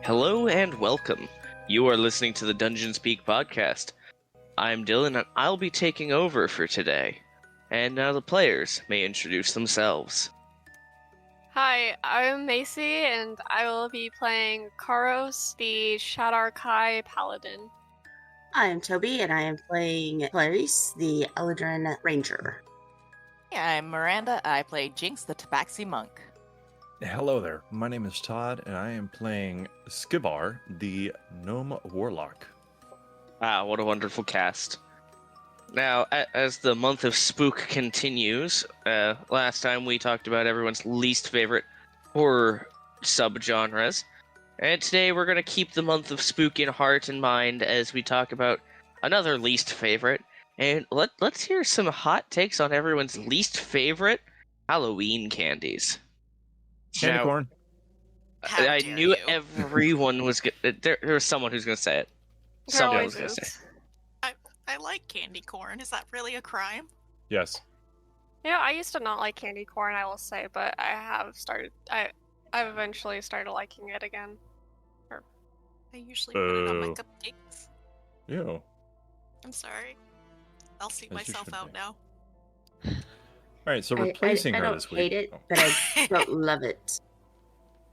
Hello and welcome. You are listening to the Dungeon Speak podcast. I'm Dylan and I'll be taking over for today. And now the players may introduce themselves. Hi, I'm Macy, and I will be playing Karos, the Shadar Kai Paladin. I am Toby, and I am playing Clarice, the Eldrin Ranger. Hey, I'm Miranda. I play Jinx, the Tabaxi Monk. Hello there. My name is Todd, and I am playing Skivar, the Gnome Warlock. Ah, what a wonderful cast. Now, as the month of Spook continues, last time we talked about everyone's least favorite horror subgenres, and today we're going to keep the month of Spook in heart and mind as we talk about another least favorite, and let's hear some hot takes on everyone's least favorite Halloween candies. Candy Now, corn. I knew everyone was going there was someone who's going to say it. Someone was going to say it. I like candy corn. Is that really a crime? Yes. Yeah, I used to not like candy corn, I will say, but I've eventually started liking it again. I usually put it on my cupcakes. Ew. I'm sorry. I'll see As you myself should out be. now. All right, so replacing I her don't this week. hate it, but I don't love it.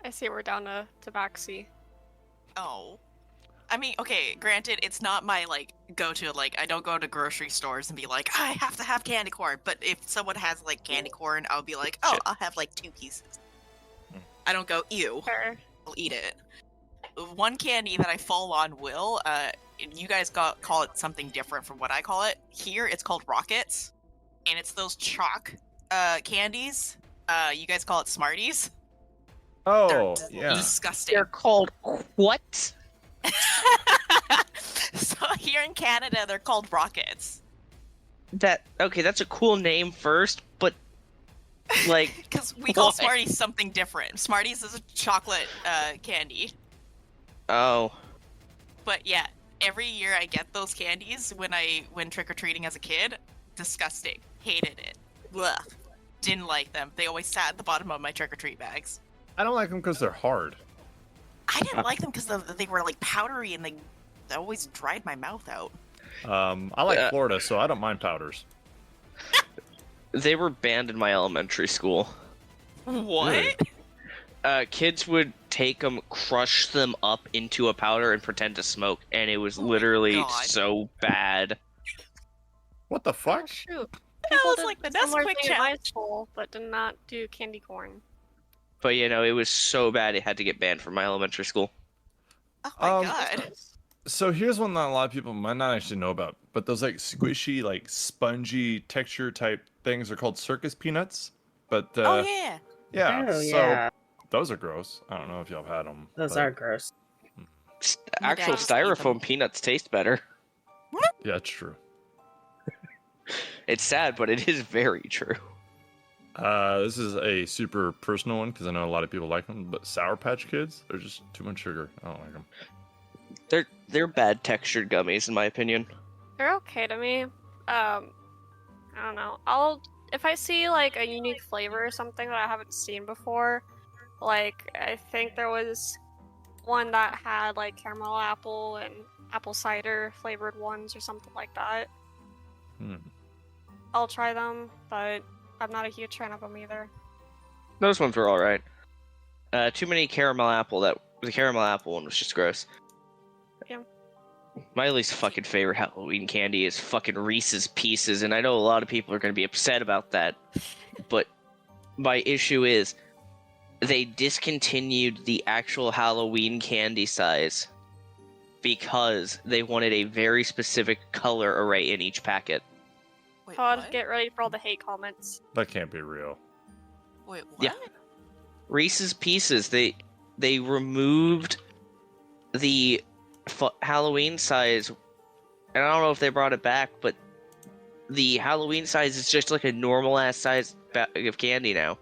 I see we're down to Tabaxi. Oh. I mean, okay, granted, it's not my, go-to, I don't go to grocery stores and be like, I have to have candy corn, but if someone has, candy corn, I'll be like, oh, I'll have, 2 pieces. I don't go, ew, Sure. I'll eat it. One candy that I full on will, you guys call it something different from what I call it. Here, it's called Rockets, and it's those chalk candies. You guys call it Smarties. Oh, They're yeah. disgusting. They're called what? So here in Canada, they're called Rockets. Okay, that's a cool name first, but Because we call Why? Smarties something different. Smarties is a chocolate candy. oh. But yeah, every year I get those candies when trick-or-treating as a kid. Disgusting. Hated it. Blah. Didn't like them. They always sat at the bottom of my trick-or-treat bags. I don't like them because they're hard. I didn't like them because they were powdery and they always dried my mouth out. I like Florida, so I don't mind powders. They were banned in my elementary school. What? Really? Kids would take them, crush them up into a powder, and pretend to smoke, and it was Oh my literally God. so bad. What the fuck? Shoot. That People was did like the similar Nesquik thing in my challenge. school, but did not do candy corn. But it was so bad it had to get banned from my elementary school. Oh my Um, God. So here's one that a lot of people might not actually know about, but those squishy, spongy texture type things are called circus peanuts. But Oh yeah. yeah, Oh, so yeah. those are gross. I don't know if y'all have had them. Those are gross. Actual dad used to eat them. styrofoam peanuts taste better. Yeah, it's true. It's sad, but it is very true. This is a super personal one because I know a lot of people like them, but Sour Patch Kids, they're just too much sugar. I don't like them. They're bad textured gummies, in my opinion. They're okay to me. I don't know. If I see a unique flavor or something that I haven't seen before, I think there was one that had caramel apple and apple cider flavored ones or something like that. I'll try them, but I'm not a huge fan of them either. Those ones were alright. Too many caramel apple. The caramel apple one was just gross. Yeah. My least fucking favorite Halloween candy is fucking Reese's Pieces, and I know a lot of people are going to be upset about that, but my issue is they discontinued the actual Halloween candy size because they wanted a very specific color array in each packet. Wait, Todd, what? get ready for all the hate comments. That can't be real. Wait, what? Yeah. Reese's Pieces, they removed the Halloween size, and I don't know if they brought it back, but the Halloween size is just a normal ass size bag of candy now,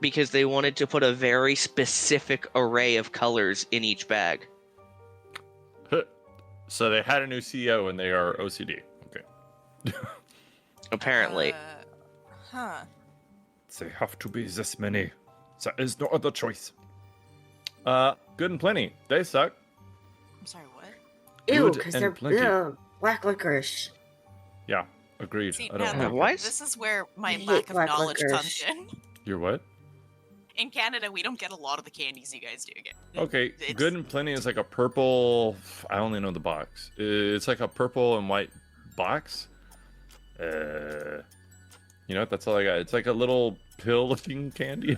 because they wanted to put a very specific array of colors in each bag. So they had a new CEO and they are OCD. Okay. Apparently. Huh. They have to be this many. There is no other choice. Good and plenty. They suck. I'm sorry, what? Ew, Good because and they're plenty. black licorice. Yeah, agreed. See, I don't now like Why it. is- this is where my I hate lack of black knowledge licorice. comes in. You're what? In Canada, we don't get a lot of the candies you guys do get. Okay, It's- Good and Plenty is like a purple. I only know the box. It's like a purple and white box. You know what? That's all I got. It's like a little pill-looking candy.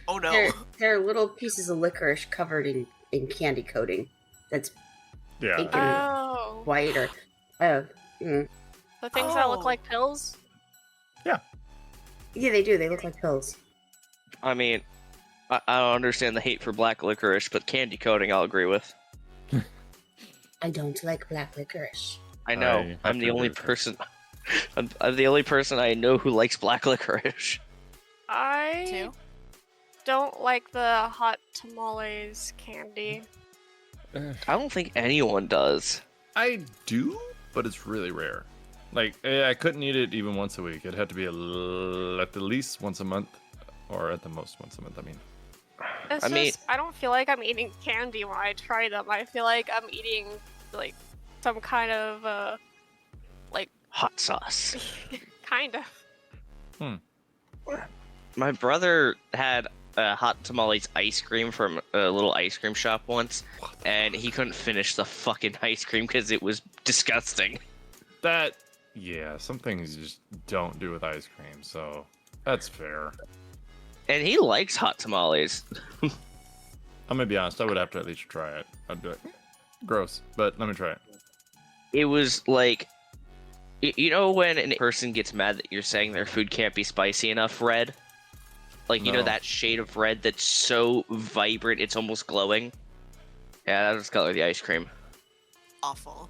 Oh no. They're little pieces of licorice covered in candy coating. That's Yeah. Pink Oh, white or mm. the things that look Oh. like pills. Yeah, they do. They look like pills. I mean, I don't understand the hate for black licorice, but candy coating I'll agree with. I don't like black licorice. I know. I have I'm to the agree only with that. person. I'm the only person I know who likes black licorice. I Too? don't like the hot tamales candy. I don't think anyone does. I do, but it's really rare. Like, I couldn't eat it even once a week. It had to be at the least once a month, or at the most once a month. I mean, It's I just, mean- I don't feel like I'm eating candy when I try them. I feel like I'm eating like some kind of Hot sauce. kind of. My brother had a hot tamales ice cream from a little ice cream shop once, and he couldn't finish the fucking ice cream because it was disgusting. yeah, some things you just don't do with ice cream, so that's fair. And he likes hot tamales. I'm gonna be honest. I would have to at least try it. I'd be like, gross, but let me try it. It was like, you know when a person gets mad that you're saying their food can't be spicy enough red? Like, you know No. that shade of red that's so vibrant it's almost glowing? Yeah, that was the color of the ice cream. Awful.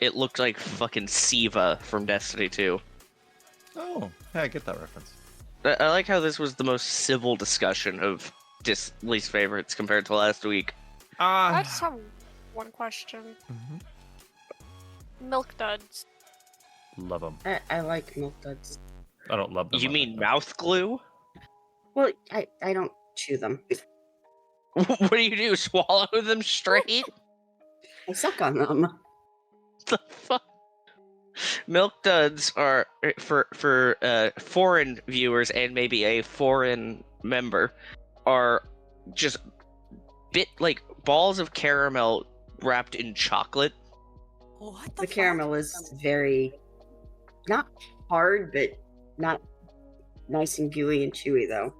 It looked like fucking Siva from Destiny 2. Oh, yeah, I get that reference. I like how this was the most civil discussion of least favorites compared to last week. I just have one question. Mhm. Milk duds. Love them. I like milk duds. I don't love them. You I mean like mouth glue? Well, I don't chew them. What do? Swallow them straight? I suck on them. The fuck? Milk duds are for foreign viewers and maybe a foreign member are just like balls of caramel wrapped in chocolate. What The the caramel is very not hard, but not nice and gooey and chewy though.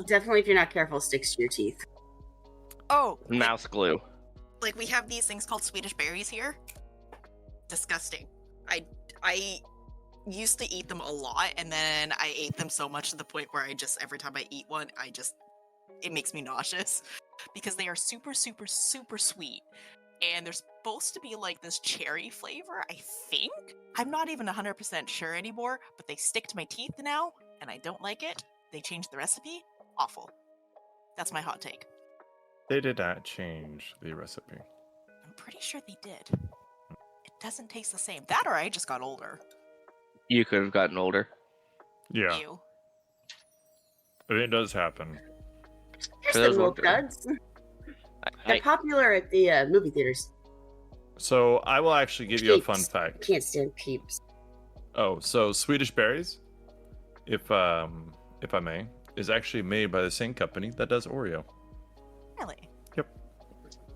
Definitely, if you're not careful, sticks to your teeth. Oh, Mouth glue. like we have these things called Swedish berries here. Disgusting. I used to eat them a lot, and then I ate them so much to the point where I just every time I eat one, it makes me nauseous because they are super super super sweet, and they're supposed to be like this cherry flavor. I think I'm not even 100% sure anymore, but they stick to my teeth now, and I don't like it. They changed the recipe. Awful. That's my hot take. They did not change the recipe. I'm pretty sure they did. It doesn't taste the same. That or I just got older. You could have gotten older. Yeah, Ew. it does happen. Here's For the those milk wondering. duds. They're I, popular at the movie theaters. So I will actually give you a fun Peeps. fact. Can't stand peeps. Oh, so Swedish berries, if I may, is actually made by the same company that does Oreo. Really?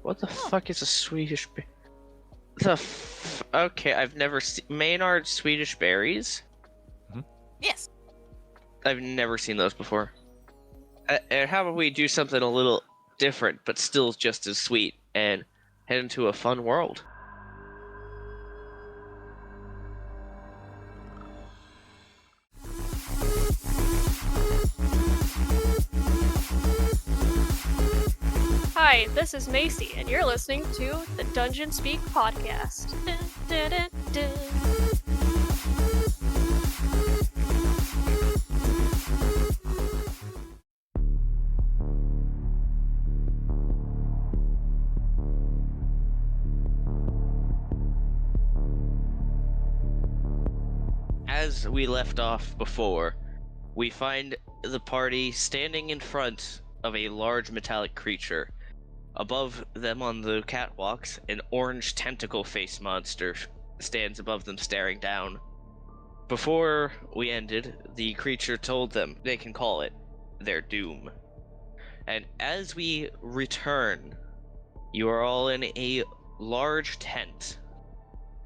what the fuck is a Swedish? Okay, I've never seen Maynard Swedish berries. Yes. I've never seen those before. And how about we do something a little different, but still just as sweet, and head into a fun world? Hi, this is Macy, and you're listening to the Dungeon Speak podcast. Dun, dun, dun, dun. As we left off before, we find the party standing in front of a large metallic creature. Above them on the catwalks, an orange tentacle-faced monster stands above them staring down. Before we ended, the creature told them they can call it their doom. And as we return, you are all in a large tent.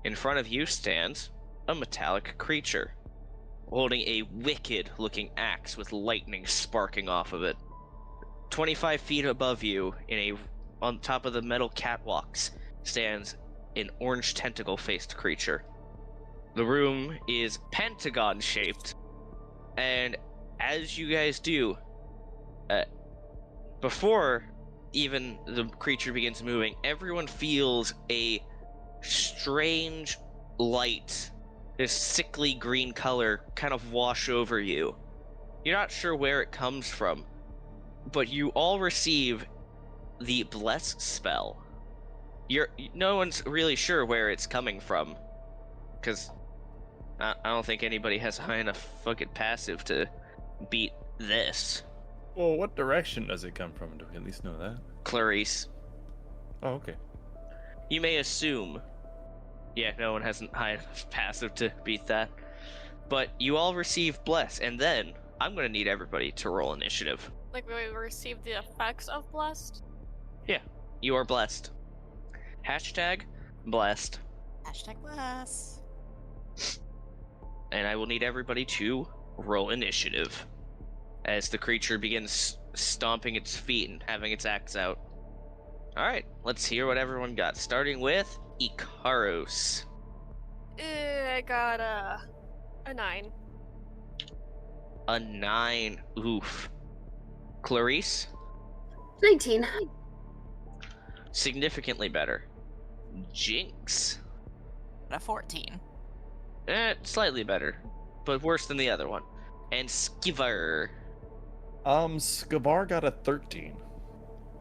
In front of you stands a metallic creature, holding a wicked-looking axe with lightning sparking off of it. 25 feet above you, on top of the metal catwalks, stands an orange tentacle-faced creature. The room is pentagon-shaped, and as you guys do, before even the creature begins moving, everyone feels a strange light, this sickly green color, kind of wash over you. You're not sure where it comes from, but you all receive the Bless spell. No one's really sure where it's coming from, because I don't think anybody has high enough fucking passive to beat this. Well, what direction does it come from? Do we at least know that? Clarice. Oh, okay. You may assume. Yeah, no one has high enough passive to beat that. But you all receive Bless, and then I'm going to need everybody to roll initiative. Like we receive the effects of blessed. Yeah, you are blessed. Hashtag blessed. Hashtag bless. And I will need everybody to roll initiative as the creature begins stomping its feet and having its axe out. Alright, let's hear what everyone got, starting with Ikaros. I got a 9. A 9. Oof. Clarice? 19. Significantly better. Jinx? A 14. Slightly better, but worse than the other one. And Skivar? Skivar got a 13.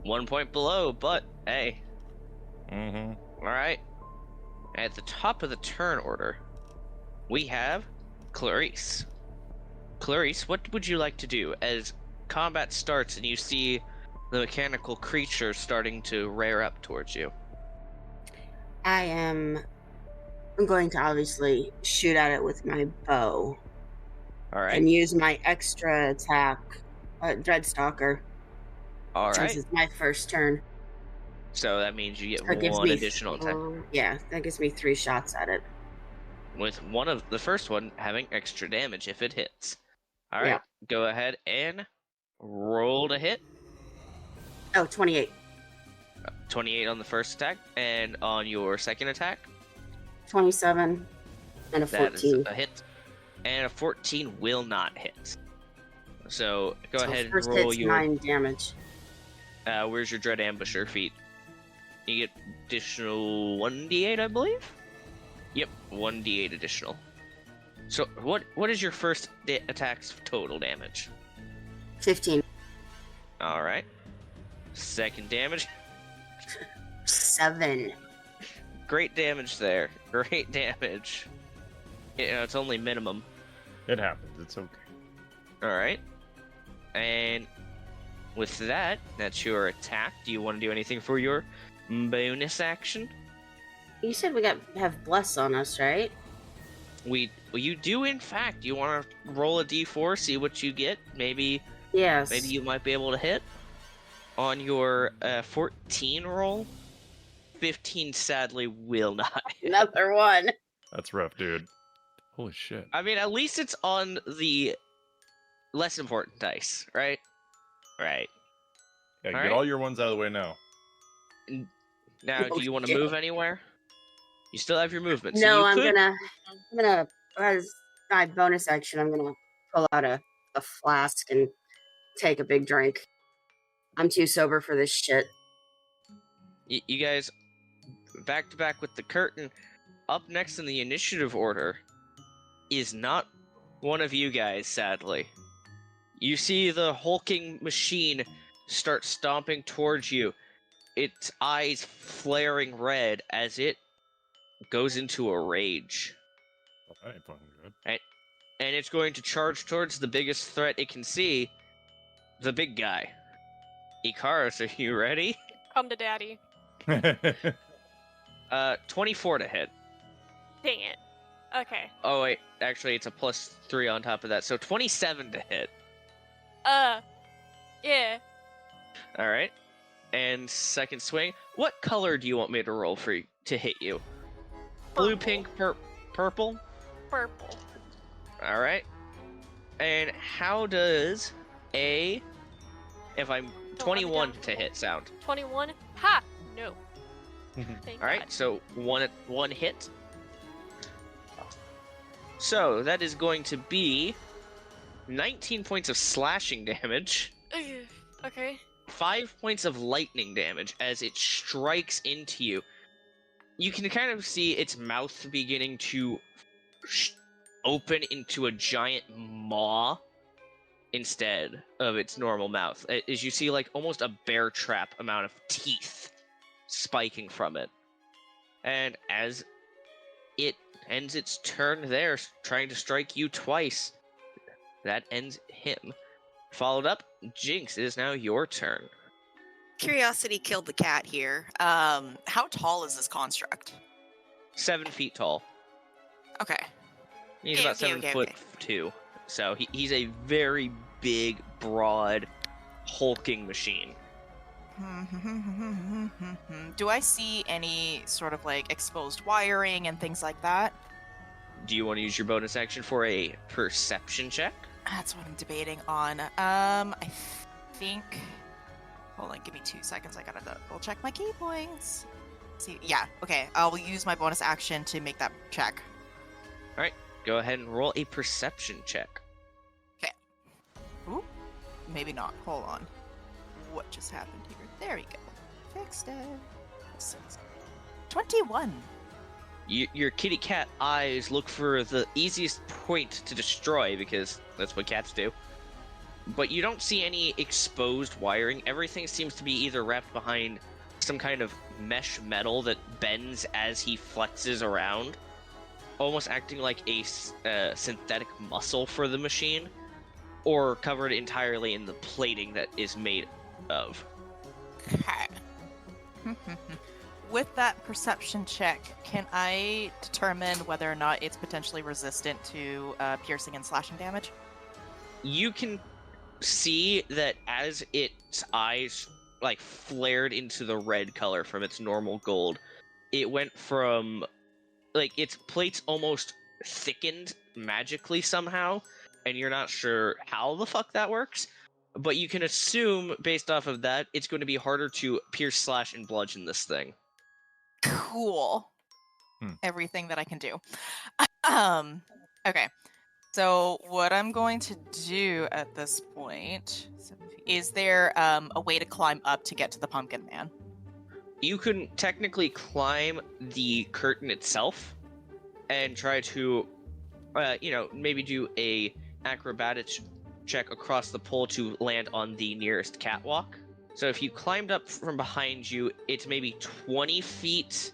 1 point below, but hey. Mm-hmm. Alright. At the top of the turn order, we have Clarice. Clarice, what would you like to do as combat starts and you see the mechanical creature starting to rear up towards you? I'm going to obviously shoot at it with my bow. Alright. And use my extra attack, Dreadstalker. Alright. Since it's my first turn. So that means you get That gives one me additional attack. Yeah, that gives me 3 shots at it. With one of the first one having extra damage if it hits. Alright, Yeah. Go ahead and roll to hit. Oh, 28. 28 on the first attack, and on your second attack, 27 and a that is 14. a hit. And a 14 will not hit. So go ahead and first roll hit's your 9 damage. Where's your Dread Ambusher feat? You get additional 1d8, I believe? Yep, 1d8 additional. So what is your first attack's total damage? 15. Alright. Second damage. 7. Great damage there. Great damage. It's only minimum. It happens. It's okay. Alright. And with that, that's your attack. Do you want to do anything for your bonus action? You said we have Bless on us, right? You do, in fact. You want to roll a d4, see what you get? Maybe Yes. Maybe you might be able to hit. On your 14 roll, 15 sadly will not hit. Another one. That's rough, dude. Holy shit. I mean, at least it's on the less important dice, right? Right. Yeah, All get right. all your ones out of the way now. Now, Oh, do you want to shit. move anywhere? You still have your movement. So No, you I'm could... gonna, as my bonus action, I'm gonna pull out a flask and take a big drink. I'm too sober for this shit. You guys, back to back with the curtain. Up next in the initiative order is not one of you guys, sadly. You see the hulking machine start stomping towards you, its eyes flaring red as it goes into a rage. Well, that ain't fucking good. And it's going to charge towards the biggest threat it can see, the big guy. Ikaris, are you ready? Come to daddy. 24 to hit. Dang it. Okay. Oh wait, actually it's a +3 on top of that, so 27 to hit. Yeah. All right. And second swing. What color do you want me to roll for you to hit you? Blue, Purple. pink, purple. Purple. All right. And how does if I'm Don't let me 21 down. to hit sound? 21. Ha! No. Thank All right. God. So one hit. So that is going to be 19 points of slashing damage. Ugh, okay. 5 points of lightning damage as it strikes into you. You can kind of see its mouth beginning to open into a giant maw instead of its normal mouth. As you see, like, almost a bear trap amount of teeth spiking from it. And as it ends its turn there, trying to strike you twice, that ends him. Followed up, Jinx, it is now your turn. Curiosity killed the cat here. How tall is this construct? 7 feet tall. Okay. He's Okay, about okay, 7 okay, foot okay. 2. So he's a very big, broad, hulking machine. Do I see any sort of like exposed wiring and things like that? Do you want to use your bonus action for a perception check? That's what I'm debating on. I think. Hold on, give me 2 seconds. I gotta double check my key points. See, yeah, okay. I'll use my bonus action to make that check. Go ahead and roll a perception check. Ooh, maybe not. Hold on. What just happened here? There we go. Fixed it. 21. Your kitty cat eyes look for the easiest point to destroy because that's what cats do. But you don't see any exposed wiring. Everything seems to be either wrapped behind some kind of mesh metal that bends as he flexes around, almost acting like a synthetic muscle for the machine, or covered entirely in the plating that is made of. Okay. With that perception check, can I determine whether or not it's potentially resistant to piercing and slashing damage? You can see that as its eyes like flared into the red color from its normal gold, it went from like its plates almost thickened magically somehow, and you're not sure how the fuck that works, but you can assume based off of that it's going to be harder to pierce, slash, and bludgeon this thing. Cool. Hmm. Everything that I can do. Okay. So what I'm going to do at this point is there a way to climb up to get to the pumpkin man? You can technically climb the curtain itself and try to maybe do a acrobatics check across the pole to land on the nearest catwalk. So if you climbed up from behind you, it's maybe 25 feet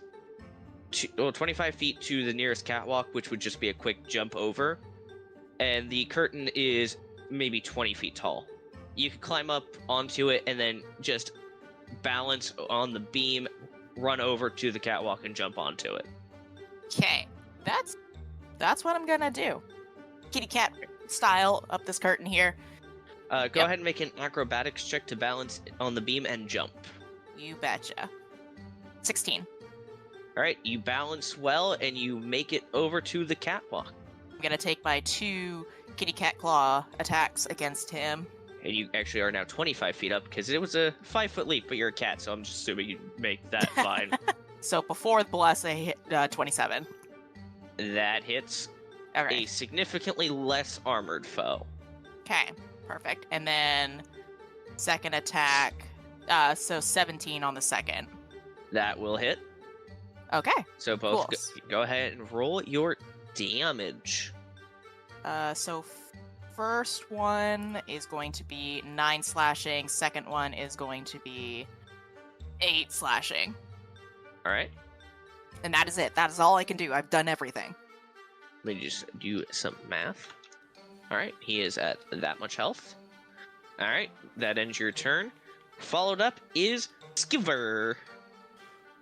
to the nearest catwalk, which would just be a quick jump over. And the curtain is maybe 20 feet tall. You can climb up onto it and then just balance on the beam, run over to the catwalk, and jump onto it. Okay. That's what I'm gonna do. Kitty cat style up this curtain here. Go Yep. ahead and make an acrobatics check to balance on the beam and jump. You betcha. 16. All right, you balance well and you make it over to the catwalk. I'm gonna take my 2 kitty cat claw attacks against him. And you actually are now 25 feet up because it was a 5-foot leap, but you're a cat, so I'm just assuming you make that fine. So before the bless, I hit 27. That hits Okay. a significantly less armored foe. Okay. Perfect. And then second attack. So 17 on the second. That will hit. Okay. So both Cool. go ahead and roll your damage. So first one is going to be 9 slashing. Second one is going to be 8 slashing. All right. And that is it. That is all I can do. I've done everything. Let me just do some math. All right, he is at that much health. All right, that ends your turn. Followed up is Skiver.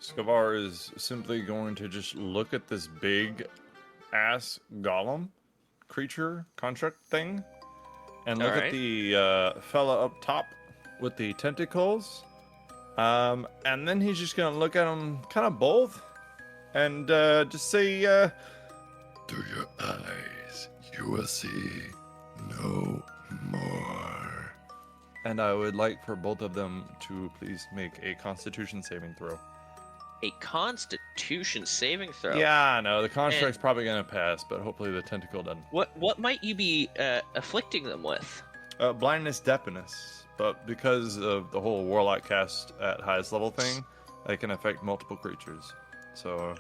Skavar is simply going to just look at this big ass golem creature construct thing and look at Alright. the fella up top with the tentacles. And then he's just gonna look at them kind of both and just say, "Through your eyes, you will see no more." And I would like for both of them to please make a Constitution saving throw. A Constitution saving throw. Yeah, I know the construct's probably gonna pass, but hopefully the tentacle doesn't. What might you be afflicting them with? Blindness, deafness, but because of the whole Warlock cast at highest level thing, it can affect multiple creatures. So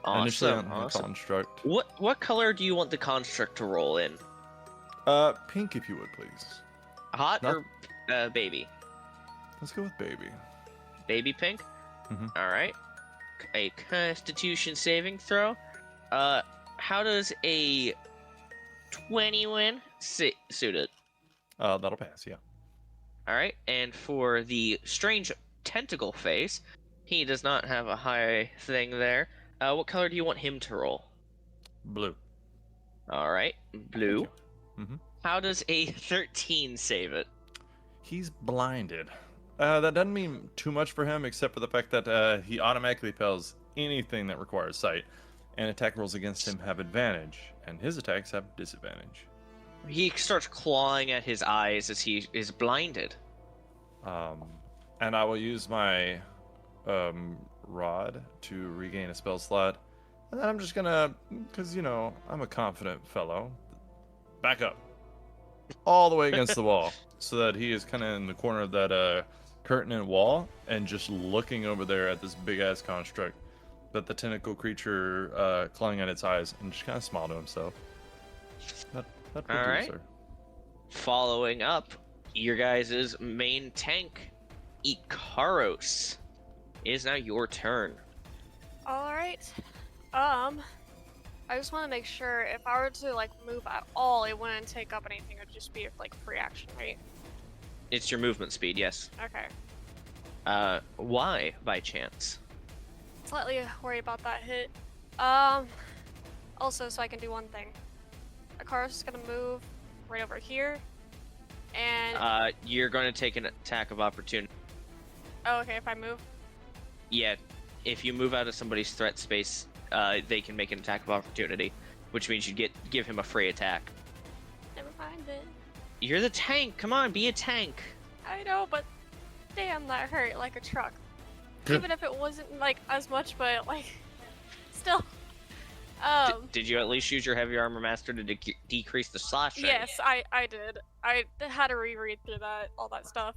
initially on the construct. What color do you want the construct to roll in? Pink, if you would, please. Hot or baby? Let's go with baby. Baby pink? Mhm. Alright. A Constitution saving throw. How does a 20 win? Suited. That'll pass, yeah. Alright, and for the strange tentacle face, he does not have a high thing there. What color do you want him to roll? Blue. Alright, blue. Mhm. How does a 13 save it? He's blinded. That doesn't mean too much for him, except for the fact that he automatically fails anything that requires sight, and attack rolls against him have advantage, and his attacks have disadvantage. He starts clawing at his eyes as he is blinded. And I will use my rod to regain a spell slot, and then I'm just gonna, because I'm a confident fellow, back up all the way against the wall, so that he is kind of in the corner of that curtain and wall, and just looking over there at this big ass construct, that the tentacle creature clawing at its eyes, and just kind of smile to himself. That will All do, right. sir. Following up, your guys' main tank, Ikaros. It is now your turn. Alright. I just want to make sure if I were to move at all, it wouldn't take up anything. It'd just be free action, right? It's your movement speed, yes. Okay. Why, by chance? Slightly worried about that hit. Also, so I can do one thing. Akaros is gonna move right over here, and You're going to take an attack of opportunity. oh, okay. If I move, Yeah, if you move out of somebody's threat space, they can make an attack of opportunity, which means you give him a free attack. never mind then. You're the tank. Come on, be a tank. I know, but damn, that hurt like a truck. Even if it wasn't as much, but still. Did you at least use your heavy armor master to decrease the slashing? Yes, I did. I had to reread through all that stuff.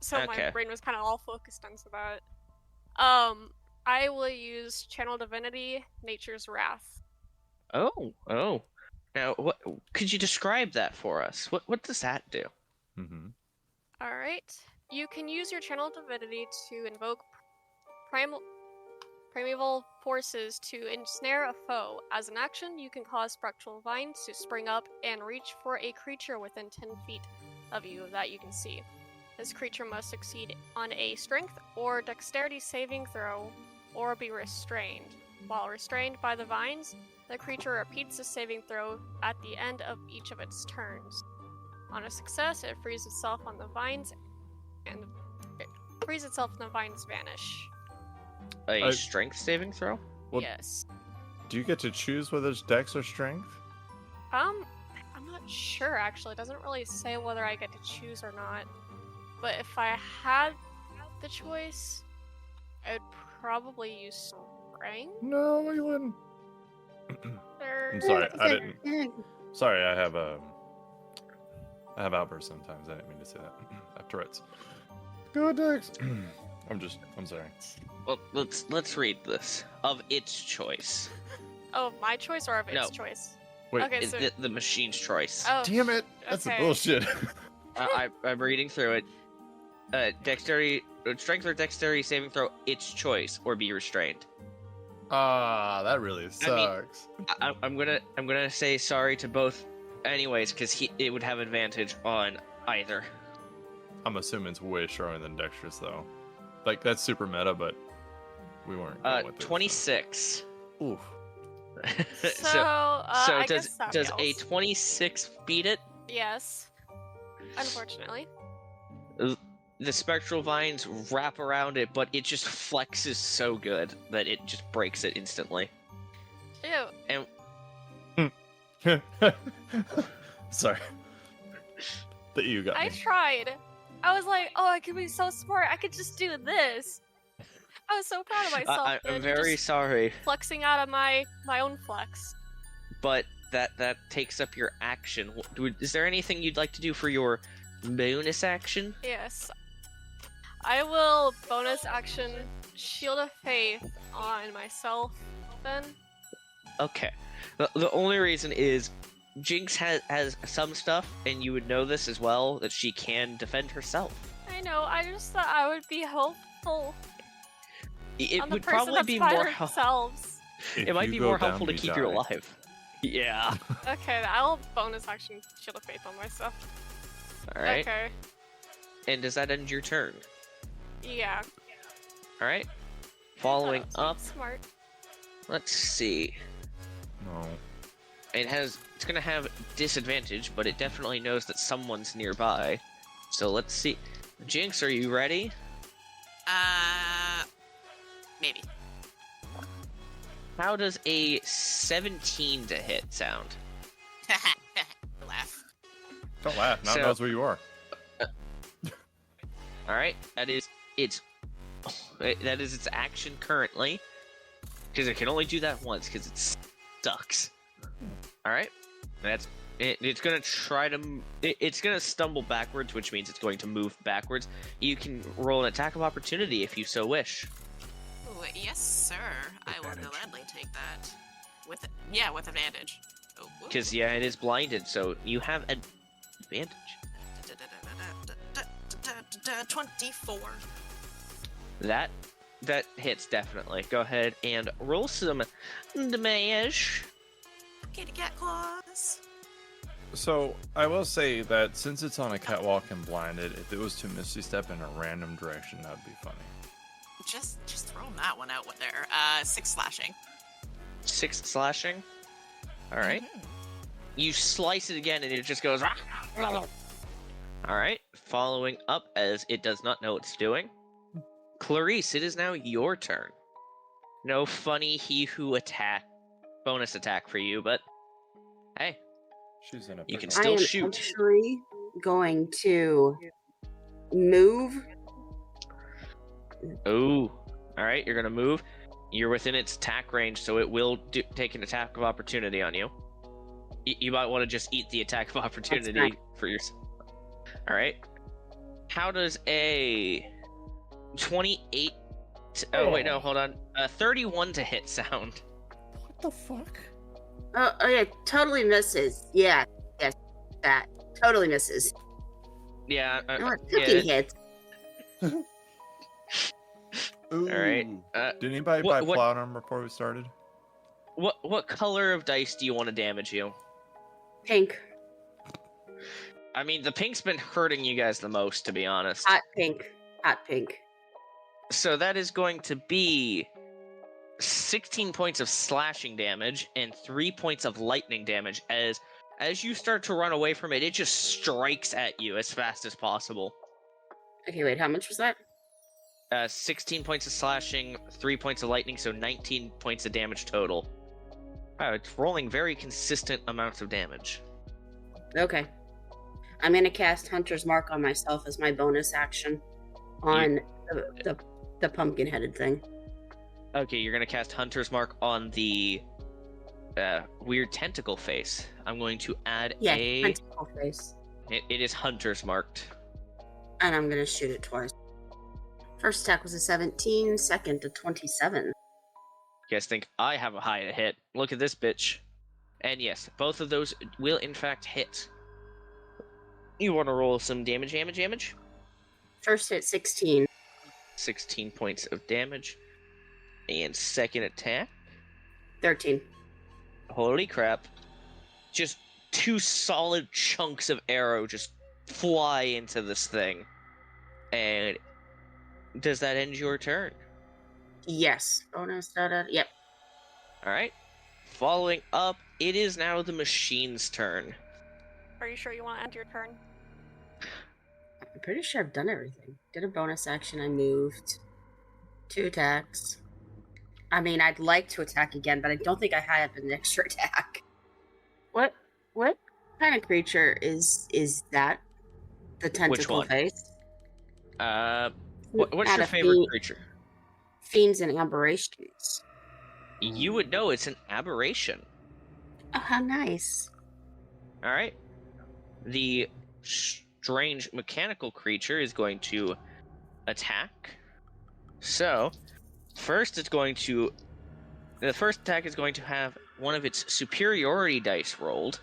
So Okay. my brain was kind of all focused on that. I will use Channel Divinity, Nature's Wrath. Oh. Now, what could you describe that for us? What does that do? Mm-hmm. Alright. You can use your Channel Divinity to invoke primeval forces to ensnare a foe. As an action, you can cause spectral vines to spring up and reach for a creature within 10 feet of you that you can see. This creature must succeed on a strength or dexterity saving throw or be restrained. While restrained by the vines, the creature repeats the saving throw at the end of each of its turns. On a success, it frees itself on the vines, and the vines vanish. A strength saving throw? Well, Yes. do you get to choose whether it's dex or strength? I'm not sure actually. It doesn't really say whether I get to choose or not. But if I had the choice, I'd probably use strength. No, you wouldn't. I'm sorry, I didn't. Sorry, I have outbursts sometimes. I didn't mean to say that. I have Tourette's. Go Dex. I'm sorry. Well, let's read this. Of its choice. Oh, of my choice or of its No. choice? Wait, Okay, so The machine's choice. oh, damn it! That's okay. a bullshit. I'm reading through it. Dexterity, strength or dexterity saving throw, its choice, or be restrained. That really sucks. I'm gonna say sorry to both, anyways, because it would have advantage on either. I'm assuming it's way stronger than Dexterous, though. Like, that's super meta, but we weren't going with it. 26. So. Oof. So, I does guess that does a fails. 26 beat it? Yes. Unfortunately. The spectral vines wrap around it, but it just flexes so good that it just breaks it instantly. Ew. And Sorry. That you got I me. tried. I was like, oh, I could be so smart. I could just do this. I was so proud of myself. I'm and very just sorry, flexing out of my own flex. but that takes up your action. Is there anything you'd like to do for your bonus action? Yes. I will bonus action Shield of Faith on myself then. Okay. The only reason is Jinx has some stuff, and you would know this as well, that she can defend herself. I know, I just thought I would be helpful It on the would person probably that's be by more helpful. themselves. It might be more helpful to keep you alive. Yeah. Okay, I'll bonus action Shield of Faith on myself. Alright. Okay. And does that end your turn? Yeah. Alright. Following That's up, smart. let's see. No. It's gonna have disadvantage, but it definitely knows that someone's nearby. So let's see. Jinx, are you ready? Maybe. How does a 17 to hit sound? Laugh. Don't laugh. Now So- knows where you are. Alright, that is its action currently. Because it can only do that once, because it sucks. Alright, it's gonna try to, it's gonna stumble backwards, which means it's going to move backwards. You can roll an attack of opportunity if you so wish. Ooh, yes, sir. I will Advantage. gladly take that. With advantage. Oh, ooh. Because, yeah, it is blinded, so you have advantage. 24. That hits definitely. Go ahead and roll some damage. Kitty cat claws. So, I will say that since it's on a catwalk and blinded, if it was to Misty Step in a random direction, that would be funny. Just throwing that one out there. 6 slashing. 6 slashing. Alright. You slice it again and it just goes. Alright. Following up as it does not know what it's doing. Clarice, it is now your turn. No funny he who bonus attack for you, but hey, She's in a You can pickle. still I am shoot. actually going to move. ooh. Alright, you're gonna move. You're within its attack range, so it will take an attack of opportunity on you. You might want to just eat the attack of opportunity fine. for yourself. Alright. How does a 28... Oh, wait, no, hold on. 31 to hit sound. What the fuck? Oh yeah, totally misses. Yeah, yes, that totally misses. Yeah, No, it yeah. fucking hits. Ooh. Alright, Did anybody what- buy what- plot armor before we started? What color of dice do you want to damage you? Pink, I mean, the pink's been hurting you guys the most, to be honest. hot pink, hot pink. So that is going to be 16 points of slashing damage and 3 points of lightning damage. As you start to run away from it, it just strikes at you as fast as possible. Okay, wait, how much was that? 16 points of slashing, 3 points of lightning, so 19 points of damage total. Wow, it's rolling very consistent amounts of damage. Okay, I'm gonna cast Hunter's Mark on myself as my bonus action on the pumpkin-headed thing. Okay, you're going to cast Hunter's Mark on the weird tentacle face. I'm going to add Yeah, a... tentacle face, It is Hunter's Marked. and I'm gonna shoot it twice. First attack was a 17, second a 27. You guys think I have a high hit? Look at this bitch. And yes, both of those will in fact hit. You want to roll some damage? First hit 16. 16 points of damage. And second attack. 13. Holy crap. Just 2 solid chunks of arrow just fly into this thing. And does that end your turn? Yes. Bonus. Yep. All right. Following up, it is now the machine's turn. Are you sure you want to end your turn? I'm pretty sure I've done everything. Did a bonus action. I moved. 2 attacks. I mean, I'd like to attack again, but I don't think I have an extra attack. What kind of creature is that? The tentacle one? face? What's Not your a favorite creature? Fiends and aberrations. You would know it's an aberration. Oh, how nice. All right. The strange mechanical creature is going to attack. So, the first attack is going to have one of its superiority dice rolled.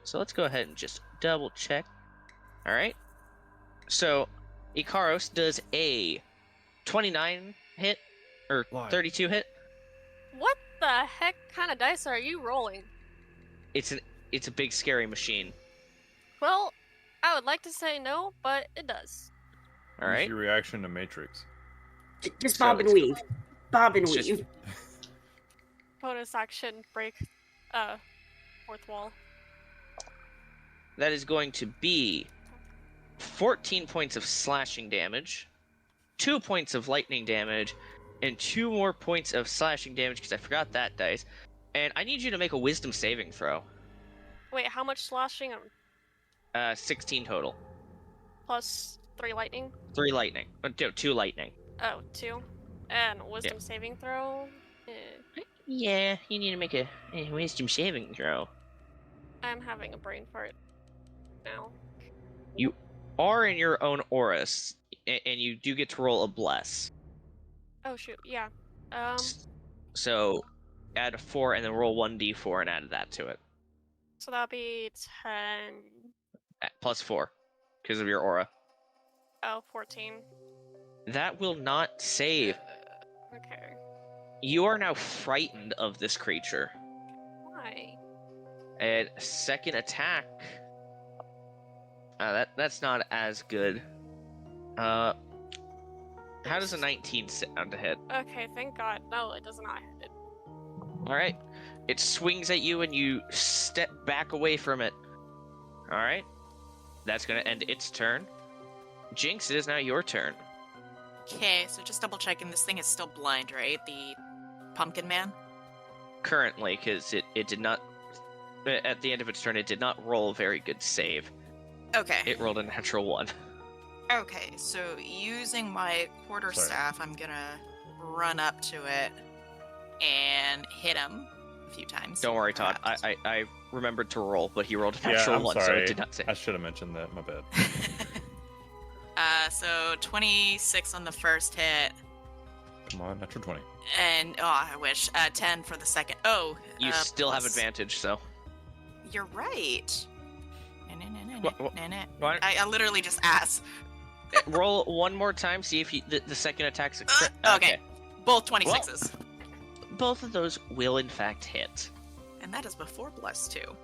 So let's go ahead and just double check. All right. So, Ikaros does a 29 hit or Why? 32 hit. What the heck kind of dice are you rolling? It's a big scary machine. Well, I would like to say no, but it does. All Use right. your reaction to Matrix. Just So bob and it's- weave. Bob and it's just- weave. Bonus action break, fourth wall. That is going to be 14 points of slashing damage, 2 points of lightning damage, and 2 more points of slashing damage because I forgot that dice. And I need you to make a wisdom saving throw. Wait, how much slashing? 16 total. Plus 3 lightning? 3 lightning. 2 lightning. Oh, 2. And wisdom saving throw? Yeah, you need to make a wisdom saving throw. I'm having a brain fart now. You are in your own auras, and you do get to roll a bless. Oh shoot, yeah. So add a 4 and then roll 1d4 and add that to it. So that'll be 10. Plus 4, because of your aura. Oh, 14. That will not save. Okay. You are now frightened of this creature. Why? And second attack. That's not as good. How does a 19 sound to hit? Okay, thank God. No, it does not hit it. Alright. It swings at you and you step back away from it. Alright. That's gonna end its turn. Jinx, it is now your turn. Okay, so just double checking, this thing is still blind, right? The pumpkin man? Currently, because it did not... At the end of its turn, it did not roll a very good save. Okay. It rolled a natural 1. Okay, so using my quarterstaff, I'm gonna run up to it and hit him a few times. Don't worry, Todd. perhaps. I remembered to roll, but he rolled a Yeah, natural I'm 1, so sorry. it did not save. I should have mentioned that. My bad. So 26 on the first hit, Come on, natural 20. and I wish 10 for the second. Oh, You still have plus- advantage, so... You're right. Why- I literally just asked. Roll one more time, see if the second attack's a crit. Okay. Both 26s. Both of those will in fact hit. And that is before bless too.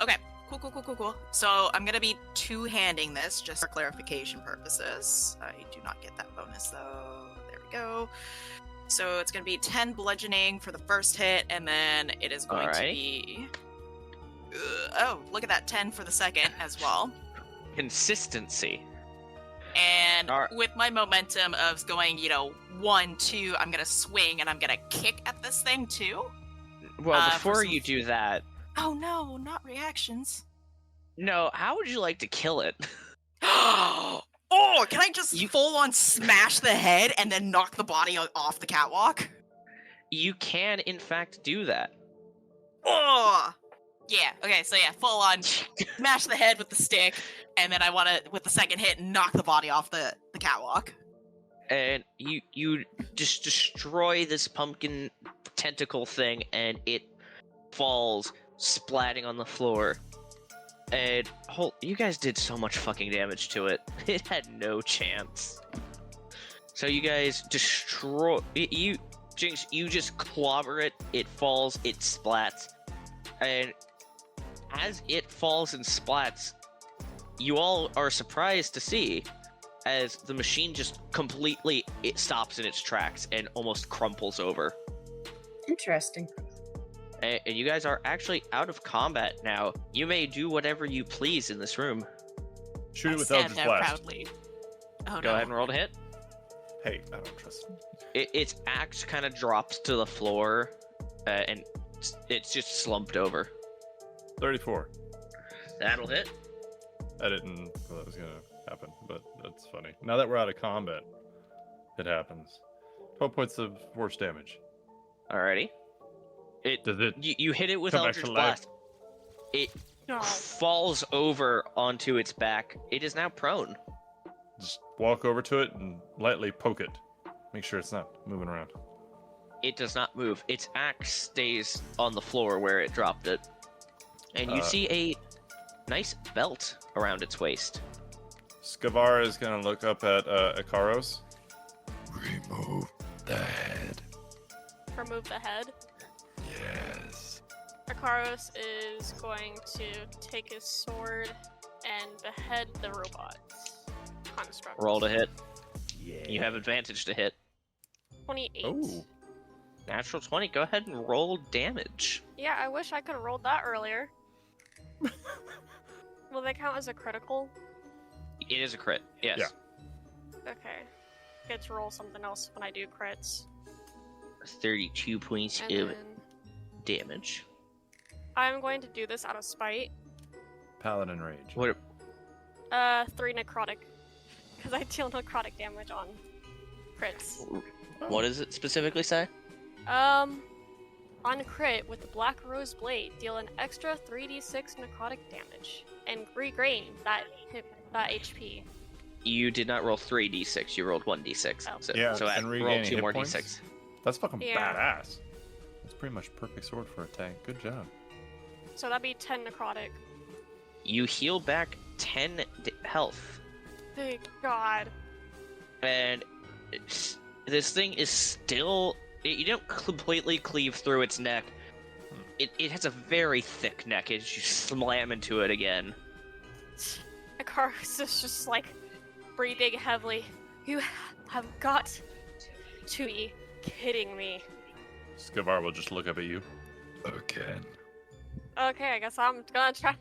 Okay. Cool. So I'm gonna be two-handing this just for clarification purposes. I do not get that bonus though. There we go. So it's gonna be 10 bludgeoning for the first hit, and then it is going to Alright. be. Oh, look at that, 10 for the second as well. Consistency. And Alright. with my momentum of going, 1, 2, I'm gonna swing and I'm gonna kick at this thing too. Well, For before some- you do that, Oh no, not reactions. no, how would you like to kill it? Oh, can I just full on smash the head and then knock the body off the catwalk? You can in fact do that. Oh! Yeah, okay, so yeah, full on smash the head with the stick, and then I want to, with the second hit, knock the body off the catwalk. And you just destroy this pumpkin tentacle thing, and it falls splatting on the floor. And you guys did so much fucking damage to it. It had no chance. So you guys destroy Jinx, you just clobber it, it falls, it splats. And as it falls and splats, you all are surprised to see as the machine just completely it stops in its tracks and almost crumples over. Interesting. And you guys are actually out of combat now. You may do whatever you please in this room. Shoot I it with stand Eldritch there Blast. proudly. Oh Go no. ahead and roll to hit. Hey, I don't trust him. Its axe kind of drops to the floor, and it's just slumped over. 34. That'll hit. I didn't know that was gonna happen, but that's funny. Now that we're out of combat, it happens. 12 points of force damage. Alrighty. Does it You hit it with come back Eldritch to life? Blast. It No. falls over onto its back. It is now prone. Just walk over to it and lightly poke it. Make sure it's not moving around. It does not move. Its axe stays on the floor where it dropped it. And you see a nice belt around its waist. Skavar is gonna look up at Ikaros. Remove the head. Remove the head. Yes. Akaros is going to take his sword and behead the robot construct. Roll to hit. Yeah. You have advantage to hit. 28. Oh. Natural 20. Go ahead and roll damage. Yeah, I wish I could have rolled that earlier. Will they count as a critical? It is a crit. Yes. Yeah. Okay. Get to roll something else when I do crits. 32 points And of then damage. I'm going to do this out of spite. Paladin Rage. What? 3 necrotic. Because I deal necrotic damage on crits. What does it specifically say? On crit with the Black Rose Blade, deal an extra 3d6 necrotic damage and regain that HP. You did not roll 3d6. You rolled 1d6. Oh. So, Yeah, so and roll regaining 2 hit more points? d6. That's fucking Yeah. badass. That's pretty much perfect sword for a tank. Good job. So that'd be 10 necrotic. You heal back 10 health. Thank God. And this thing is still. You don't completely cleave through its neck. It has a very thick neck as you slam into it again. Akaros is just like breathing heavily. You have got to be kidding me. Skavar will just look up at you. Again. Okay, I guess I'm gonna try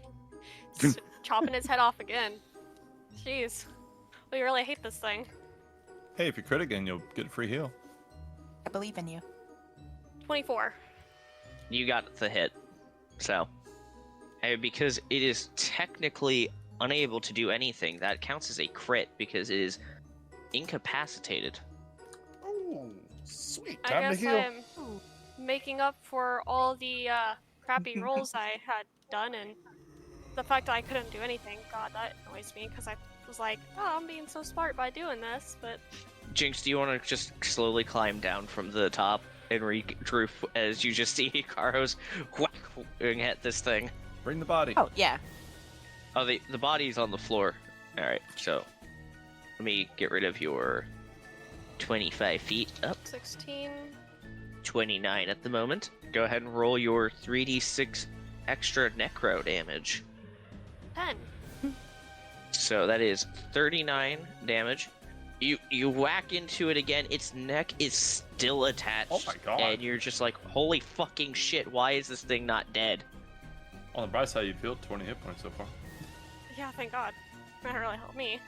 chopping his head off again. Jeez. We really hate this thing. Hey, if you crit again, you'll get a free heal. I believe in you. 24. You got the hit. So. And because it is technically unable to do anything, that counts as a crit because it is incapacitated. Oh, sweet. I Time to guess heal. I'm making up for all the crappy rolls I had done and the fact that I couldn't do anything. God, that annoys me because I was like, oh, I'm being so smart by doing this, but Jinx, do you want to just slowly climb down from the top and regroup as you just see Ikaros whacking at this thing? Bring the body. Oh yeah. Oh, the body's on the floor. Alright, so let me get rid of your 25 feet up. 16. 29 at the moment. Go ahead and roll your 3d6 extra necro damage. 10. So that is 39 damage. You whack into it again, its neck is still attached. Oh my God. And you're just like, holy fucking shit, why is this thing not dead? On the bright side, you've healed 20 hit points so far. Yeah, thank God. That really helped me.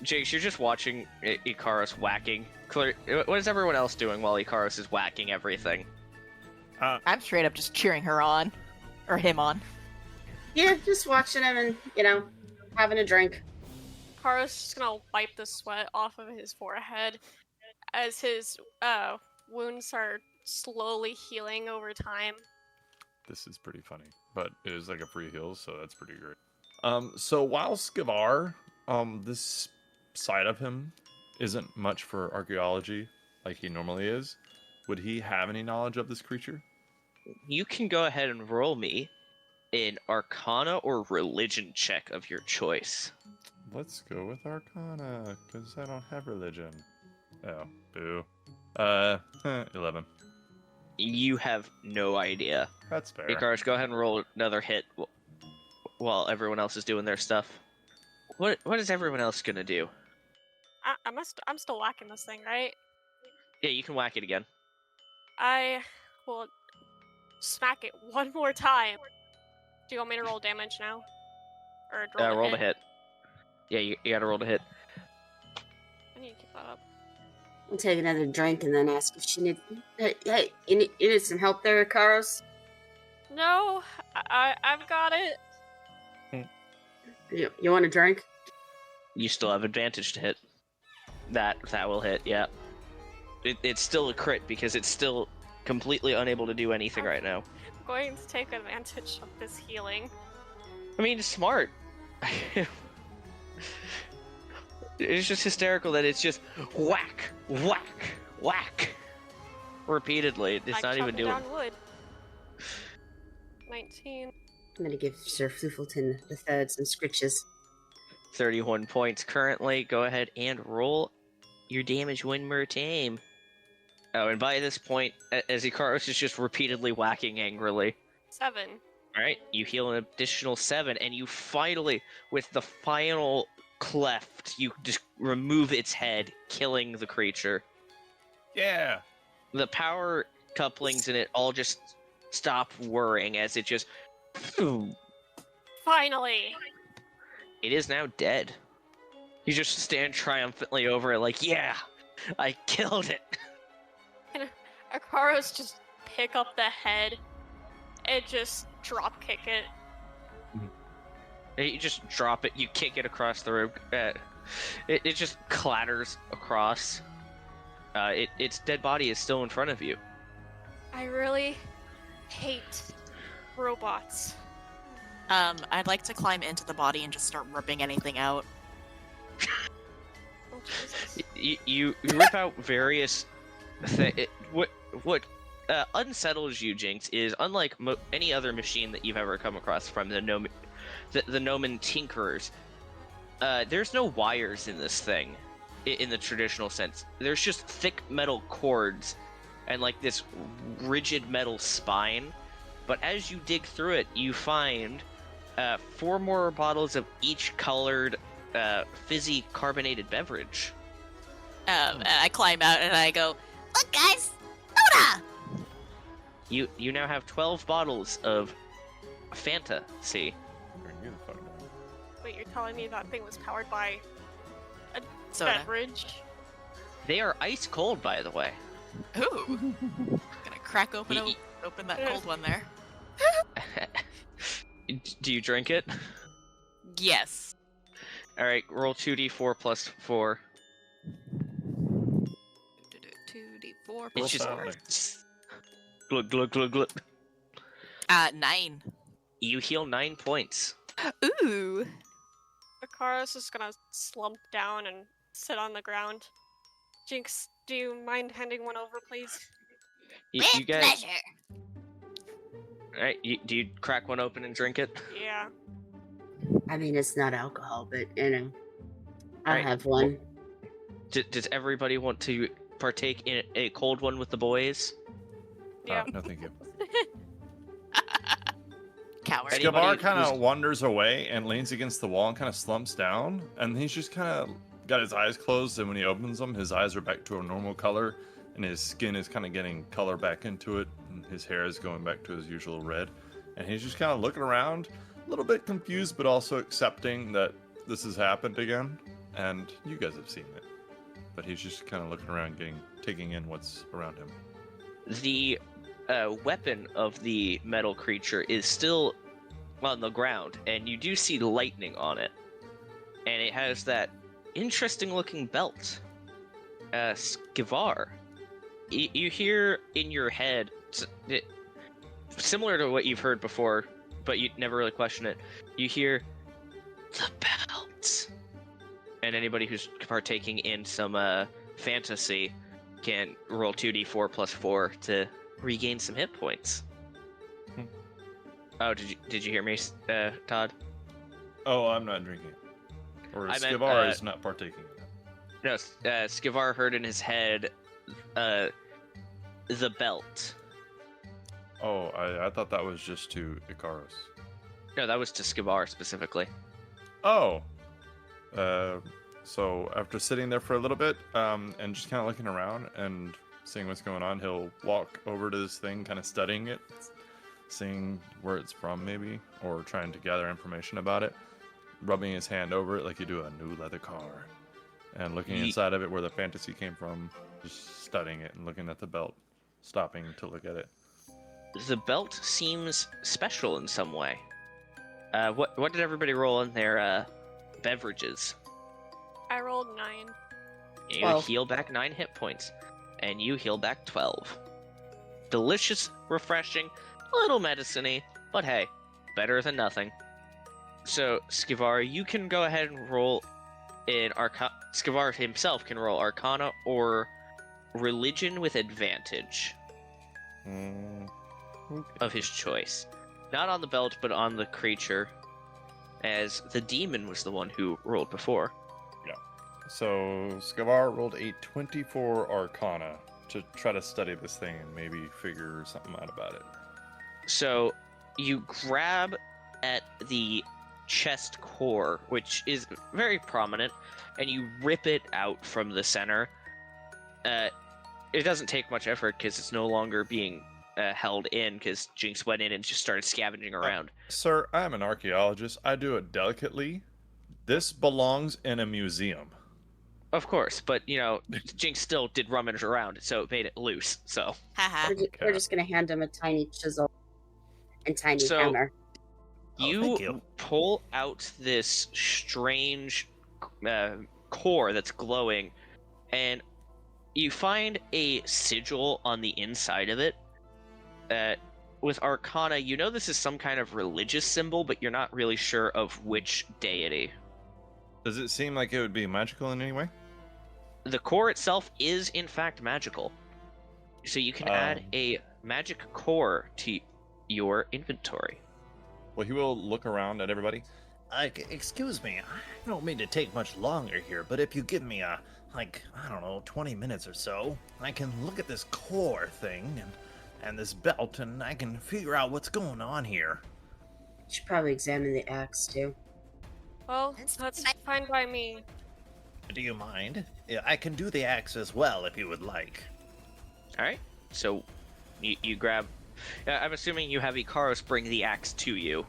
Jakes, you're just watching Ikaros whacking. What is everyone else doing while Ikaros is whacking everything? I'm straight up just cheering her on. Or him on. Yeah, just watching him and, you know, having a drink. Karo's just gonna wipe the sweat off of his forehead as his wounds are slowly healing over time. This is pretty funny, but it is like a free heal, so that's pretty great. So while Skavar, this side of him isn't much for archaeology like he normally is, would he have any knowledge of this creature? You can go ahead and roll me an Arcana or Religion check of your choice. Let's go with Arcana, because I don't have religion. Oh, boo. 11. You have no idea. That's fair. Ikaros, go ahead and roll another hit while everyone else is doing their stuff. What is everyone else gonna do? I'm still whacking this thing, right? Yeah, you can whack it again. I will smack it one more time. Do you want me to roll damage now? Or Roll to hit? hit. Yeah, you gotta roll to hit. I need to keep that up. I'll take another drink and then ask if she needs. Hey, you need some help there, Karos? No, I've got it. You want a drink? You still have advantage to hit. That will hit. Yeah. It's still a crit because it's still completely unable to do anything right now. I'm going to take advantage of this healing. I mean, it's smart. It's just hysterical that it's just whack, whack, whack, repeatedly. It's not even doing. Down wood. 19. I'm gonna give Sir Floofleton the third some scritches. 31 points currently. Go ahead and roll your damage one more time. Oh, and by this point, as Ikaros is just repeatedly whacking angrily. 7. Alright, you heal an additional 7, and you finally, with the final cleft, you just remove its head, killing the creature. Yeah. The power couplings in it all just stop whirring as it just... Finally! It is now dead. You just stand triumphantly over it like, yeah, I killed it. And Akaros just pick up the head and just drop kick it. You just drop it, you kick it across the room. It just clatters across. Its dead body is still in front of you. I really hate robots. I'd like to climb into the body and just start ripping anything out. Oh, Jesus. You rip out various what unsettles you, Jinx, is unlike any other machine that you've ever come across from the Nomen Tinkerers. There's no wires in this thing, in the traditional sense. There's just thick metal cords and like this rigid metal spine. But as you dig through it, you find 4 more bottles of each colored fizzy carbonated beverage. I climb out and I go, "Look, guys, soda!" You now have 12 bottles of Fanta. See, Bring you the fuck down. Wait, you're telling me that thing was powered by a Soda. beverage? they are ice cold, by the way. Ooh. Gonna crack open open that cold one there. Do you drink it? Yes. All right, roll 2d4 plus 4. 2d4 It's plus just 4. glug glug glug glug. 9. You heal 9 points. Ooh. Akaros is gonna slump down and sit on the ground. Jinx, do you mind handing one over, please? You guys, pleasure. all right? Do you crack one open and drink it? Yeah. I mean, it's not alcohol, but I'll Right. have one. Does everybody want to partake in a cold one with the boys? Yeah. No, thank you. Coward. Anybody Skavar kind who's- of wanders away and leans against the wall and kind of slumps down. And he's just kind of got his eyes closed. And when he opens them, his eyes are back to a normal color. And his skin is kind of getting color back into it. And his hair is going back to his usual red. And he's just kind of looking around, a little bit confused, but also accepting that this has happened again. And you guys have seen it. But he's just kind of looking around, taking in what's around him. The weapon of the metal creature is still on the ground, and you do see lightning on it. And it has that interesting looking belt. Skavar, you hear in your head, similar to what you've heard before, but you never really question it. You hear the belt. And anybody who's partaking in some fantasy can roll 2d4 plus 4 to regain some hit points. Oh, did you hear me, Todd? Oh, I'm not drinking. Or I meant, Skavar is not partaking in it. No, Skavar heard in his head the belt. Oh, I thought that was just to Ikaros. No, that was to Skavar specifically. Oh. So after sitting there for a little bit, and just kind of looking around and seeing what's going on, he'll walk over to this thing, kind of studying it, seeing where it's from maybe, or trying to gather information about it, rubbing his hand over it like you do a new leather car, and looking inside of it where the fantasy came from, just studying it and looking at the belt, stopping to look at it. The belt seems special in some way. What did everybody roll in their beverages? I rolled 9. You 12. heal back 9 hit points, and you heal back 12. Delicious, refreshing, a little medicine-y, but hey, better than nothing. So, Skivar, you can go ahead and roll in Arcana. Skivar himself can roll Arcana or Religion with advantage of his choice. Not on the belt, but on the creature, as the demon was the one who rolled before. So Skavar rolled a 24 Arcana to try to study this thing and maybe figure something out about it. So you grab at the chest core, which is very prominent, and you rip it out from the center. It doesn't take much effort because it's no longer being held in, because Jinx went in and just started scavenging around. Sir, I am an archaeologist. I do it delicately. This belongs in a museum. Of course, but, Jinx still did rummage around, so it made it loose, so... Haha. We're just gonna hand him a tiny chisel and tiny So- hammer. You, you. pull out this strange core that's glowing, and you find a sigil on the inside of it. With Arcana, you know this is some kind of religious symbol, but you're not really sure of which deity. Does it seem like it would be magical in any way? The core itself is, in fact, magical. So you can add a magic core to your inventory. Well, he will look around at everybody. Excuse me, I don't mean to take much longer here, but if you give me 20 minutes or so, I can look at this core thing and this belt, and I can figure out what's going on here. Should probably examine the axe too. Well, that's fine by me. Do you mind? Yeah, I can do the axe as well if you would like. Alright, so you grab... I'm assuming you have Ikaros bring the axe to you.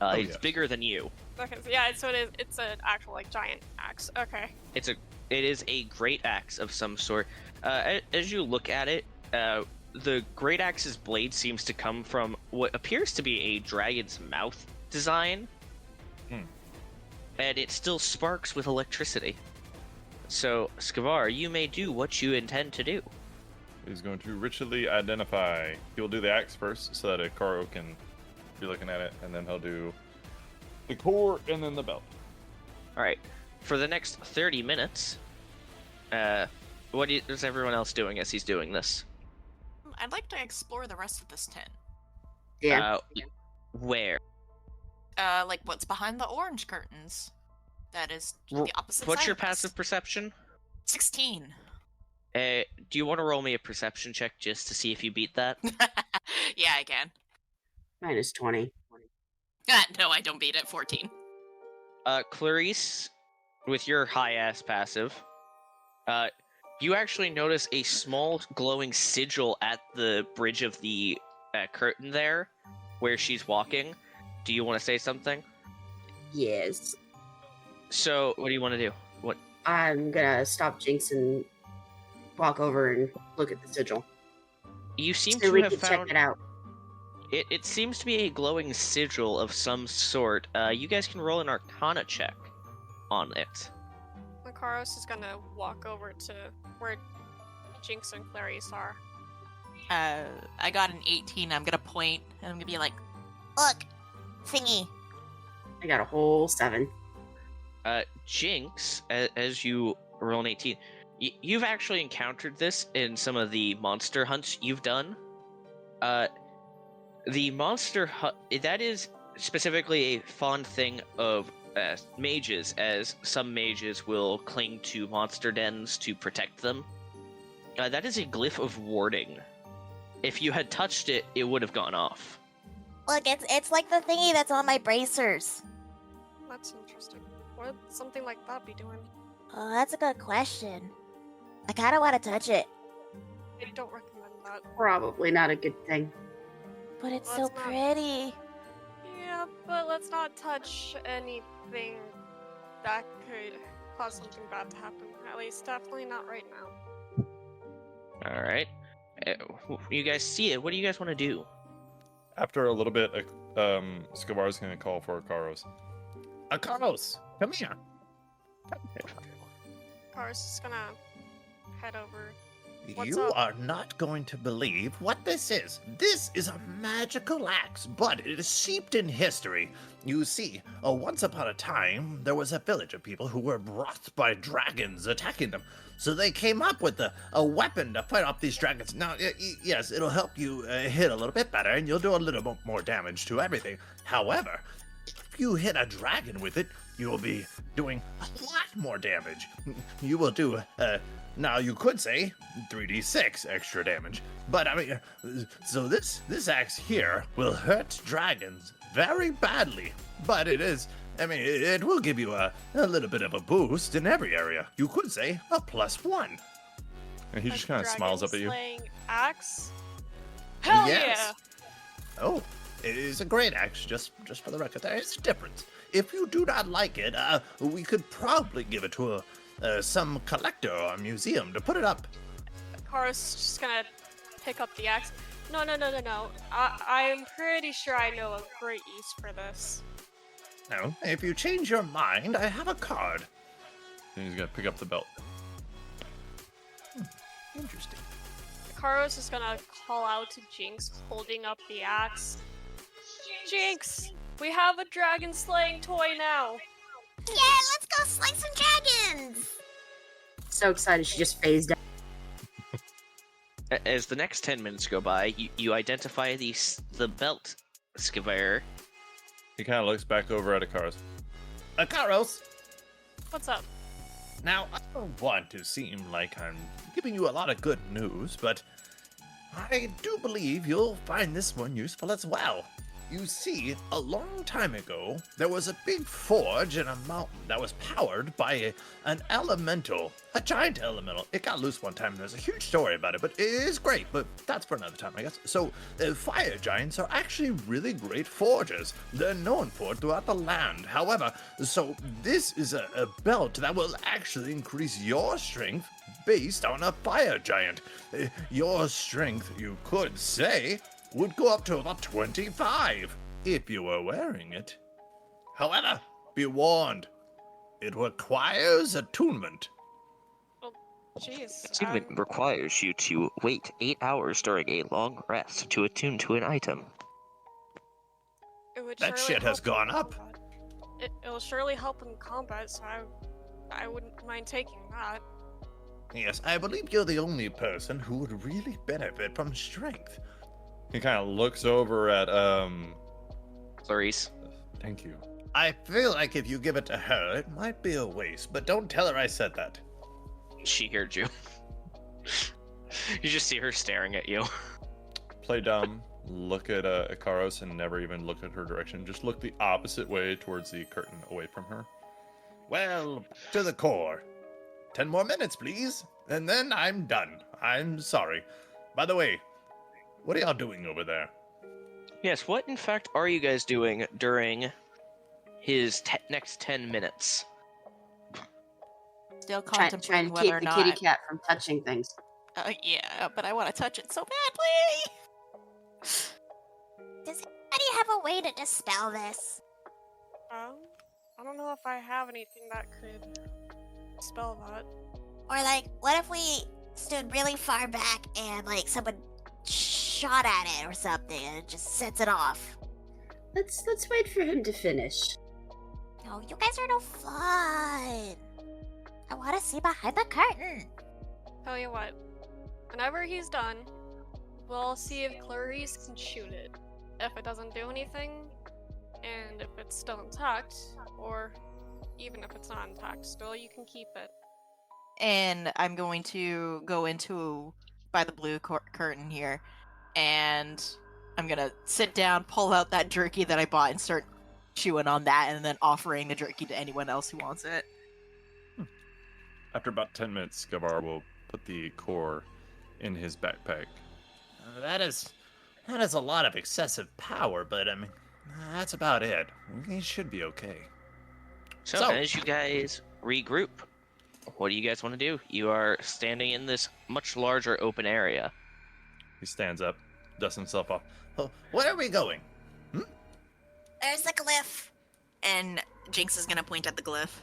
It's yes. bigger than you. Okay, so yeah, so it is. It's an actual giant axe. Okay. It is a great axe of some sort. As you look at it, the great axe's blade seems to come from what appears to be a dragon's mouth design. And it still sparks with electricity. So, Skavar, you may do what you intend to do. He's going to ritually identify. He'll do the axe first so that Ikaro can be looking at it, and then he'll do the core and then the belt. Alright, for the next 30 minutes, what is everyone else doing as he's doing this? I'd like to explore the rest of this tent. Yeah. Where? Like what's behind the orange curtains. That is R- the opposite What's side your of this. passive perception? 16. Do you want to roll me a perception check just to see if you beat that? Yeah, I can. Minus 20. No, I don't beat it. 14. Clarice, with your high-ass passive, you actually notice a small glowing sigil at the bridge of the curtain there, where she's walking. Do you want to say something? Yes. So, what do you want to do? What? I'm gonna stop Jinx and walk over and look at the sigil. You seem So to we have can check found... it out. It seems to be a glowing sigil of some sort. You guys can roll an Arcana check on it. Makaros is gonna walk over to where Jinx and Clarice are. I got an 18. I'm gonna point and I'm gonna be like, look, thingy. I got a whole 7. Jinx, as you roll an 18, you've actually encountered this in some of the monster hunts you've done. The monster hunt, that is specifically a fond thing of mages, as some mages will cling to monster dens to protect them. That is a glyph of warding. If you had touched it, it would have gone off. Look, it's like the thingy that's on my bracers. That's interesting. What would something like that be doing? Oh, that's a good question. I kind of want to touch it, I don't recommend that. Probably not a good thing. but it's Well, so it's not- pretty. Yeah, but let's not touch anything that could cause something bad to happen. At least, definitely not right now. All right. You guys see it. What do you guys want to do? After a little bit, Scavar's gonna call for Karos. Carlos, come here. Cars is gonna head over. What's You up? are not going to believe what this is. This is a magical axe, but it is steeped in history. You see, once upon a time, there was a village of people who were brought by dragons attacking them. So they came up with a weapon to fight off these dragons. Now, yes, it'll help you hit a little bit better, and you'll do a little more damage to everything. However, if you hit a dragon with it, you will be doing a lot more damage. You will do, now you could say 3d6 extra damage. But I mean, so this axe here will hurt dragons very badly. But it will give you a little bit of a boost in every area. You could say a +1. And he just kind of smiles up at you. Dragon-slaying axe? Hell Yes. Oh, it is a great axe, just for the record. There is a difference. If you do not like it, we could probably give it to some collector or museum to put it up. yeah! Cars just gonna pick up the axe. No. I'm pretty sure I know a great use for this. Now, if you change your mind, I have a card. And he's gonna pick up the belt. Interesting. Karos is gonna call out to Jinx, holding up the axe. Jinx! We have a dragon slaying toy now! Yeah, let's go slay some dragons. So excited she just phased out. As the next 10 minutes go by, you identify the belt, Scavar. He kind of looks back over at Akaros. Carlos, What's up? now I don't want to seem like I'm giving you a lot of good news, but I do believe you'll find this one useful as well. You see, a long time ago, there was a big forge in a mountain that was powered by an elemental, a giant elemental. It got loose one time, and there's a huge story about it, but it is great, but that's for another time, I guess. So, fire giants are actually really great forgers. They're known for it throughout the land. However, so this is a belt that will actually increase your strength based on a fire giant. Your strength, you could say, would go up to about 25 if you were wearing it. However, be warned, it requires attunement. Jeez. Attunement requires you to wait 8 hours during a long rest to attune to an item. It would That surely shit has help in gone up. combat. It'll surely help in combat, so I wouldn't mind taking that. Yes, I believe you're the only person who would really benefit from strength. He kind of looks over at Clarice. Thank you. I feel like if you give it to her, it might be a waste, but don't tell her I said that. She heard you. You just see her staring at you. Play dumb. Look at Akaros and never even look at her direction. Just look the opposite way towards the curtain away from her. Well, to the core. 10 more minutes, please, and then I'm done. I'm sorry. By the way, what are y'all doing over there? Yes, what in fact are you guys doing during his next 10 minutes? Still Trying contemplating to whether keep or the not. kitty cat from touching things. Yeah, but I want to touch it so badly. Does anybody have a way to dispel this? I don't know if I have anything that could spell that. Or like, what if we stood really far back and like someone shot at it or something and it just sets it off? Let's wait for him to finish. No, you guys are no fun. I want to see behind the curtain. Tell you what, whenever he's done, we'll see if Clarice can shoot it. If it doesn't do anything, and if it's still intact, or even if it's not intact, still you can keep it. And I'm going to go into by the blue curtain here, and I'm gonna sit down, pull out that jerky that I bought, and start chewing on that, and then offering the jerky to anyone else who wants it. After about 10 minutes, Skavar will put the core in his backpack. That is a lot of excessive power, but I mean, that's about it. We should be okay. So, as you guys regroup, what do you guys want to do? You are standing in this much larger open area. He stands up, dusts himself off. Oh, where are we going? There's the glyph. And Jinx is gonna point at the glyph.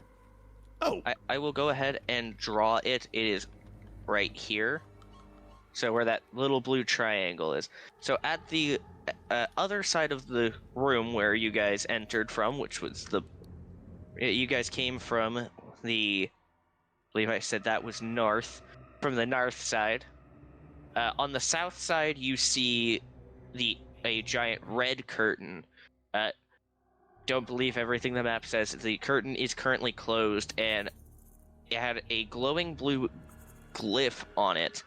Oh, I will go ahead and draw it. It is right here. So where that little blue triangle is. So at the other side of the room where you guys entered from, which was you guys came from the, I believe I said that was north, from the north side. On the south side, you see a giant red curtain. Don't believe everything the map says. The curtain is currently closed, and it had a glowing blue glyph on it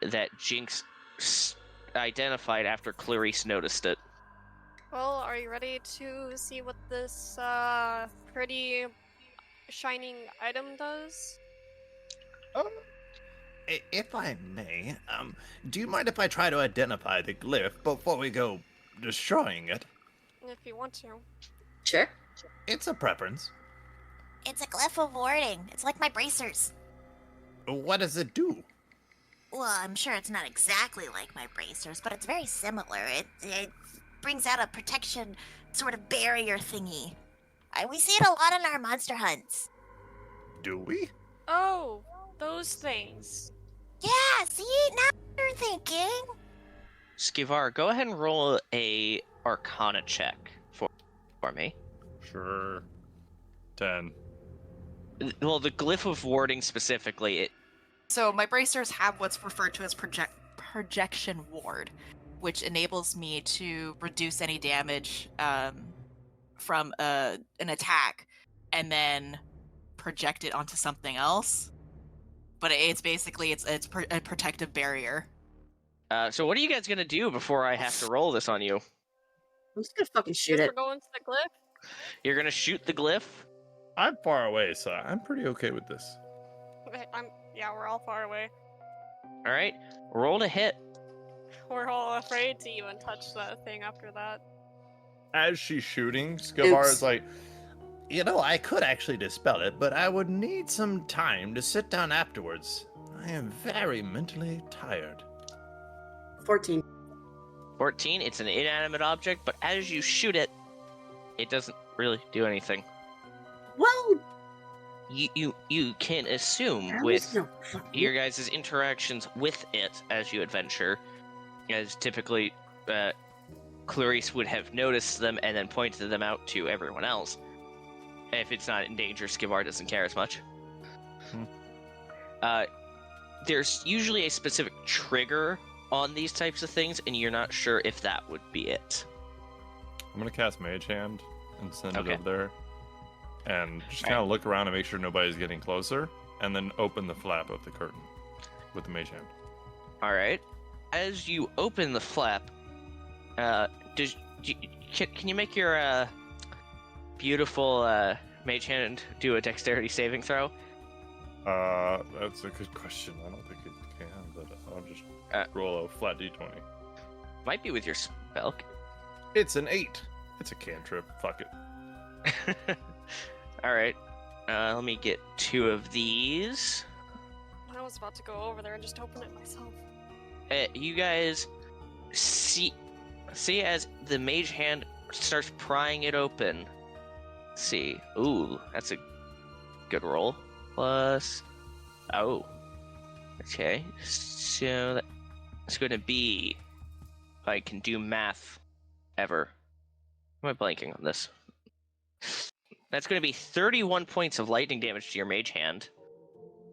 that Jinx identified after Clarice noticed it. Well, are you ready to see what this pretty shining item does? If I may, do you mind if I try to identify the glyph before we go destroying it? If you want to. Sure. It's a preference. It's a glyph of warding. It's like my bracers. What does it do? Well, I'm sure it's not exactly like my bracers, but it's very similar. It brings out a protection sort of barrier thingy. We see it a lot in our monster hunts. Do we? Oh, those things. Yeah, see? Now you're thinking. Skivar, go ahead and roll a Arcana check for me. Sure. 10. Well, the glyph of warding specifically, So my bracers have what's referred to as projection ward, which enables me to reduce any damage from an attack and then project it onto something else. But it's basically a protective barrier. so what are you guys gonna do before I have to roll this on you? I'm just gonna fucking shoot Guess it. we're going to the glyph? You're gonna shoot the glyph? I'm far away, so I'm pretty okay with this. Yeah, we're all far away. Alright, roll to hit. We're all afraid to even touch that thing after that. As she's shooting, Skavar Oops. is like, You know, I could actually dispel it, but I would need some time to sit down afterwards. I am very mentally tired. 14. 14, it's an inanimate object, but as you shoot it, it doesn't really do anything. Well, You can assume there with was no fucking- your guys' interactions with it as you adventure, as typically Clarice would have noticed them and then pointed them out to everyone else. If it's not in danger, Skivar doesn't care as much. There's usually a specific trigger on these types of things, and you're not sure if that would be it. I'm gonna cast Mage Hand and send Okay. it over there. And just kind of look around and make sure nobody's getting closer, and then open the flap of the curtain with the Mage Hand. Alright. As you open the flap, can you make your beautiful mage hand do a dexterity saving throw? That's a good question. I don't think it can, but I'll just roll a flat d20. Might be with your spell. It's an 8. It's a cantrip. Fuck it. Alright. Let me get 2 of these. I was about to go over there and just open it myself. You guys see as the mage hand starts prying it open. Let's see. Ooh, that's a good roll. Plus... Oh. Okay. So that's going to be... If I can do math ever. Am I blanking on this? That's going to be 31 points of lightning damage to your mage hand.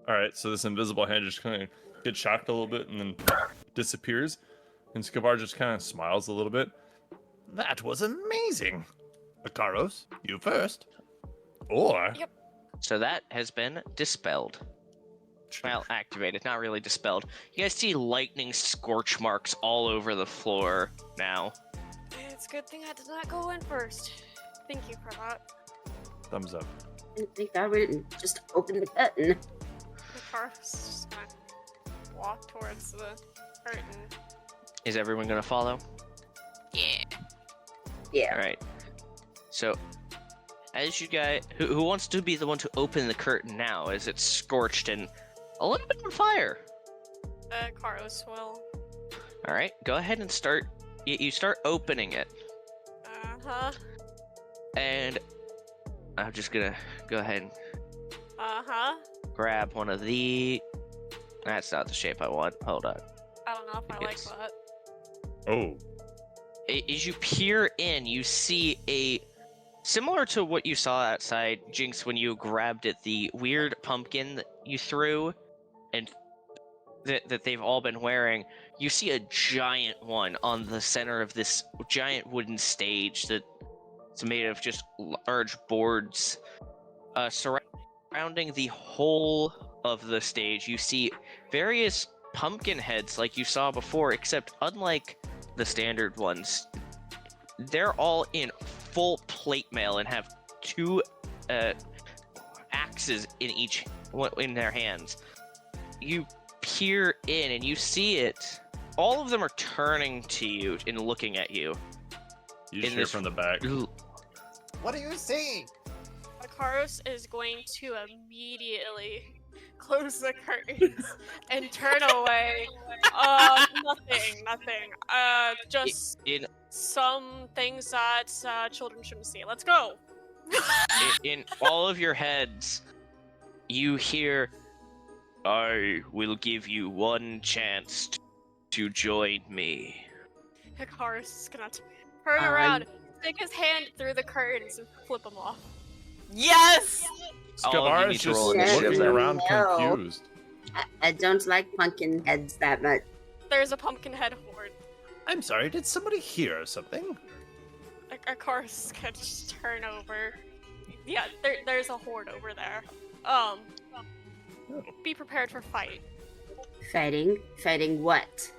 Alright, so this invisible hand just kind of gets shocked a little bit and then disappears. And Skavar just kind of smiles a little bit. That was amazing. Akaros, you first. Or Yep. So that has been dispelled. Well, activated, not really dispelled. You guys see lightning scorch marks all over the floor now. It's a good thing I did not go in first. Thank you for that. Thumbs up. Thank God we didn't just open the curtain. Car's just gonna walk towards the curtain. Is everyone gonna follow? Yeah. Yeah. All right. So, as you guys, who wants to be the one to open the curtain now, as it's scorched and a little bit on fire? Carlos will. All right, go ahead and start. You start opening it, Uh-huh. and I'm just gonna go ahead and Uh-huh. grab one of the. That's not the shape I want. Hold on. I don't know if I like Yes. that. Oh. As you peer in, you see a similar to what you saw outside, Jinx, when you grabbed it, the weird pumpkin that you threw, and that they've all been wearing. You see a giant one on the center of this giant wooden stage that's made of just large boards. Surrounding the whole of the stage, you see various pumpkin heads like you saw before, except unlike the standard ones, they're all in full plate mail and have two axes in their hands. You peer in and you see it. All of them are turning to you and looking at you. You In hear this- from the back. What do you see? Carlos is going to immediately close the curtains and turn away. Nothing. Just In some things that children shouldn't see. Let's go. in all of your heads, you hear, "I will give you one chance to join me." Carlos is gonna turn around, stick his hand through the curtains, and flip them off. Yes! All of you Skavar need is to roll just initiative looking then. around No. confused. I don't like pumpkin heads that much. There's a pumpkin head horde. I'm sorry, did somebody hear something? Carlos is gonna just turn over. Yeah, there's a horde over there. Be prepared for fight. Fighting? Fighting what?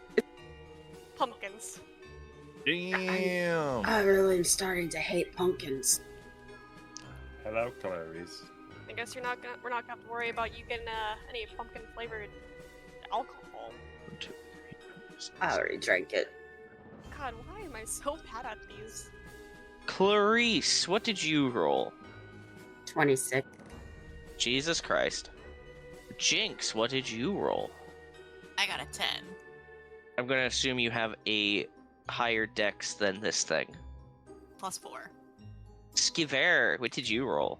Pumpkins. Damn. I really am starting to hate pumpkins. Hello, Clarice. I guess we're not gonna have to worry about you getting any pumpkin flavored alcohol. I already drank it. God, why am I so bad at these? Clarice, what did you roll? 26. Jesus Christ. Jinx, what did you roll? I got a 10. I'm gonna assume you have a higher dex than this thing. +4. Skiver, what did you roll?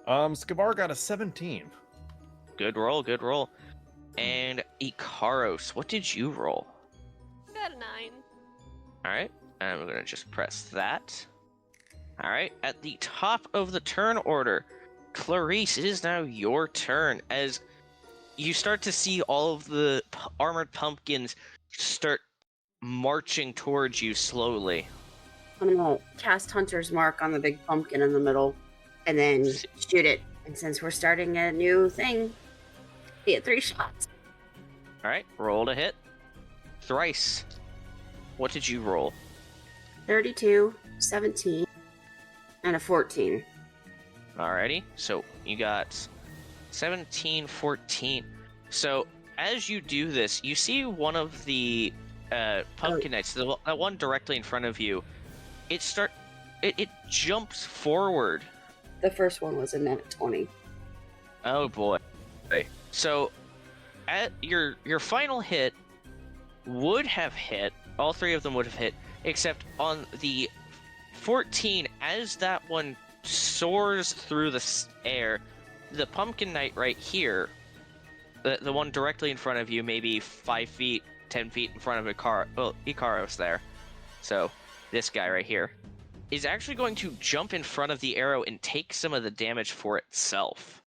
Skavar got a 17. Good roll, good roll. And Ikaros, what did you roll? Got a 9. Alright, I'm gonna just press that. Alright, at the top of the turn order, Clarice, it is now your turn as you start to see all of the armored pumpkins start marching towards you slowly. I'm gonna cast Hunter's Mark on the big pumpkin in the middle and then shoot it. And since we're starting a new thing, we get 3 shots. Alright, roll to hit. Thrice. What did you roll? 32, 17, and a 14. Alrighty, so you got 17, 14. So as you do this, you see one of the pumpkin knights, the one directly in front of you. It jumps forward. The first one was a net 20. Oh boy. So at your final hit would have hit. All 3 of them would have hit, except on the 14, as that one soars through the air, the pumpkin knight right here, the one directly in front of you, maybe 5 feet, 10 feet in front of Ikaros there. So this guy right here is actually going to jump in front of the arrow and take some of the damage for itself.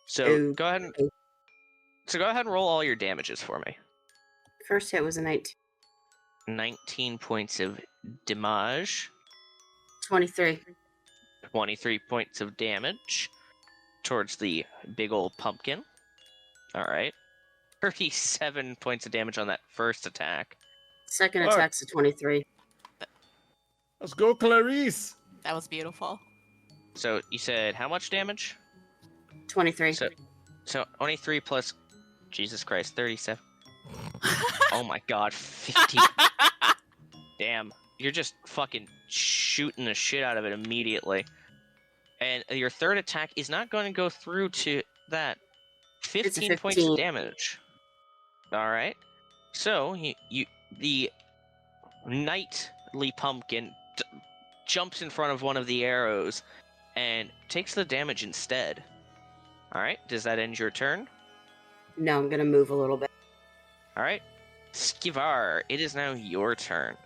So go ahead and roll all your damages for me. First hit was a 19. 19 points of damage. 23. 23 points of damage towards the big old pumpkin. Alright. 37 points of damage on that first attack. Second Fuck. attack's a 23. Let's go, Clarice! That was beautiful. So you said how much damage? 23. So 23 plus, Jesus Christ, 37. Oh my god, 50. Damn, you're just fucking shooting the shit out of it immediately. And your third attack is not going to go through to that. 15 points of 15. damage. All right. So the knightly pumpkin jumps in front of one of the arrows and takes the damage instead. All right. Does that end your turn? No, I'm gonna move a little bit. All right. Skivar, it is now your turn.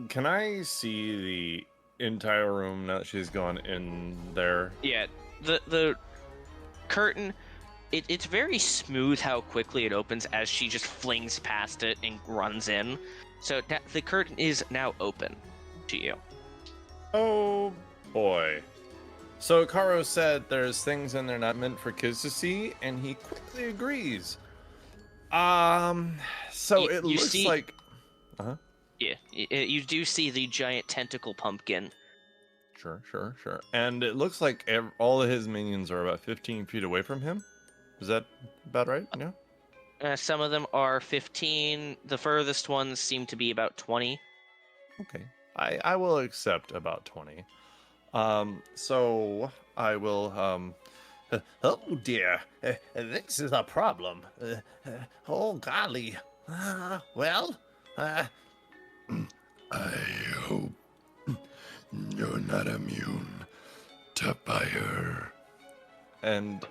Can I see the entire room now that she's gone in there? Yeah. The curtain, it's very smooth how quickly it opens as she just flings past it and runs in. So the curtain is now open to you. Oh boy. So Karo said there's things in there not meant for kids to see, and he quickly agrees. So it you looks see- like... Yeah, you do see the giant tentacle pumpkin. Sure. And it looks like all of his minions are about 15 feet away from him. Is that about right? Yeah? Some of them are 15. The furthest ones seem to be about 20. Okay. I will accept about 20. So I will, Oh dear, this is a problem. Oh golly. Well, I hope you're not immune to fire. and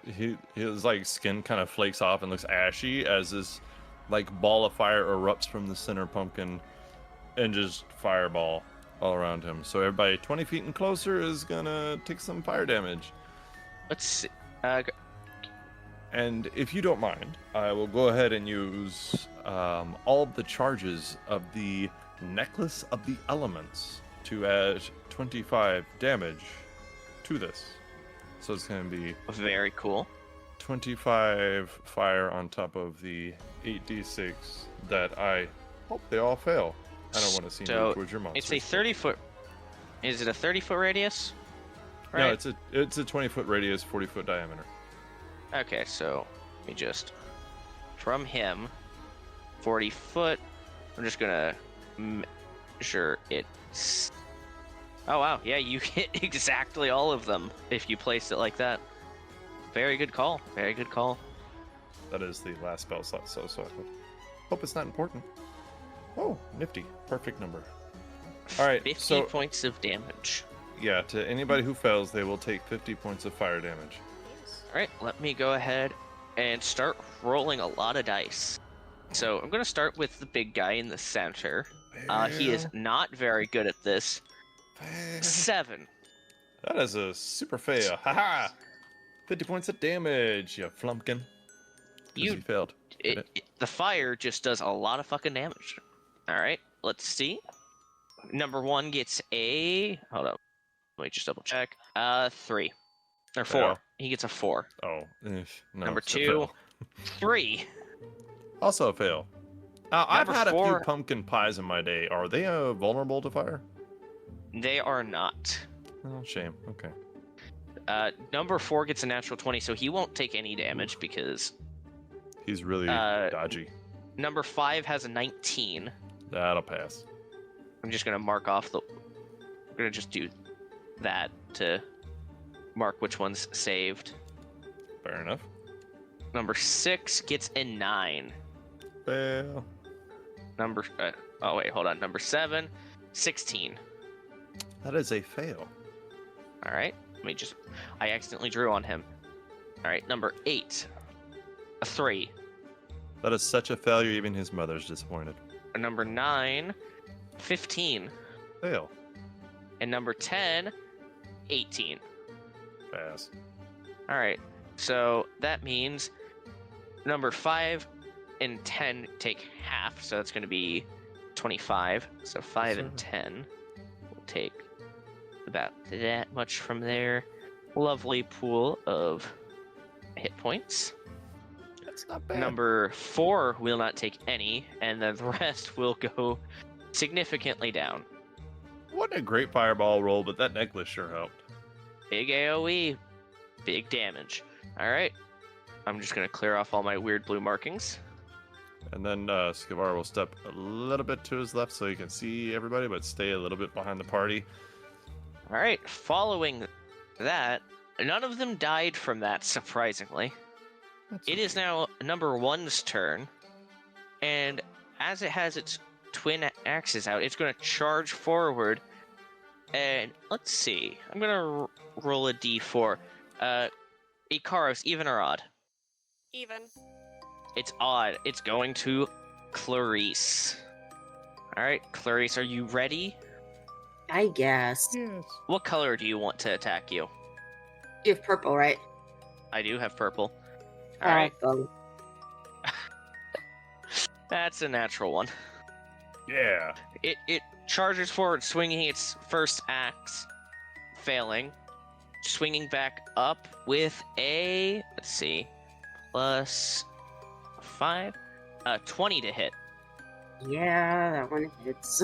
his like skin kind of flakes off and looks ashy as this like ball of fire erupts from the center pumpkin and just fireball all around him. So everybody 20 feet and closer is gonna take some fire damage. Let's see. And if you don't mind, I will go ahead and use all of the charges of the Necklace of the Elements to add 25 damage to this. So it's going to be Very cool. 25 fire on top of the 8d6 that I hope they all fail. I don't want to see So, you towards your monster. It's a 30-foot... Is it a 30-foot radius? No, it's a 20-foot radius, 40-foot diameter. Okay, so let me just... From him, 40 foot, I'm just gonna measure it. Oh wow, yeah, you hit exactly all of them if you place it like that. Very good call, very good call. That is the last spell slot, so I hope it's not important. Oh, nifty. Perfect number. Alright, 50 so... points of damage. Yeah, to anybody who fails, they will take 50 points of fire damage. Alright, let me go ahead and start rolling a lot of dice. So I'm going to start with the big guy in the center. He is not very good at this. Fail. 7. That is a super fail. Haha! 50 points of damage, you flumpkin. 'Cause You- you failed. The fire just does a lot of fucking damage. Alright, let's see. Number 1 gets a... Hold up. Let me just double check. 3. Or 4. Fail. He gets a 4. Oh, no. Number it's a 2, fail. 3. Also a fail. I've Number had a 4. few pumpkin pies in my day. Are they vulnerable to fire? They are not. Oh, shame. Okay. Number 4 gets a natural 20, so he won't take any damage because He's really dodgy. number 5 has a 19. That'll pass. I'm just gonna mark off the... I'm gonna just do that to mark which one's saved. Fair enough. Number 6 gets a 9. Fail. Number... oh, wait, hold on. Number 7, 16. That is a fail. Alright, let me just... I accidentally drew on him. Alright, number 8, a 3. That is such a failure, even his mother's disappointed. Number 9, 15. Fail. And number 10, 18. Pass. Alright, so that means number 5 and 10 take half, so that's going to be 25. So 5 and 10 will take about that much from their lovely pool of hit points. That's not bad. Number 4 will not take any, and then the rest will go significantly down. Wasn't a great fireball roll, but that necklace sure helped. Big AoE. big damage. All right. I'm just gonna clear off all my weird blue markings. And then Skivar will step a little bit to his left so he can see everybody, but stay a little bit behind the party. All right. Following that, none of them died from that, surprisingly. It is now number 1's turn, and as it has its twin axes out, it's going to charge forward. And let's see. I'm going to roll a d4. Ikaros, even or odd? Even. It's odd. It's going to Clarice. All right, Clarice, are you ready? I guess. What color do you want to attack you? You have purple, right? I do have purple. All right, Oh. that's a natural one. Yeah. It charges forward, swinging its first axe, failing, swinging back up with a, let's see, plus 5, 20 to hit. Yeah, that one hits.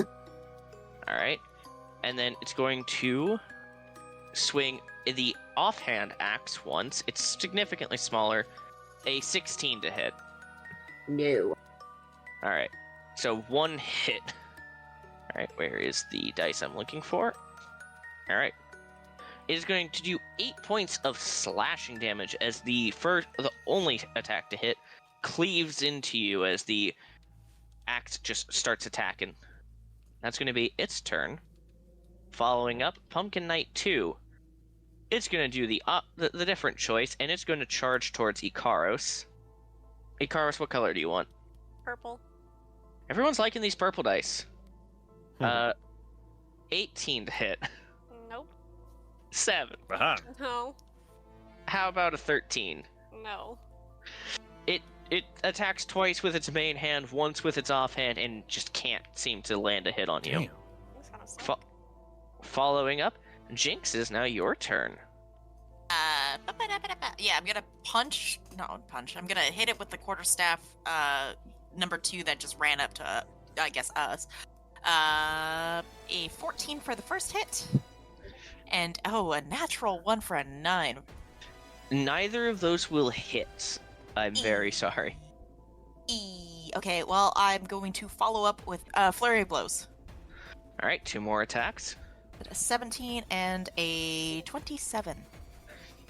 All right, and then it's going to swing the offhand axe once. It's significantly smaller, a 16 to hit. No. All right, so 1 hit. All right, where is the dice I'm looking for? All right. It is going to do 8 points of slashing damage as the only attack to hit cleaves into you as the axe just starts attacking. That's going to be its turn. Following up, Pumpkin Knight 2. It's going to do the different choice, and it's going to charge towards Ikaros. Ikaros, what color do you want? Purple. Everyone's liking these purple dice. 18 to hit. Nope. 7. Aha. No. How about a 13? No. It attacks twice with its main hand, once with its offhand, and just can't seem to land a hit on you. Damn. That's kind of suck. Following up, Jinx, is now your turn. Yeah, I'm gonna punch. Not punch. I'm gonna hit it with the quarterstaff. Number 2 that just ran up to, I guess, us. A 14 for the first hit, and a natural 1 for a 9. Neither of those will hit. I'm very sorry. Okay, well, I'm going to follow up with flurry of blows. All right, 2 more attacks. A 17 and a 27.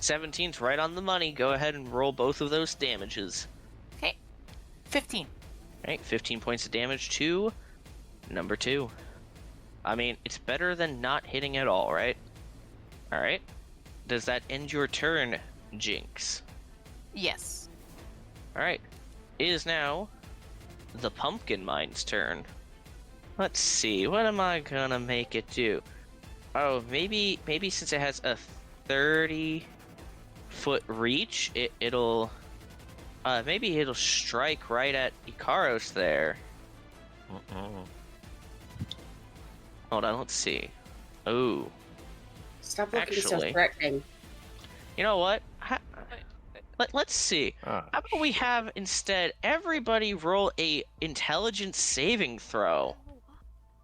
17's right on the money. Go ahead and roll both of those damages. Okay, 15. All right, 15 points of damage to number 2. I mean, it's better than not hitting at all, right? All right. Does that end your turn, Jinx? Yes. All right. It is now the Pumpkin Mind's turn. Let's see. What am I gonna make it do? Oh, maybe since it has a 30-foot reach, it'll maybe it'll strike right at Ikaros there. Hold on, let's see. Ooh. Stop looking so Actually. threatening. You know what? Let's see. Ah. How about we have instead everybody roll a intelligence saving throw,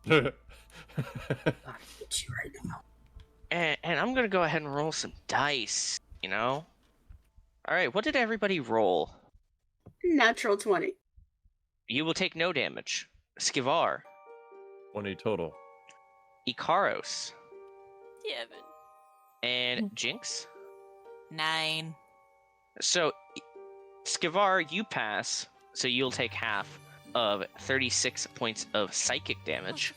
God, I hate you right now. and I'm gonna go ahead and roll some dice. You know. All right. What did everybody roll? Natural 20. You will take no damage. Skivar, 20 total. Ikaros, 7. and Jinx. 9. So, Skivar, you pass, so you'll take half of 36 points of psychic damage.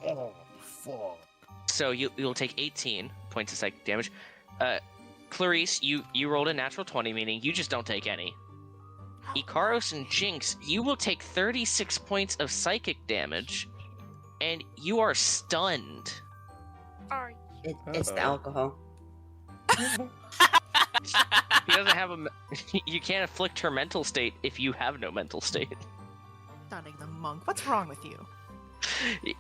Oh, fuck. So you'll take 18 points of psychic damage. Clarice, you rolled a natural 20, meaning you just don't take any. Ikaros and Jinx, you will take 36 points of psychic damage, and you are stunned. Are you? It's the alcohol. He doesn't have you can't afflict her mental state if you have no mental state. Stunning the monk. What's wrong with you?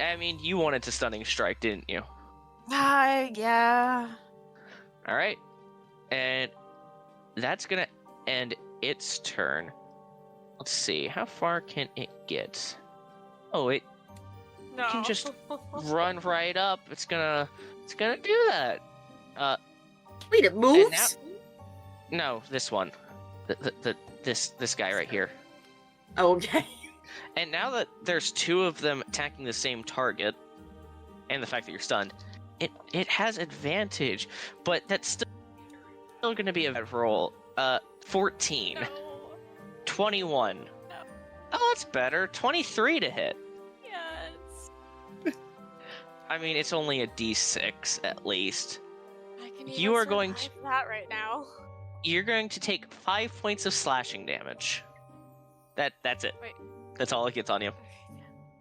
I mean, you wanted to stunning strike, didn't you? Yeah. All right, and that's gonna end its turn. Let's see, how far can it get? Oh, it No. can just run right up. It's gonna do that. Wait, it moves? No, this one. This guy right here. Okay. And now that there's two of them attacking the same target, and the fact that you're stunned, it has advantage, but that's still going to be a bad roll. 14. No. 21. No. Oh, that's better. 23 to hit. Yes. I mean, it's only a d6 at least. I can You even are going survive that right now. You're going to take 5 points of slashing damage. That's it. Wait. That's all it gets on you.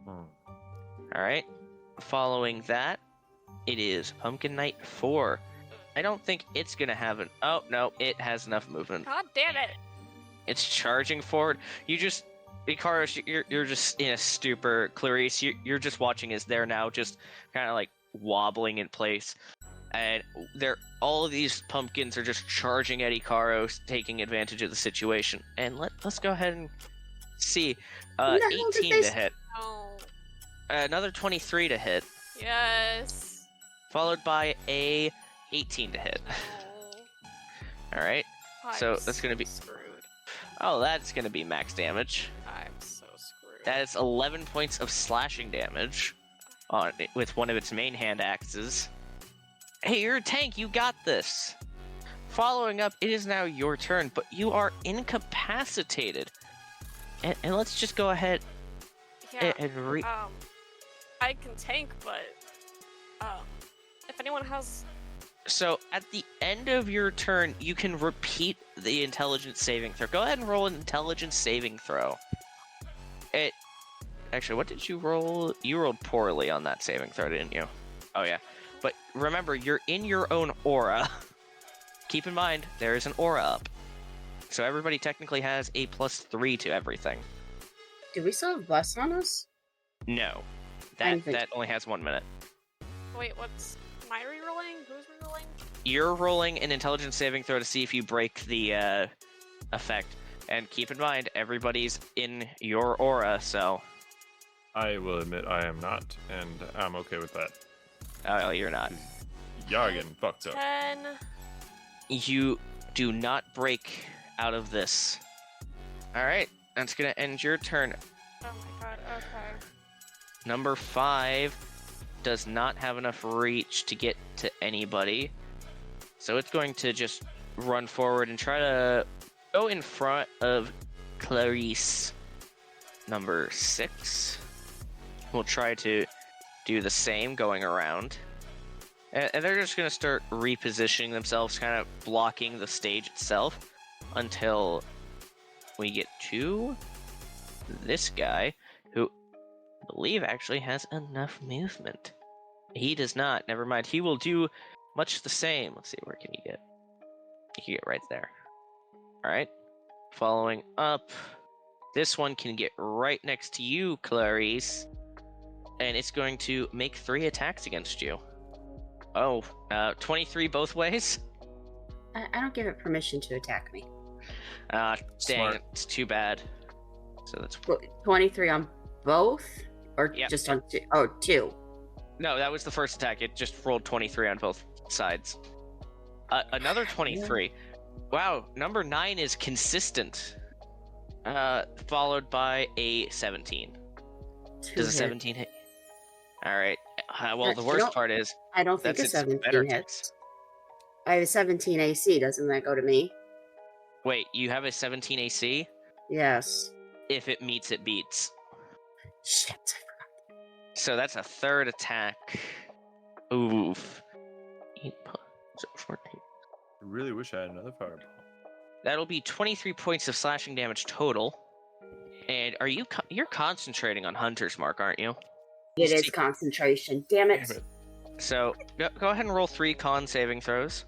Hmm. Alright. Following that, it is Pumpkin Knight 4. I don't think it's gonna have an... Oh, no, it has enough movement. God damn it. It's charging forward. You just... Ikaros, you're just in a stupor. Clarice, you're just watching as they're now just kind of like wobbling in place. And all of these pumpkins are just charging at Ikaros, taking advantage of the situation. And let's go ahead and see. No, 18 to hit. No. Another 23 to hit. Yes. Followed by a 18 to hit. No. Alright. So that's gonna be... screwed. Oh, that's gonna be max damage. I'm so screwed. That is 11 points of slashing damage on it with one of its main hand axes. Hey, you're a tank, you got this! Following up, it is now your turn, but you are incapacitated. And let's just go ahead Yeah. and I can tank, but if anyone has... So, at the end of your turn, you can repeat the intelligence saving throw. Go ahead and roll an intelligence saving throw. Actually, what did you roll? You rolled poorly on that saving throw, didn't you? Oh, yeah. But remember, you're in your own aura. Keep in mind, there is an aura up. So everybody technically has a +3 to everything. Do we still have Bless on us? No. I think- That only has 1 minute. Wait, what's... Am I rerolling? Who's rerolling? You're rolling an intelligence saving throw to see if you break the effect. And keep in mind, everybody's in your aura, so... I will admit I am not, and I'm okay with that. Oh, you're not. Y'all getting fucked up. 10. You do not break out of this. Alright, that's gonna end your turn. Oh my god, okay. Number 5 does not have enough reach to get to anybody. So it's going to just run forward and try to go in front of Clarice. Number 6 will try to do the same going around. And they're just going to start repositioning themselves, kind of blocking the stage itself until we get to this guy, who I believe actually has enough movement. He does not. Never mind. He will do much the same. Let's see, where can you get? You can get right there. Alright. Following up. This one can get right next to you, Clarice. And it's going to make 3 attacks against you. Oh, 23 both ways? I don't give it permission to attack me. Dang, Smart. it's too bad. So that's... 23 on both? Or Yep. just on two? Oh, 2. No, that was the first attack. It just rolled 23 on both sides. Another 23. Wow, number 9 is consistent. Followed by a 17. Does a 17 hit? Alright. Well, the You worst don't- part is I don't think that's a its 17 better hits. attacks. I have a 17 AC. Doesn't that go to me? Wait, you have a 17 AC? Yes. If it meets, it beats. Shit. So that's a third attack. Oof. 8 so 14. I really wish I had another fireball. That'll be 23 points of slashing damage total. And are you you're concentrating on Hunter's Mark, aren't you? It is See- concentration. Damn it. Damn it. So go ahead and roll 3 con saving throws.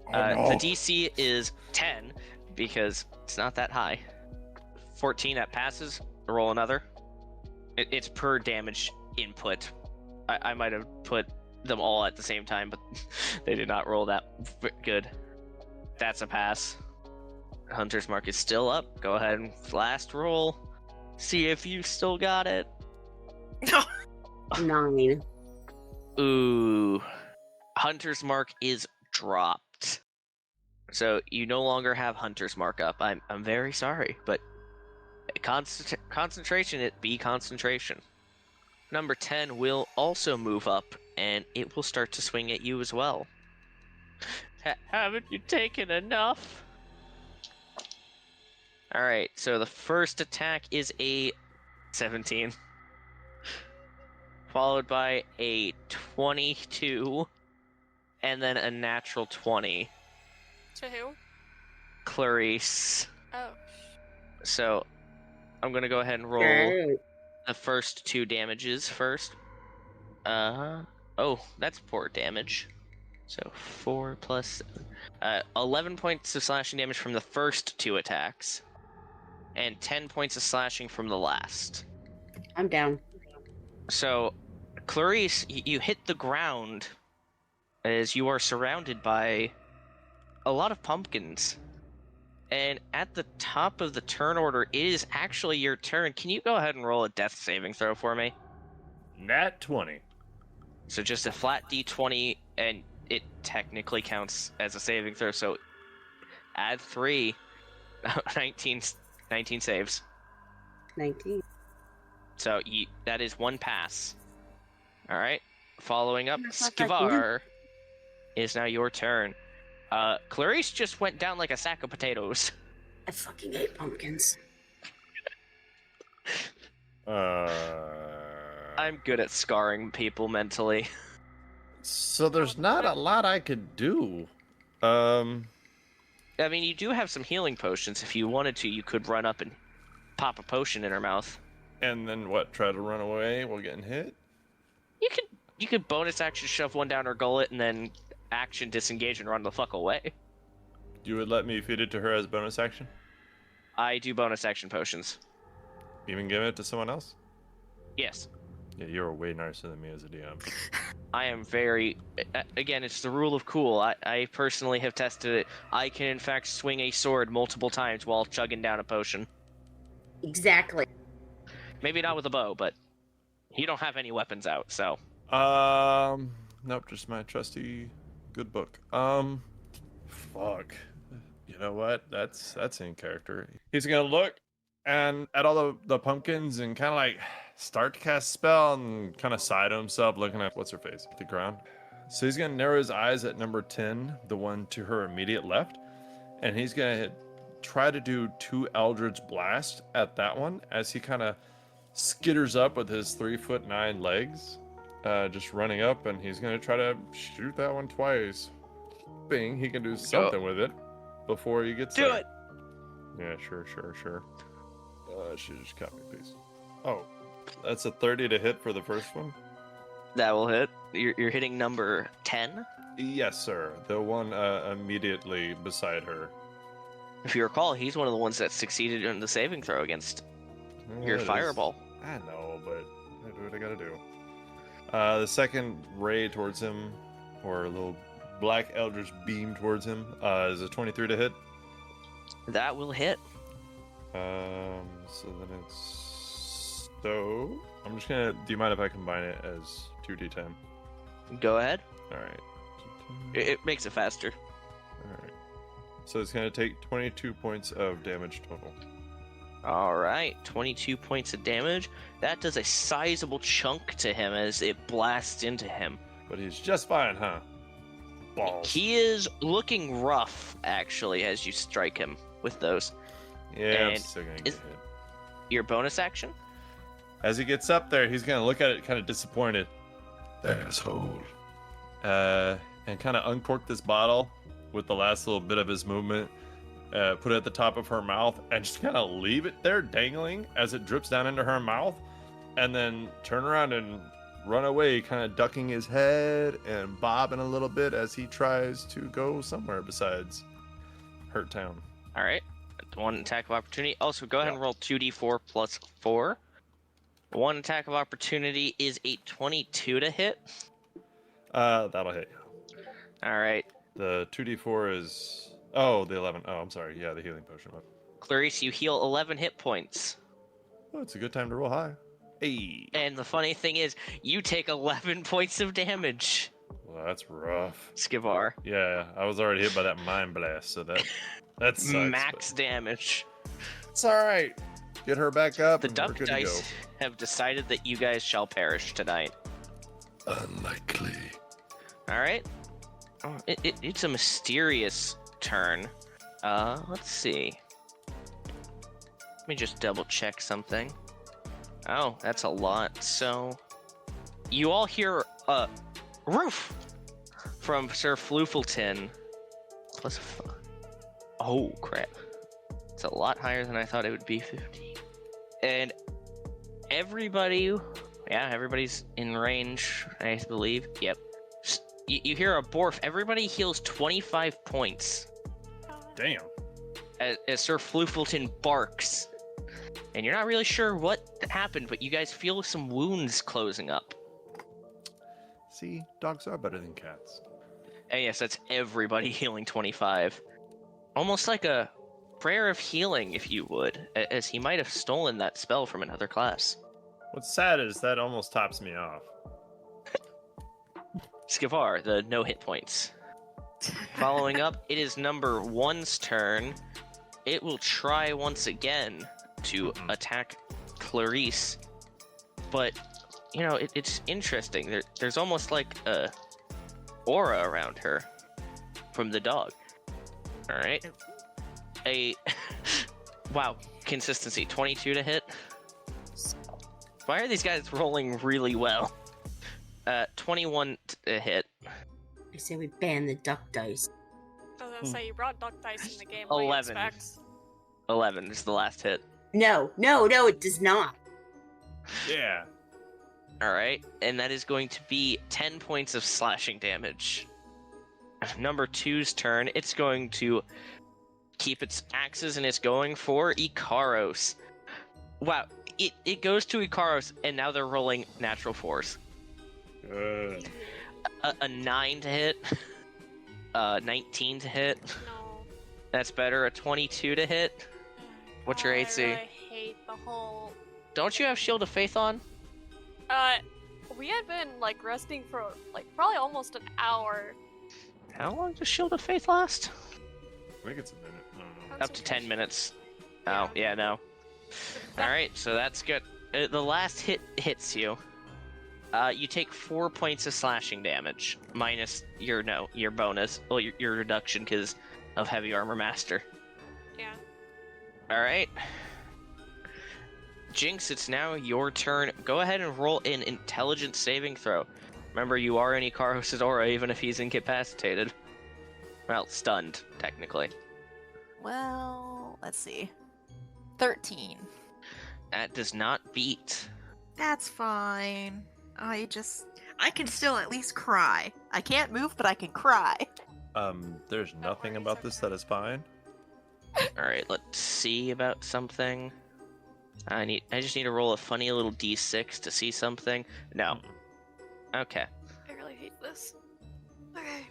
Oh, The no. DC is 10 because it's not that high. 14 that passes. Roll another. It's per damage input. I might have put them all at the same time, but they did not roll that good. That's a pass. Hunter's Mark is still up. Go ahead and last roll. See if you still got it. No. 9. Ooh. Hunter's Mark is dropped. So you no longer have Hunter's markup. I'm very sorry, but concentration, it be concentration. Number 10 will also move up, and it will start to swing at you as well. Haven't you taken enough? Alright, so the first attack is a 17. Followed by a 22, and then a natural 20. To who? Clarice. Oh. So, I'm gonna go ahead and roll Alright. the first 2 damages first. Oh, that's poor damage. So 4 plus 11 points of slashing damage from the first 2 attacks, and 10 points of slashing from the last. I'm down. So, Clarice, you hit the ground as you are surrounded by a lot of pumpkins. And at the top of the turn order, it is actually your turn. Can you go ahead and roll a death saving throw for me? Nat 20. So just a flat d20, and it technically counts as a saving throw, so add 3. 19 saves. 19. So that is 1 pass. Alright, following up, That's not that good. Skivar, is now your turn. Clarice just went down like a sack of potatoes. I fucking hate pumpkins. I'm good at scarring people mentally. So there's not a lot I could do. I mean, you do have some healing potions. If you wanted to, you could run up and pop a potion in her mouth. And then what? Try to run away while getting hit? You could bonus action shove one down her gullet and then action disengage and run the fuck away. You would let me feed it to her as bonus action? I do bonus action potions. Even give it to someone else? Yes. Yeah, you're way nicer than me as a DM. I am very... Again, it's the rule of cool. I personally have tested it. I can, in fact, swing a sword multiple times while chugging down a potion. Exactly. Maybe not with a bow, but you don't have any weapons out, so... Nope, just my trusty good book. Fuck. You know what? That's in character. He's gonna look and at all the pumpkins and kind of like start to cast spell and kind of sigh to himself, looking at what's her face, the ground. So he's gonna narrow his eyes at number 10, the one to her immediate left, and he's gonna try to do 2 Eldritch Blast at that one as he kind of skitters up with his 3'9" legs. Just running up, and he's gonna try to shoot that one twice. Hoping he can do something with it before he gets there. Do it! Yeah, sure. She just copy paste. Oh, that's a 30 to hit for the first one? That will hit. You're hitting number 10? Yes, sir. The one immediately beside her. If you recall, he's one of the ones that succeeded in the saving throw against your It is- fireball. I know, but I do what I gotta do. The second ray towards him, or a little black eldritch beam towards him, is a 23 to hit. That will hit. So then it's... So... I'm just gonna... Do you mind if I combine it as 2d10? Go ahead. Alright. It makes it faster. Alright. So it's gonna take 22 points of damage total. Alright, 22 points of damage. That does a sizable chunk to him as it blasts into him. But he's just fine, huh? Balls. He is looking rough, actually, as you strike him with those. Yeah, I'm and still gonna get is- hit. Your bonus action? As he gets up there, he's gonna look at it kind of disappointed. Asshole. And kind of uncork this bottle with the last little bit of his movement. Put it at the top of her mouth and just kind of leave it there dangling as it drips down into her mouth. And then turn around and run away, kind of ducking his head and bobbing a little bit as he tries to go somewhere besides Hurt Town. Alright, one attack of opportunity. Also, go ahead and roll 2d4 plus 4. One attack of opportunity is a 22 to hit. That'll hit you. Alright, The 2d4 is... Oh, the 11. Oh, I'm sorry. Yeah, the healing potion. Clarice, you heal 11 hit points. Oh, it's a good time to roll high. Hey. And the funny thing is, you take 11 points of damage. Well, that's rough. Skivar. Yeah, I was already hit by that mind blast, so that sucks. Max damage. It's all right. Get her back up. The and we're duck good to go. dice have decided that you guys shall perish tonight. Unlikely. All right. Oh, it's a mysterious turn. Let's see. Let me just double check something. Oh, that's a lot. So, you all hear a roof from Sir Floofleton. Plus, oh crap! It's a lot higher than I thought it would be. 50. And everybody's in range, I believe. Yep. You hear a borf. Everybody heals 25 points. Damn. As Sir Floofleton barks. And you're not really sure what happened, but you guys feel some wounds closing up. See, dogs are better than cats. And yes, that's everybody healing 25. Almost like a prayer of healing, if you would, as he might have stolen that spell from another class. What's sad is that almost tops me off. Skivar, the no hit points. Following up, it is number 1's turn. It will try once again to attack Clarice. But, you know, it's interesting. There's almost like a aura around her from the dog. Alright. Wow, consistency. 22 to hit. Why are these guys rolling really well? 21 to hit. I say we ban the duck dice. I was gonna say, you brought duck dice in the game. What do you 11. expect? 11 is the last hit. No, it does not. Yeah. Alright, and that is going to be 10 points of slashing damage. Number 2's turn, it's going to keep its axes and it's going for Ikaros. Wow, it goes to Ikaros and now they're rolling natural 4s. Good. Easy. A 9 to hit. 19 to hit. No. That's better. A 22 to hit. What's your I AC? really hate the whole. Don't you have Shield of Faith on? We had been like resting for like probably almost an hour. How long does Shield of Faith last? I think it's a minute. I don't know. Up to 10 minutes. Yeah. Oh, yeah, no. Alright, so that's good. The last hit hits you. You take 4 points of slashing damage, minus your bonus, well, your reduction because of Heavy Armor Master. Yeah. Alright. Jinx, it's now your turn. Go ahead and roll an intelligence saving throw. Remember, you are in Ikaros' aura, even if he's incapacitated. Well, stunned, technically. Well, let's see. 13. That does not beat. That's fine. I can still at least cry. I can't move, but I can cry. There's nothing about this that is fine. Alright, let's see about something. I just need to roll a funny little d6 to see something. No. Okay. I really hate this. Okay.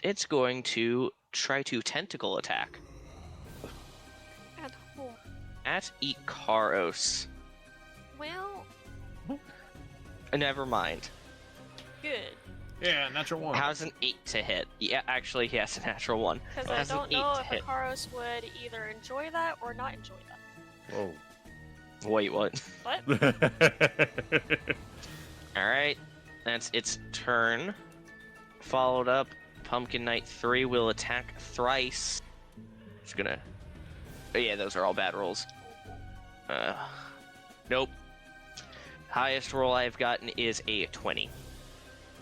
It's going to try to tentacle attack At who? at Ikaros. Well, Never mind. good. Yeah, natural 1. How's an 8 to hit? Yeah, actually, he has a natural 1. Because How's I an don't 8 know to if hit? Ikaros would either enjoy that or not enjoy that. Whoa. Wait, what? What? Alright, that's its turn. Followed up, Pumpkin Knight 3 will attack thrice. It's gonna... Oh, yeah, those are all bad rolls. Nope. Highest roll I've gotten is a 20.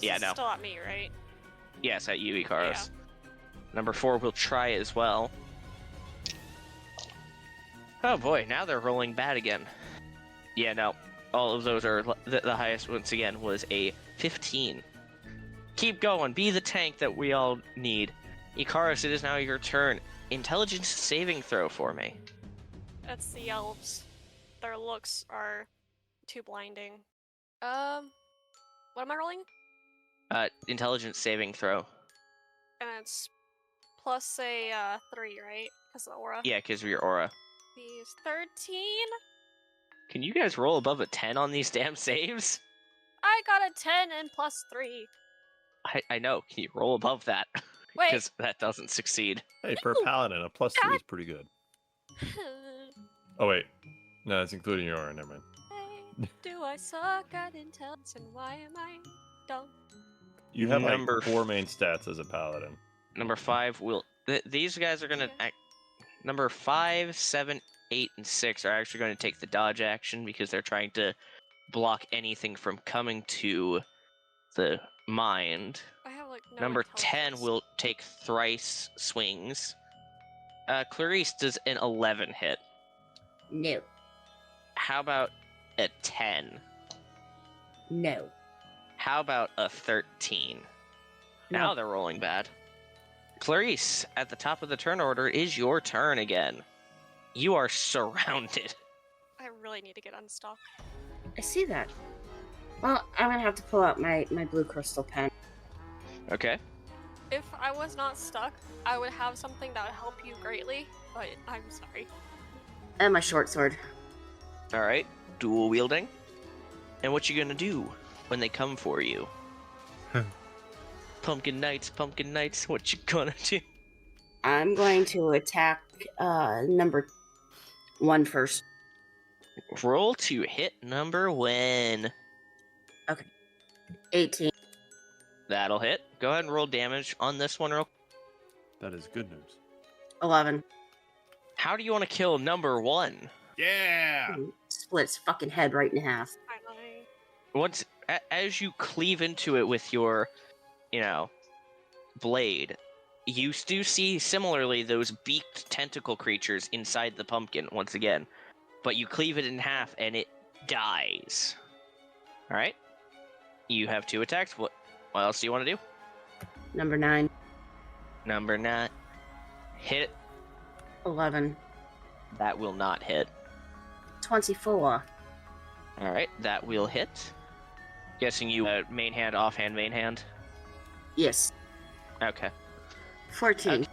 Yeah, This is no. Still at me, right? Yes, at you, Ikaros. Number 4 will try as well. Oh boy, now they're rolling bad again. Yeah, no. All of those are... The highest, once again, was a 15. Keep going. Be the tank that we all need. Ikaros, it is now your turn. Intelligence saving throw for me. That's the elves. Their looks are too blinding. What am I rolling? Intelligence saving throw. And it's plus a 3, right? Because of the aura. Yeah, because of your aura. These 13. Can you guys roll above a 10 on these damn saves? I got a 10 and plus 3. I know. Can you roll above that? Wait. Because that doesn't succeed. Hey, for a paladin, a +3 is pretty good. Oh wait, no, that's including your aura. Never mind. Do I suck at intelligence and why am I dumb? You have like Number 4 main stats as a paladin. Number 5 will. These guys are gonna. Number 5, 7, 8, and 6 are actually going to take the dodge action because they're trying to block anything from coming to the mind. I have like no Number 10 intelligence. will take thrice swings. Clarice does an 11 hit. No. How about a 10? No. How about a 13? No. Now they're rolling bad. Clarice, at the top of the turn order, is your turn again. You are surrounded. I really need to get unstuck. I see that. Well, I'm gonna have to pull out my blue crystal pen. Okay. If I was not stuck, I would have something that would help you greatly, but I'm sorry. And my short sword. Alright. Dual wielding. And what you gonna do when they come for you? Pumpkin Knights, what you gonna do? I'm going to attack number 1 first. Roll to hit number 1. 18. That'll hit. Go ahead and roll damage on this one real. That is good news. 11. How do you want to kill number 1? Yeah! Split its fucking head right in half. Finally. Once as you cleave into it with your, blade, you do see similarly those beaked tentacle creatures inside the pumpkin once again, but you cleave it in half and it dies. All right, you have 2 attacks. What else do you want to do? Number 9. Number 9, hit. 11. That will not hit. 24. All right, that will hit. Guessing you main hand, offhand, main hand. Yes. Okay. 14.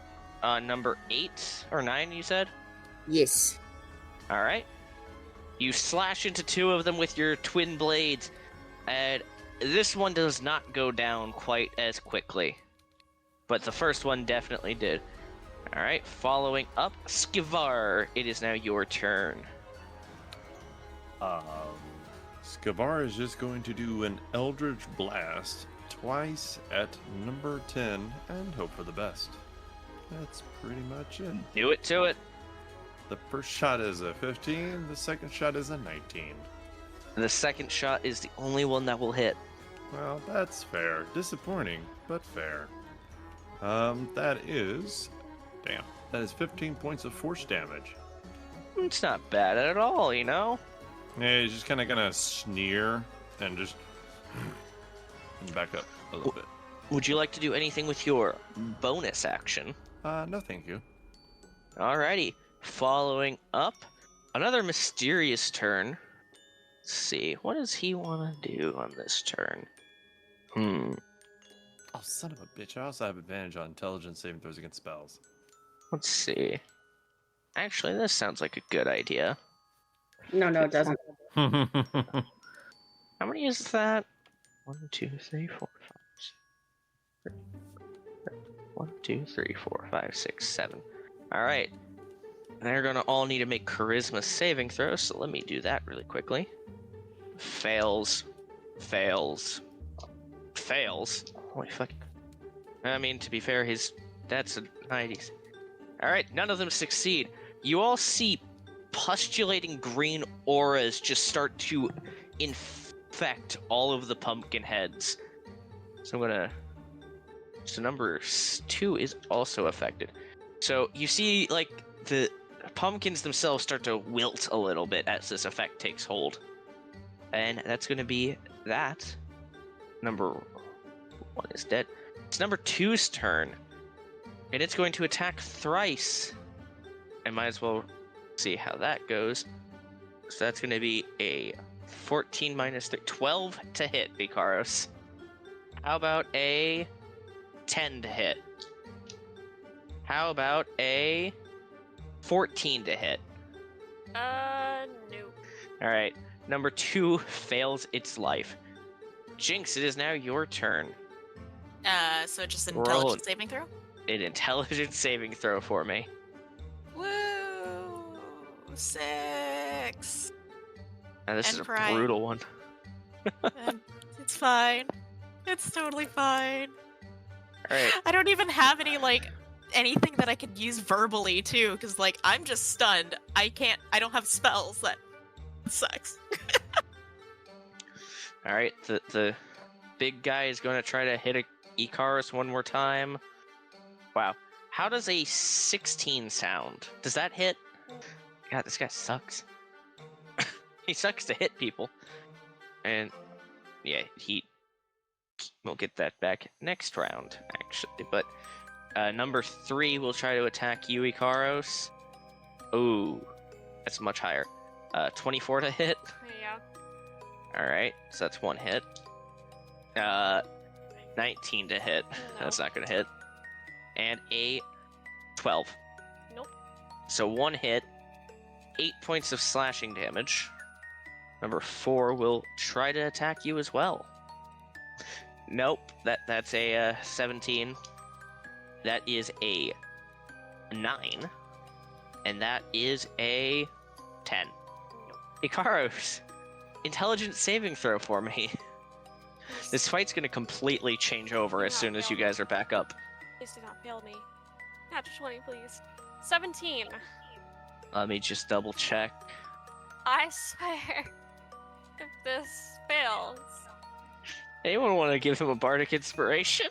Number 8 or 9, you said? Yes. All right. You slash into 2 of them with your twin blades, and this one does not go down quite as quickly. But the first one definitely did. All right, following up, Skivar, it is now your turn. Skivar is just going to do an Eldritch Blast twice at number 10 and hope for the best. That's pretty much it. Do it to it. The first shot is a 15, the second shot is a 19. The second shot is the only one that will hit. Well, that's fair. Disappointing, but fair. That is 15 points of force damage. It's not bad at all, Yeah, he's just kind of gonna sneer and just back up a little bit. Would you like to do anything with your bonus action? No thank you. Alrighty. Following up, another mysterious turn. Let's see, what does he want to do on this turn? Oh, son of a bitch. I also have advantage on intelligence saving throws against spells. Let's see. Actually, this sounds like a good idea. No, it doesn't. How many is that? 1, 2, 3, 4, 5, 6. 1, 2, 3, 4, 5, 6, 7. Alright. They're gonna all need to make charisma saving throws, so let me do that really quickly. Fails. Holy fuck. I mean, to be fair, that's a 90s. Alright, none of them succeed. You all see pustulating green auras just start to infect all of the pumpkin heads. So number 2 is also affected. So you see, the pumpkins themselves start to wilt a little bit as this effect takes hold. And that's going to be that. Number 1 is dead. It's number 2's turn. And it's going to attack thrice. And might as well see how that goes. So that's going to be a 14 minus 3, 12 to hit, Vikaros. How about a 10 to hit? How about a 14 to hit? No. Alright, number 2 fails its life. Jinx, it is now your turn. So just an Roll intelligence it. saving throw? An intelligence saving throw for me. Woo! 6. Now, this And is a crying. brutal one. And it's fine. It's totally fine. All right. I don't even have any, like, anything that I could use verbally, too, because, like, I'm just stunned. I don't have spells. That sucks. All right. The big guy is going to try to hit a Icarus one more time. Wow. How does a 16 sound? Does that hit? God, this guy sucks. He sucks to hit people. And yeah, we'll get that back next round, actually. But number 3 will try to attack you, Ikaros. Ooh, that's much higher. 24 to hit. Yeah. All right, so that's 1 hit. 19 to hit. No. That's not gonna hit. And a 12. Nope. So 1 hit, 8 points of slashing damage. Number 4 will try to attack you as well. Nope, that's a 17. That is a 9. And that is a 10. Ikaros, intelligence saving throw for me. This fight's gonna completely change over as soon as you guys are back up. Please do not fail me. Natural 20, please. 17. Let me just double check. I swear, if this fails, Anyone want to give him a bardic inspiration?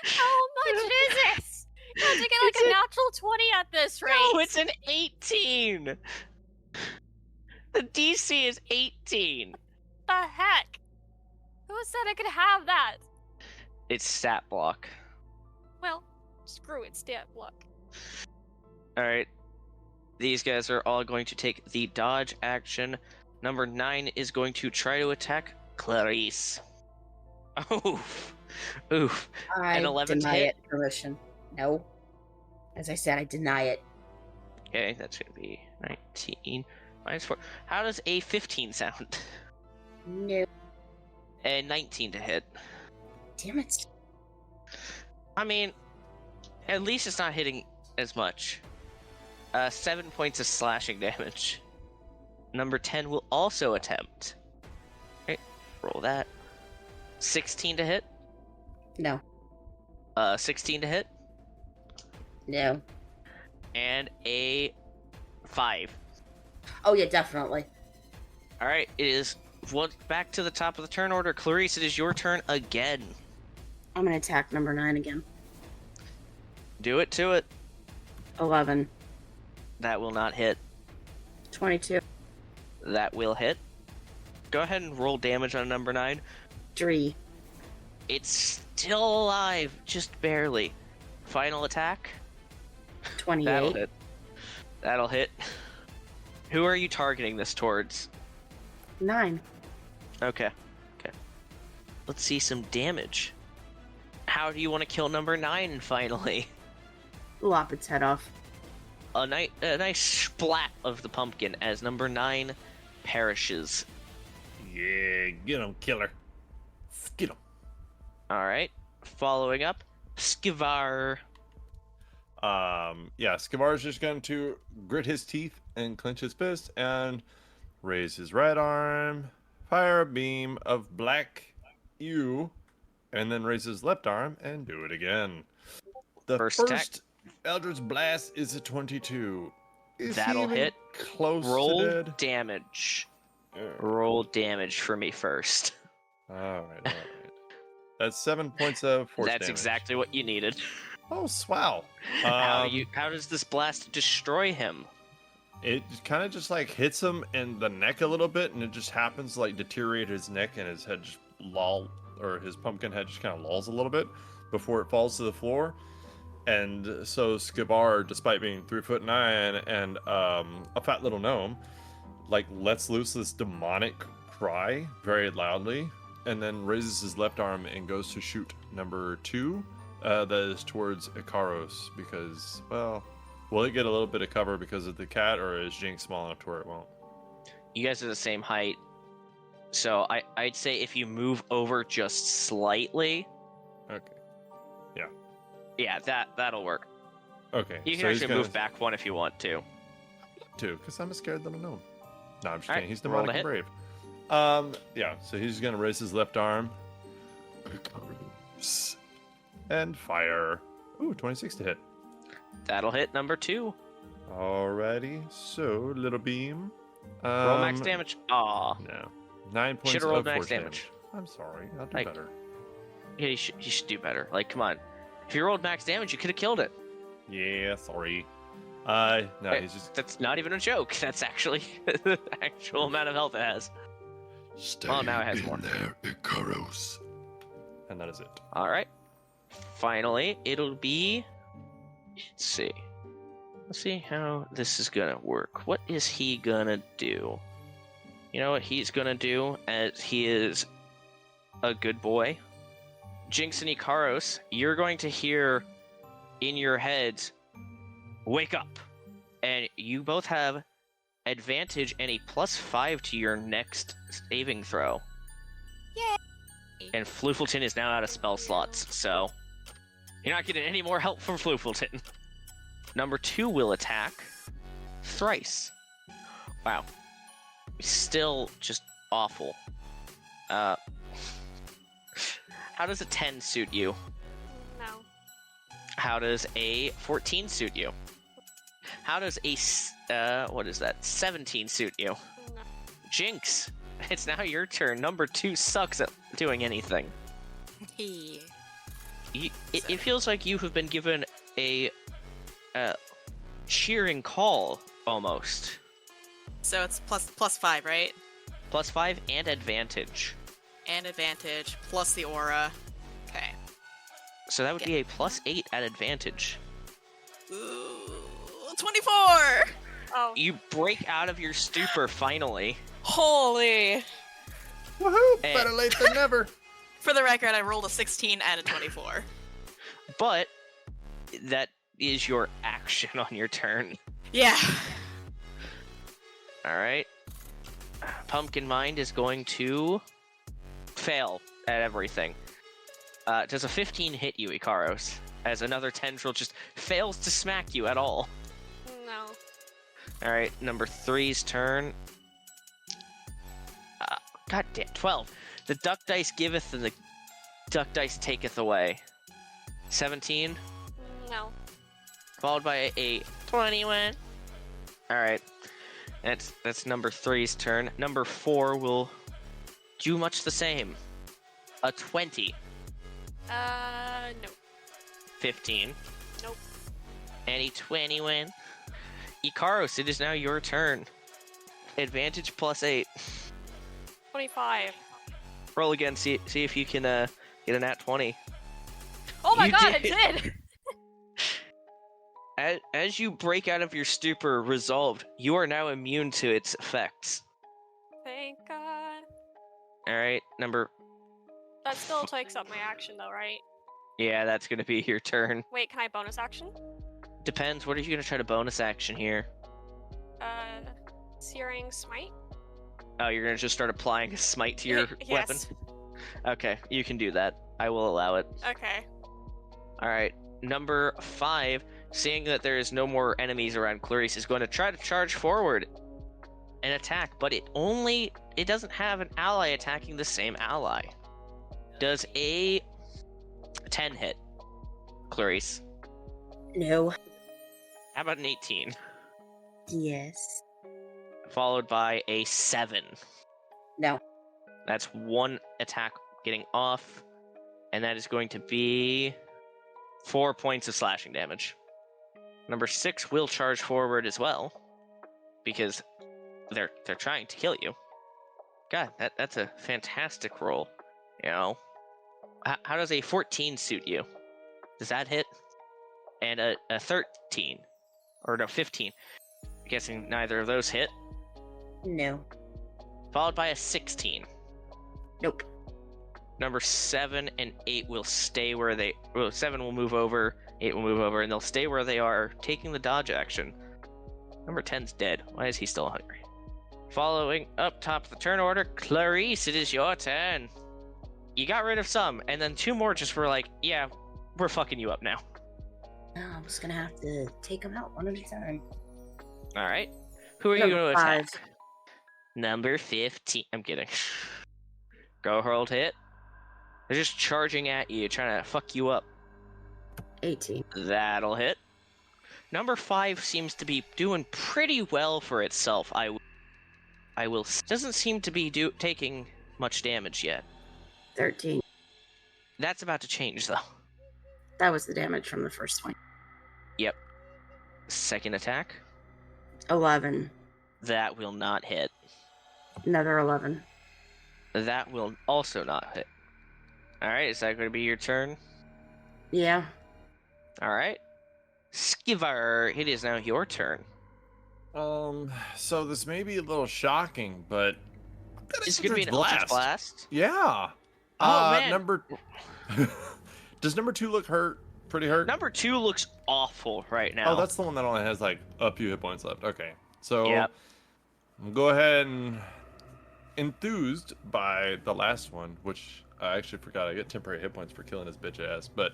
how much is this? You have to get like It's a a- natural 20 at this rate. No, it's an 18. The DC is 18. the heck? Who said I could have that? It's stat block. Well, screw it, stat block. All right. These guys are all going to take the dodge action. Number 9 is going to try to attack Clarice. Oof. Oof. I An 11 deny hit? it permission. No. As I said, I deny it. Okay, that's going to be 19 minus 4. How does a 15 sound? No. And 19 to hit. Damn it. I mean, at least it's not hitting as much. 7 points of slashing damage. Number 10 will also attempt. Okay, roll that. 16 to hit. No. 16 to hit. No. And a 5. Oh, yeah, definitely. All right, it is back to the top of the turn order. Clarice, it is your turn again. I'm going to attack number 9 again. Do it to it. 11. That will not hit. 22. That will hit. Go ahead and roll damage on number 9. 3. It's still alive, just barely. Final attack. 28. That'll hit. That'll hit. Who are you targeting this towards? 9. Okay. Okay. Let's see some damage. How do you want to kill number 9 finally? Lop its head off. A nice splat of the pumpkin as number 9 perishes. Yeah, get him, killer. Get him. Alright. Following up, Skivar. Yeah, Skivar's just going to grit his teeth and clench his fist and raise his right arm, fire a beam of black ew, and then raise his left arm and do it again. The First first, attack. Eldritch Blast is a 22. Is he That'll even hit. Close Roll to dead? damage. Yeah. Roll damage for me first. Alright. That's 7 points of force That's damage. exactly what you needed. Oh, swell. How does this blast destroy him? It kind of just like hits him in the neck a little bit, and it just happens to like deteriorate his neck, and his head just his pumpkin head just kind of lolls a little bit before it falls to the floor. And so Skivar, despite being 3'9" and a fat little gnome, like lets loose this demonic cry very loudly, and then raises his left arm and goes to shoot number 2. That is towards Ikaros because, well, will it get a little bit of cover because of the cat, or is Jinx small enough to where it won't? You guys are the same height. So I'd say if you move over just slightly, Okay. yeah, that'll work. Okay. You can so he's actually gonna move back one if you want to. too, because I'm a scared little gnome. No, I'm just All kidding. right, He's roll to demonic and hit. brave. Yeah. So he's gonna raise his left arm and fire. Ooh, 26 to hit. That'll hit number 2. Alrighty. So little beam. Roll max damage. Aw. No. 9 points Should've rolled of max force damage. I'm sorry. I'll do Like- better. Yeah, you should do better. Like, come on. If you rolled max damage, you could have killed it. Yeah, sorry. No, Hey, he's just That's not even a joke. That's actually the actual amount of health it has. Stay Well, now it has in more. there, Icaros. and that is it. All right. Finally, it'll be. Let's see. Let's see how this is gonna work. What is he gonna do? You know what he's gonna do, as he is a good boy? Jinx and Ikaros, you're going to hear in your heads, "Wake up!" And you both have advantage and a +5 to your next saving throw. Yay! And Floofleton is now out of spell slots, so you're not getting any more help from Floofleton. Number 2 will attack thrice. Wow. Still just awful. How does a 10 suit you? No. How does a 14 suit you? How does a what is that? 17 suit you? No. Jinx, it's now your turn. Number 2 sucks at doing anything. It feels like you have been given a cheering call almost. So it's plus 5, right? +5 and advantage. And advantage plus the aura. Okay. So that would be a +8 at advantage. Ooh, 24. Oh. You break out of your stupor finally. Holy! Woohoo! Eh. Better late than never. For the record, I rolled a 16 and a 24. But that is your action on your turn. Yeah. Alright. Pumpkin Mind is going to fail at everything. Does a 15 hit you, Ikaros? As another tendril just fails to smack you at all. No. Alright, number 3's turn. God damn, 12. The duck dice giveth and the duck dice taketh away. 17, No. followed by a 21. Alright, that's number 3's turn. Number 4 will do much the same. A 20. No. 15. Nope. And a 21. Ikaros, it is now your turn. Advantage +8. 25. Roll again, see if you can get a nat 20. Oh my You god, did. I did! As you break out of your stupor resolved, you are now immune to its effects. Thank god. Alright, number... That still takes up my action though, right? Yeah, that's gonna be your turn. Wait, can I bonus action? Depends, what are you gonna try to bonus action here? Searing Smite? Oh, you're gonna just start applying a smite to your Yes. weapon? Okay, you can do that. I will allow it. Okay. Alright, number 5, seeing that there is no more enemies around Clarice, is going to try to charge forward and attack, but it doesn't have an ally attacking the same ally. Does a 10 hit, Clarice? No. How about an 18? Yes. Followed by a 7. No. That's 1 attack getting off, and that is going to be 4 points of slashing damage. Number 6 will charge forward as well, because they're trying to kill you. God, that's a fantastic roll. You know, how does a 14 suit you? Does that hit? And a 13, or no, 15. I'm guessing neither of those hit. No. Followed by a 16. Nope. Number 7 and 8 will stay where they... Well, 7 will move over, 8 will move over, and they'll stay where they are, taking the dodge action. Number 10's dead. Why is he still hungry? Following up top of the turn order, Clarice, it is your turn. You got rid of some, and then 2 more just were like, yeah, we're fucking you up now. No, I'm just gonna have to take them out one at a time. All right. Who are you Number going to 5. attack? Number 15. I'm kidding. Go hurled hit. They're just charging at you, trying to fuck you up. 18. That'll hit. Number 5 seems to be doing pretty well for itself. I will. Doesn't seem to be taking much damage yet. 13. That's about to change, though. That was the damage from the first one. Yep. Second attack. 11. That will not hit. Another 11. That will also not hit. Alright, is that going to be your turn? Yeah. Alright. Skivar, it is now your turn. So this may be a little shocking, but It's going to be an Eldritch Blast? Yeah. Oh, man. Number... Does number 2 look hurt? Pretty hurt? Number 2 looks awful right now. Oh, that's the one that only has, like, a few hit points left. Okay. So, Yep. I'll go ahead and... Enthused by the last one, which I actually forgot. I get temporary hit points for killing his bitch ass. But,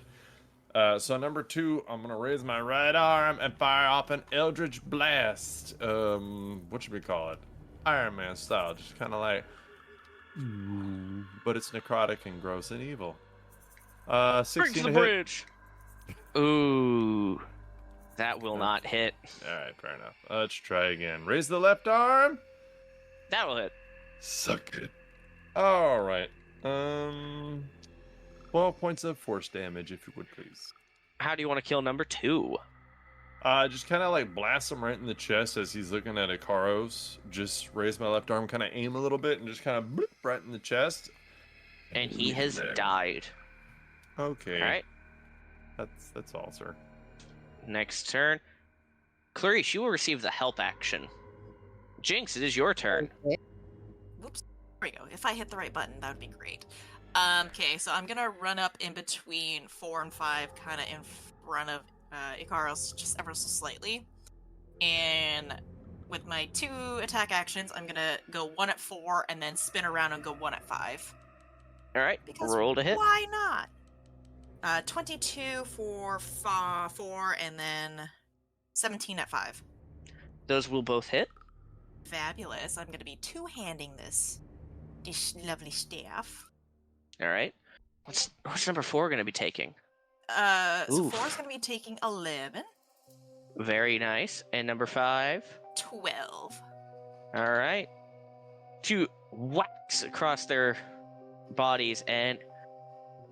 so number 2, I'm going to raise my right arm and fire off an Eldritch Blast. What should we call it? Iron Man style. Just kind of like... But it's necrotic and gross and evil. 16 to hit. Bridge. Ooh. That will not hit. Alright, fair enough. Let's try again. Raise the left arm. That will hit. Suck it. Alright. 12 points of force damage, if you would please. How do you want to kill number 2? Just kind of like blast him right in the chest as he's looking at Ikaros. Just raise my left arm, kind of aim a little bit, and just kind of bloop right in the chest. And he Leave has him there. died. Okay. Alright. That's all, sir. Next turn. Clarice, you will receive the help action. Jinx, it is your turn. Whoops. There we go. If I hit the right button, that would be great. Okay, so I'm gonna run up in between 4 and 5, kind of in front of Ikaros, just ever so slightly. And with my 2 attack actions, I'm gonna go 1 at 4 and then spin around and go 1 at 5. Alright, Because roll to hit. why not? 22 for 4 and then 17 at 5. Those will both hit. Fabulous. I'm gonna be 2-handing this lovely staff. Alright. What's number 4 going to be taking? So Oof. 4 is gonna be taking 11. Very nice. And number 5? 12. Alright. 2 whacks across their bodies, and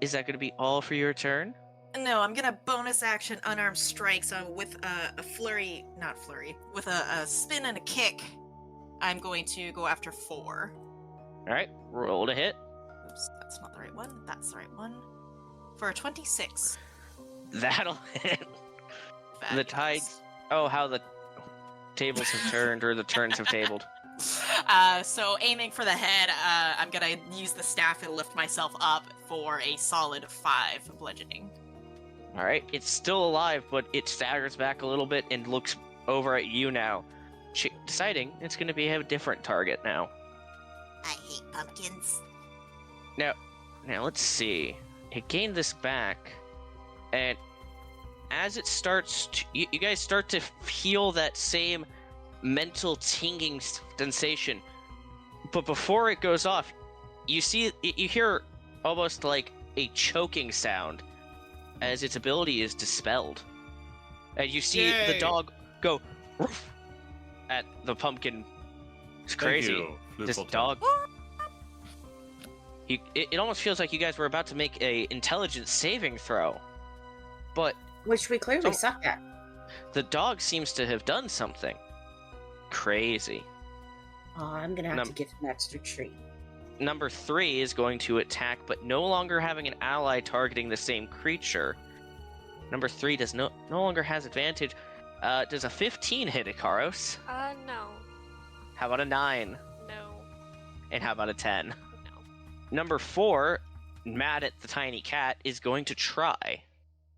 is that going to be all for your turn? No, I'm gonna bonus action unarmed strike. So with a flurry, not flurry, with a spin and a kick, I'm going to go after 4. Alright, roll to hit. Oops, that's not the right one. That's the right one. For a 26. That'll hit. The Fabulous. tides. Oh, how the tables have turned, or the turns have tabled. So aiming for the head, I'm gonna use the staff and lift myself up for a solid 5 bludgeoning. Alright, it's still alive, but it staggers back a little bit and looks over at you now, deciding it's going to be a different target now. I hate pumpkins. Now let's see. It gained this back, and as it starts to, you guys start to feel that same mental tinging sensation. But before it goes off, you hear almost like a choking sound as its ability is dispelled. And you see the Yay. dog go "Roof" at the pumpkin. It's crazy. Thank you, This Flipple dog. It almost feels like you guys were about to make a intelligence saving throw. But Which we clearly Oh. suck at. the dog seems to have done something crazy. Oh, I'm gonna have Num- to give him an extra treat. Number 3 is going to attack, but no longer having an ally targeting the same creature. Number 3 does no longer has advantage. Does a 15 hit Ikaros? No. How about a 9? No. And how about a 10? No. Number 4, mad at the tiny cat, is going to try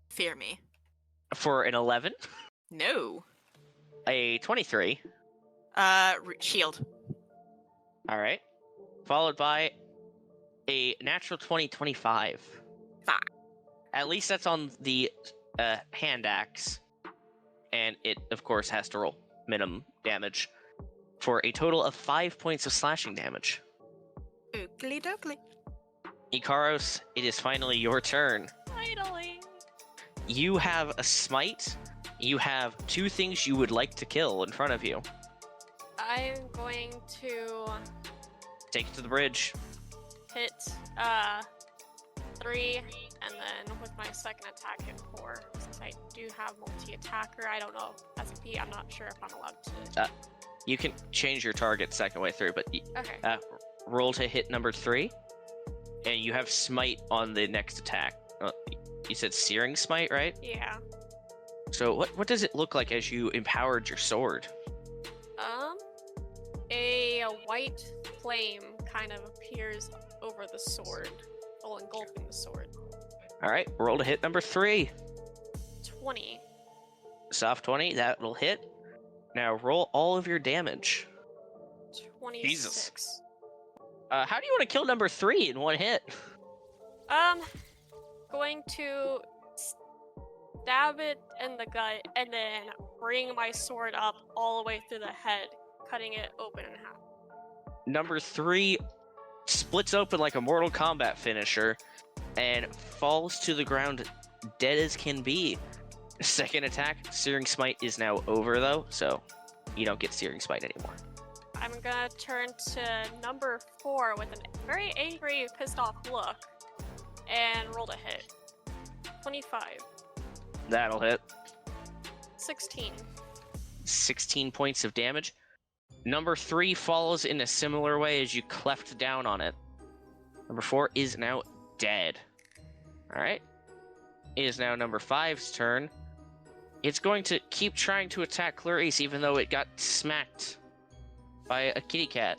Fear me. for an 11, No. a 23, Shield. All right. Followed by a natural 2025. Fuck. At least that's on the hand axe. And it, of course, has to roll minimum damage for a total of 5 points of slashing damage. Oakley dokley. Ikaros, it is finally your turn. Finally. You have a smite. You have 2 things you would like to kill in front of you. I'm going to Take it to the bridge. hit 3, and then with my second attack hit 4. Since I do have multi-attacker, I don't know. As a P, I'm not sure if I'm allowed to. You can change your target second way through, but Okay. roll to hit number 3, and you have smite on the next attack. You said searing smite, right? Yeah. So what does it look like as you empowered your sword? A white flame kind of appears over the sword, engulfing the sword. All right, roll to hit number 3. 20. Soft 20, that will hit. Now roll all of your damage. 26. Jesus. How do you want to kill number 3 in one hit? Going to stab it in the gut and then bring my sword up all the way through the head, cutting it open in half. Number 3 splits open like a Mortal Kombat finisher and falls to the ground dead as can be. Second attack, Searing Smite is now over though, so you don't get Searing Smite anymore. I'm gonna turn to number 4 with a very angry, pissed off look and roll to hit. 25. That'll hit. 16. 16 points of damage. Number 3 follows in a similar way as you cleft down on it. Number 4 is now dead. Alright. It is now number 5's turn. It's going to keep trying to attack Clarice even though it got smacked by a kitty cat.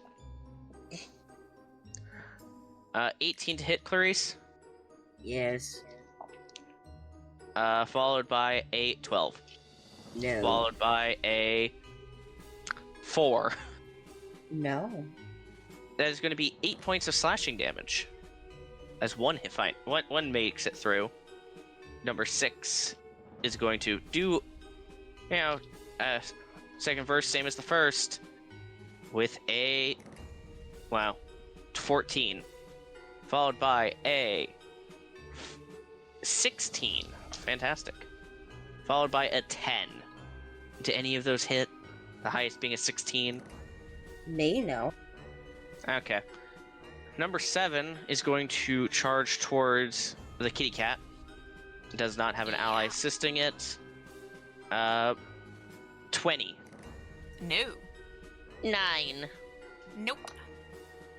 18 to hit Clarice. Yes. Followed by a 12. No. Followed by a 4. No. That is going to be 8 points of slashing damage. As one hit fight, one makes it through. Number 6 is going to do, second verse, same as the first, with a, 14. Followed by a 16. Fantastic. Followed by a 10. Do any of those hit? The highest being a 16. Me, no. Okay. Number 7 is going to charge towards the kitty cat. It does not have an ally assisting it. 20. No. 9. Nope.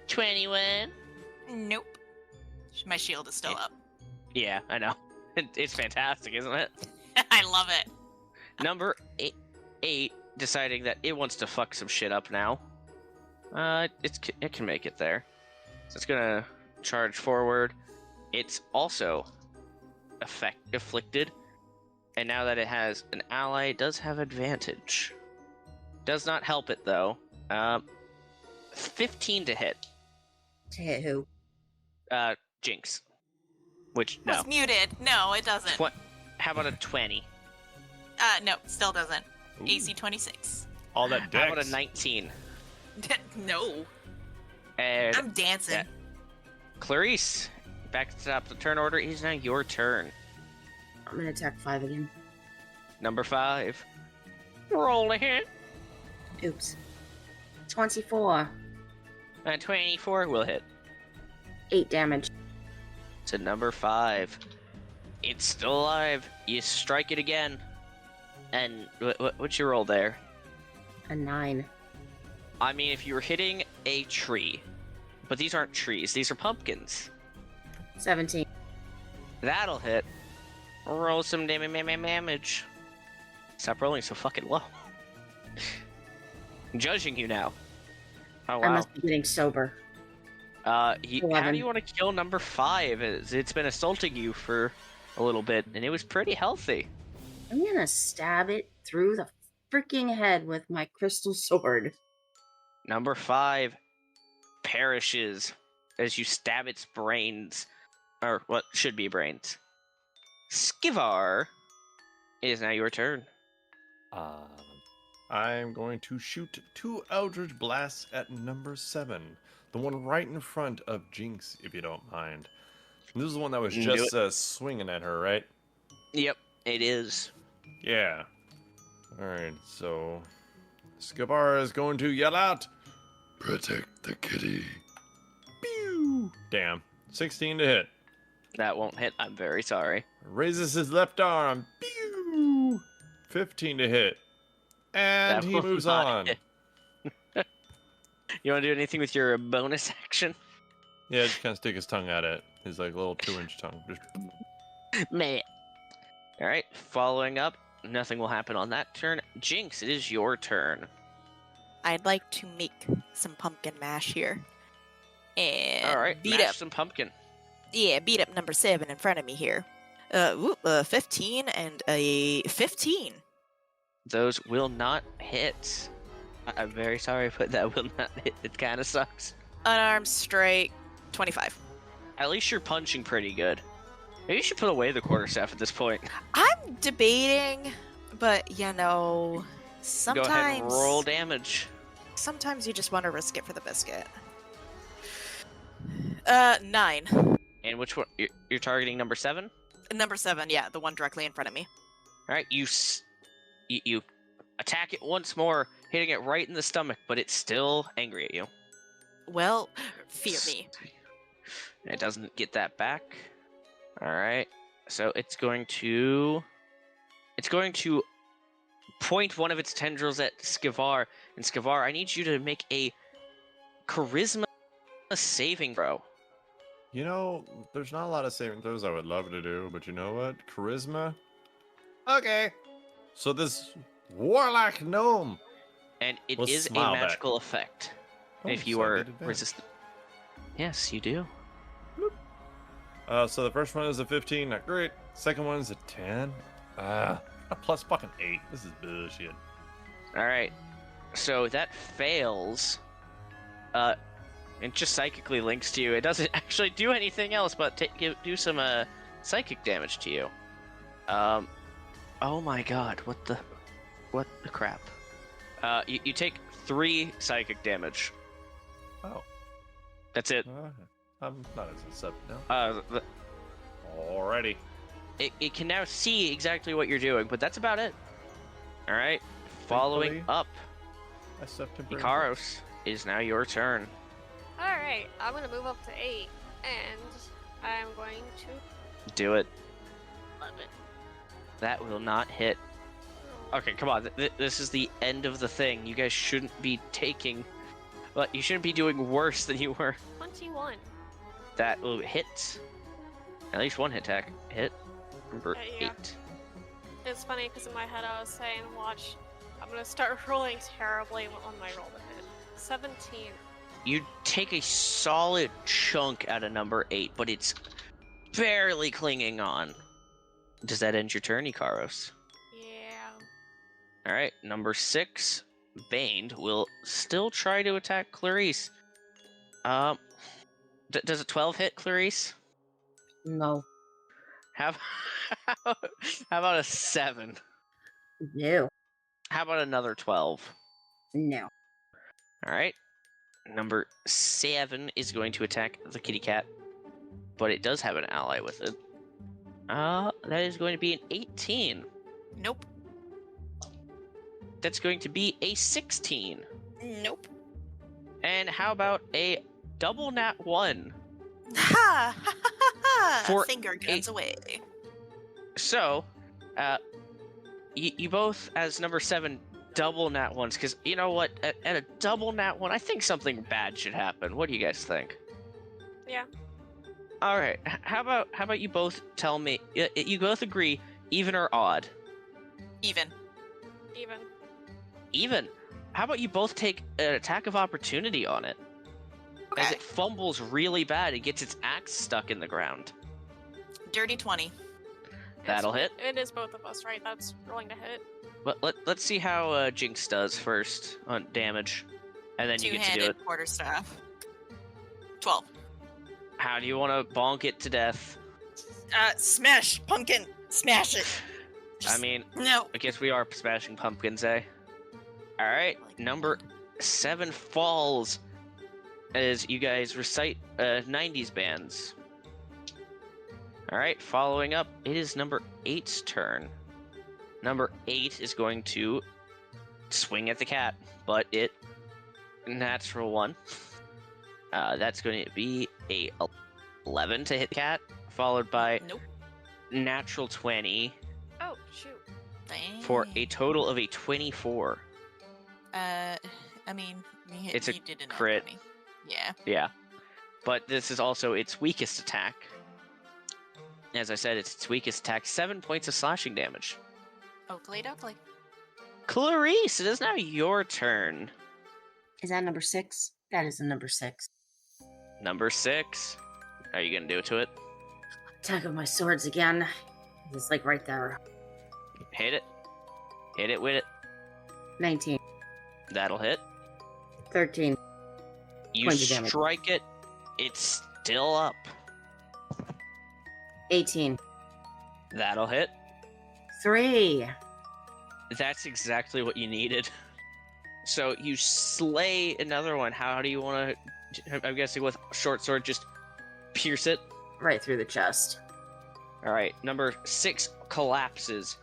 21. Nope. My shield is still up. Yeah, I know. It's fantastic, isn't it? I love it. Number 8 deciding that it wants to fuck some shit up now. It can make it there. So it's gonna charge forward. It's also afflicted. And now that it has an ally, it does have advantage. Does not help it though. 15 to hit. To hit who? Jinx. Which, no. It's muted. No, it doesn't. How about a 20? No, still doesn't. AC 26. All that How dex. about a 19? No. And I'm dancing. Clarice, back to the top of the turn order. It is now your turn. I'm gonna attack 5 again. Number 5. Roll a hit. Oops. 24. 24 will hit. 8 damage. To number 5. It's still alive. You strike it again. And what's your roll there? A 9. I mean, if you were hitting a tree. But these aren't trees. These are pumpkins. 17. That'll hit. Roll some damage. Stop rolling so fucking low. I'm judging you now. Oh, I wow. must be getting sober. How do 11. you want to kill number 5? It's been assaulting you for a little bit, and it was pretty healthy. I'm gonna stab it through the freaking head with my crystal sword. Number 5 perishes as you stab its brains, or what should be brains. Skivar, it is now your turn. I'm going to shoot 2 Eldritch Blasts at number 7. The one right in front of Jinx, if you don't mind. This is the one that was just swinging at her, right? Yep, it is. Yeah. Alright, so... Skivar is going to yell out, Protect the kitty. Pew! Damn. 16 to hit. That won't hit. I'm very sorry. Raises his left arm. Pew! 15 to hit. And That he will moves not on. hit. You want to do anything with your bonus action? Yeah, just kind of stick his tongue at it. His like little 2-inch tongue. Just... Meh. Alright, following up. Nothing will happen on that turn. Jinx, it is your turn. I'd like to make some pumpkin mash here. And Alright, beat mash up. some pumpkin. Yeah, beat up number 7 in front of me here. 15 and a 15. Those will not hit. I'm very sorry, but that will not hit. It kind of sucks. Unarmed strike, 25. At least you're punching pretty good. Maybe you should put away the quarterstaff at this point. I'm debating, but you know, sometimes Go ahead and roll damage. sometimes you just want to risk it for the biscuit. 9. And which one? You're targeting number 7? Number 7, yeah, the one directly in front of me. Alright, you attack it once more, hitting it right in the stomach, but it's still angry at you. Well, fear me. It doesn't get that back. Alright, so it's going to point one of its tendrils at Skivar, and Skivar, I need you to make a charisma saving throw. You know, there's not a lot of saving throws I would love to do, but you know what? Charisma? Okay. So this warlock gnome. And it We'll is a smile back. magical effect. Oh, if you so I are get advantage. resistant. Yes, you do. So the first one is a 15, not great. Second one is a 10. A plus fucking 8. This is bullshit. Alright. So that fails. It just psychically links to you. It doesn't actually do anything else but do some psychic damage to you. Oh my god, what the crap? You take 3 psychic damage. Oh. That's it. I'm not as accepted now. Alrighty. It can now see exactly what you're doing, but that's about it. Alright. Following Thankfully, up, I stepped in pretty Ikaros, it is now your turn. Alright, I'm gonna move up to 8, and I'm going to Do it. love it. That will not hit. Okay, come on. This is the end of the thing. You guys shouldn't be taking... Well, you shouldn't be doing worse than you were. 21. That will hit. At least one hit. Number Yeah. 8. It's funny because in my head I was saying, watch, I'm gonna start rolling terribly on my roll to hit. 17. You take a solid chunk out of number 8, but it's barely clinging on. Does that end your turn, Ikaros? Yeah. Alright, number 6, Baned, will still try to attack Clarice. Does a 12 hit, Clarice? No. How about a 7? No. How about another 12? No. Alright. Number 7 is going to attack the kitty cat, but it does have an ally with it. That is going to be an 18. Nope. That's going to be a 16. Nope. And how about a double nat 1? Ha! Ha ha ha ha! For Finger guns away. So, you both, as number 7, double nat 1s, because you know what? At a double nat 1, I think something bad should happen. What do you guys think? Yeah. All right. How about you both tell me? You both agree, even or odd? Even. Even. Even. How about you both take an attack of opportunity on it? As Okay. it fumbles really bad, it gets its axe stuck in the ground. Dirty 20. That'll hit. It is both of us, right? That's rolling to hit. But let's see how Jinx does first on damage, and then you get to do it. Two-handed quarterstaff. 12. How do you want to bonk it to death? Smash pumpkin. Smash it. I mean, No. I guess we are smashing pumpkins, eh? Alright, number 7 falls as you guys recite 90s bands. Alright, following up, it is number 8's turn. Number 8 is going to swing at the cat, but it natural 1. That's going to be a 11 to hit the cat, followed by Nope. natural 20 Oh, shoot. Dang. for a total of a 24. I mean, It's a you did an crit. 20. Yeah. Yeah. But this is also its weakest attack. As I said, it's its weakest attack. 7 points of slashing damage. Oakley dokley. Clarice, it is now your turn. Is that number 6? That is the number 6. Number 6. Are you going to do it to it? Attack of my swords again. It's like right there. Hit it. Hit it with it. 19. That'll hit. 13. You Points of damage. strike it. It's still up. 18. That'll hit. 3. That's exactly what you needed. So you slay another one. How do you want to... I'm guessing with short sword, just pierce it. Right through the chest. Alright, number 6 collapses.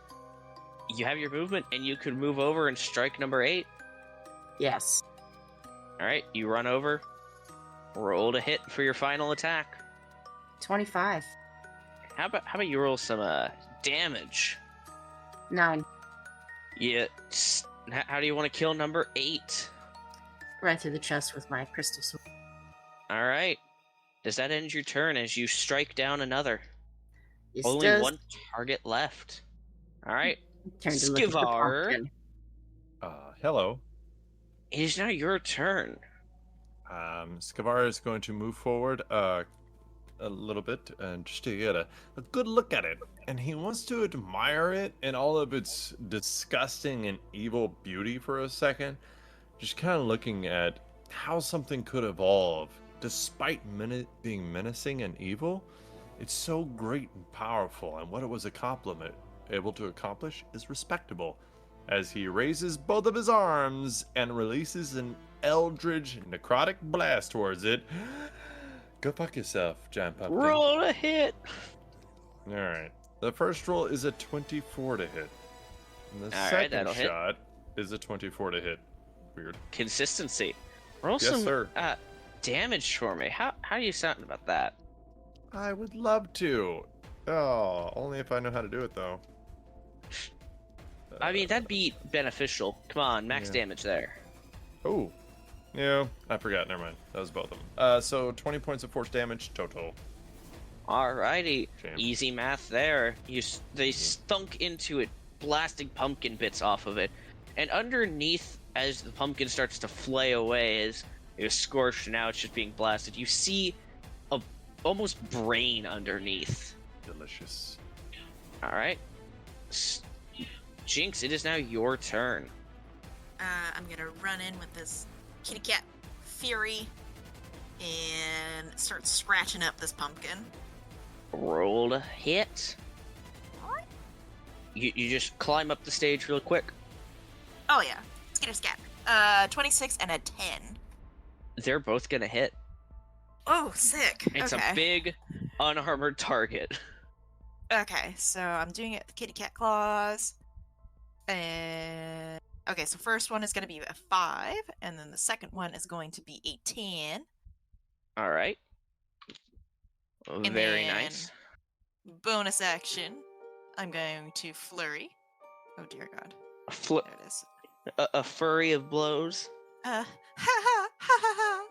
You have your movement, and you can move over and strike number 8. Yes. Alright, you run over. Roll to hit for your final attack. 25. How about you roll some damage? 9. Yeah. How do you want to kill number 8? Right through the chest with my crystal sword. Alright. Does that end your turn as you strike down another? This Only does one target left. Alright. turn to look at the Skivar. pumpkin. Hello. It is now your turn. Skivar is going to move forward a little bit and just to get a good look at it. And he wants to admire it in all of its disgusting and evil beauty for a second. Just kind of looking at how something could evolve despite being menacing and evil. It's so great and powerful, and what it was able to accomplish is respectable. As he raises both of his arms and releases an eldritch necrotic blast towards it. Go fuck yourself, giant pumpkin. Roll a hit. Alright. The first roll is a 24 to hit. And the All right, second that'll hit. shot is a 24 to hit. Weird. Consistency. Roll Yes, some sir. damage for me. How are you sounding about that? I would love to. Oh, only if I know how to do it, though. I mean, that'd be beneficial. Come on, max Yeah. damage there. Oh. Yeah, I forgot. Never mind. That was both of them. So 20 points of force damage total. Alrighty, Champ. easy math there. They stunk into it, blasting pumpkin bits off of it, and underneath, as the pumpkin starts to flay away, as it was scorched and now it's just being blasted, you see a almost brain underneath. Delicious. All right, Jinx, it is now your turn. I'm gonna run in with this kitty cat fury and start scratching up this pumpkin. Roll to hit. You just climb up the stage real quick. Oh yeah, skitter scat. 26 and a 10. They're both gonna hit. Oh, sick. It's okay. a big, unarmored target. Okay, so I'm doing it with the kitty cat claws. And okay, so first one is going to be a 5, and then the second one is going to be a 10. All right. And Very then nice. Bonus action. I'm going to flurry. Oh dear God. There it is. A flurry of blows. Ha ha ha ha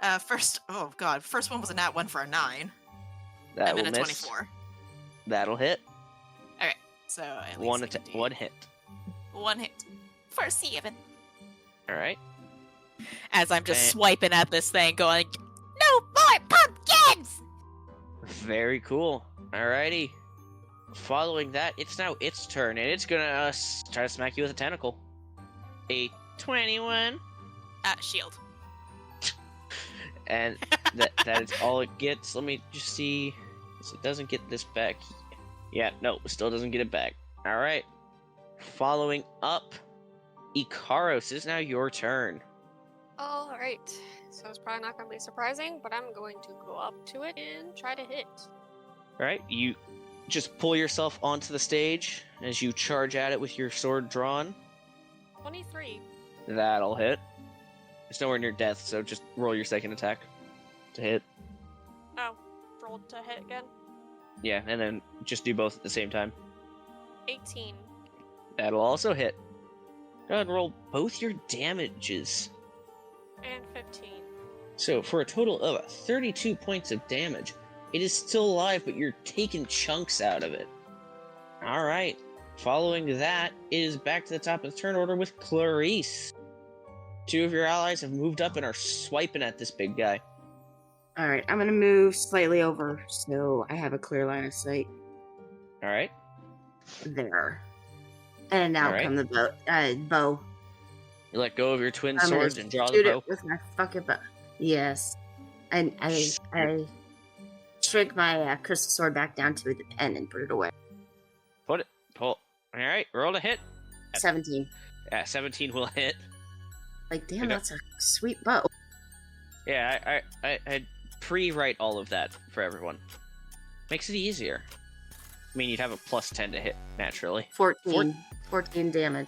ha. First, oh God, first one was a nat 1 for a 9, That and will then a miss. 24. That'll hit. So at One least I can do one hit. one hit for 7. All right. As I'm just And- swiping at this thing, going, "No more pumpkins!" Very cool. Alrighty. Following that, it's now its turn, and it's gonna try to smack you with a tentacle. A 21. Shield. And that is all it gets. Let me just see. So it doesn't get this back. Yeah, no, still doesn't get it back. Alright. Following up, Ikaros, is now your turn. Alright. So it's probably not going to be surprising, but I'm going to go up to it and try to hit. Alright, you just pull yourself onto the stage as you charge at it with your sword drawn. 23. That'll hit. It's nowhere near death, so just roll your second attack to hit. Oh, rolled to hit again. Yeah, and then just do both at the same time. 18. That'll also hit. Go ahead and roll both your damages. And 15. So for a total of 32 points of damage. It is still alive, but you're taking chunks out of it. Alright. Following that is back to the top of the turn order with Clarice. 2 of your allies have moved up and are swiping at this big guy. Alright, I'm gonna move slightly over so I have a clear line of sight. Alright. There. And now Alright. come the bow. You let go of your twin I'm gonna swords and draw the shoot bow. it with my fucking bow. Yes. And I shrink my crystal sword back down to the pen and put it away. Pull. Alright, roll to hit. 17. Yeah, 17 will hit. Like, damn, Okay. that's a sweet bow. Yeah, I'd pre-write all of that for everyone. Makes it easier. I mean, you'd have a plus 10 to hit, naturally. 14 damage.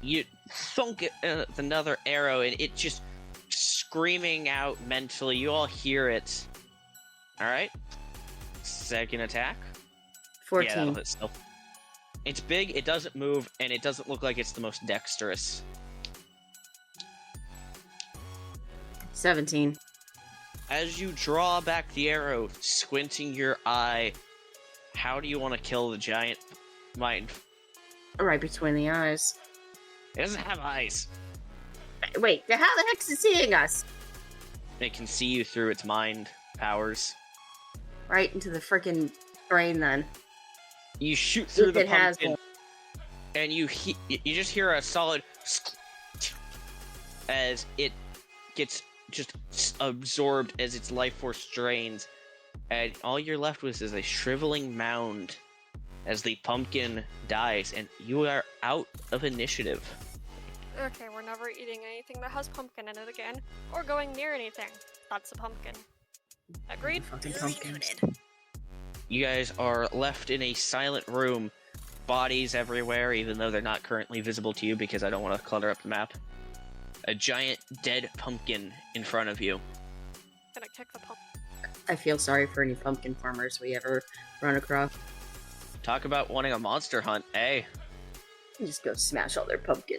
You thunk it with another arrow, and it just screaming out mentally. You all hear it. Alright. Second attack. 14. Yeah, that'll hit still. It's big, it doesn't move, and it doesn't look like it's the most dexterous. 17. As you draw back the arrow, squinting your eye, how do you want to kill the giant mind? Right between the eyes. It doesn't have eyes. Wait, how the heck is it seeing us? It can see you through its mind powers. Right into the freaking brain, then. You shoot through If the it has pumpkin, one. and you just hear a solid as it gets just absorbed as its life force drains, and all you're left with is a shriveling mound as the pumpkin dies, and you are out of initiative. Okay, we're never eating anything that has pumpkin in it again, or going near anything. That's a pumpkin. Agreed? Fucking Duly pumpkins. noted. You guys are left in a silent room, bodies everywhere, even though they're not currently visible to you because I don't want to clutter up the map. A giant dead pumpkin in front of you. Gonna kick the pumpkin. I feel sorry for any pumpkin farmers we ever run across. Talk about wanting a monster hunt, eh? Just go smash all their pumpkin.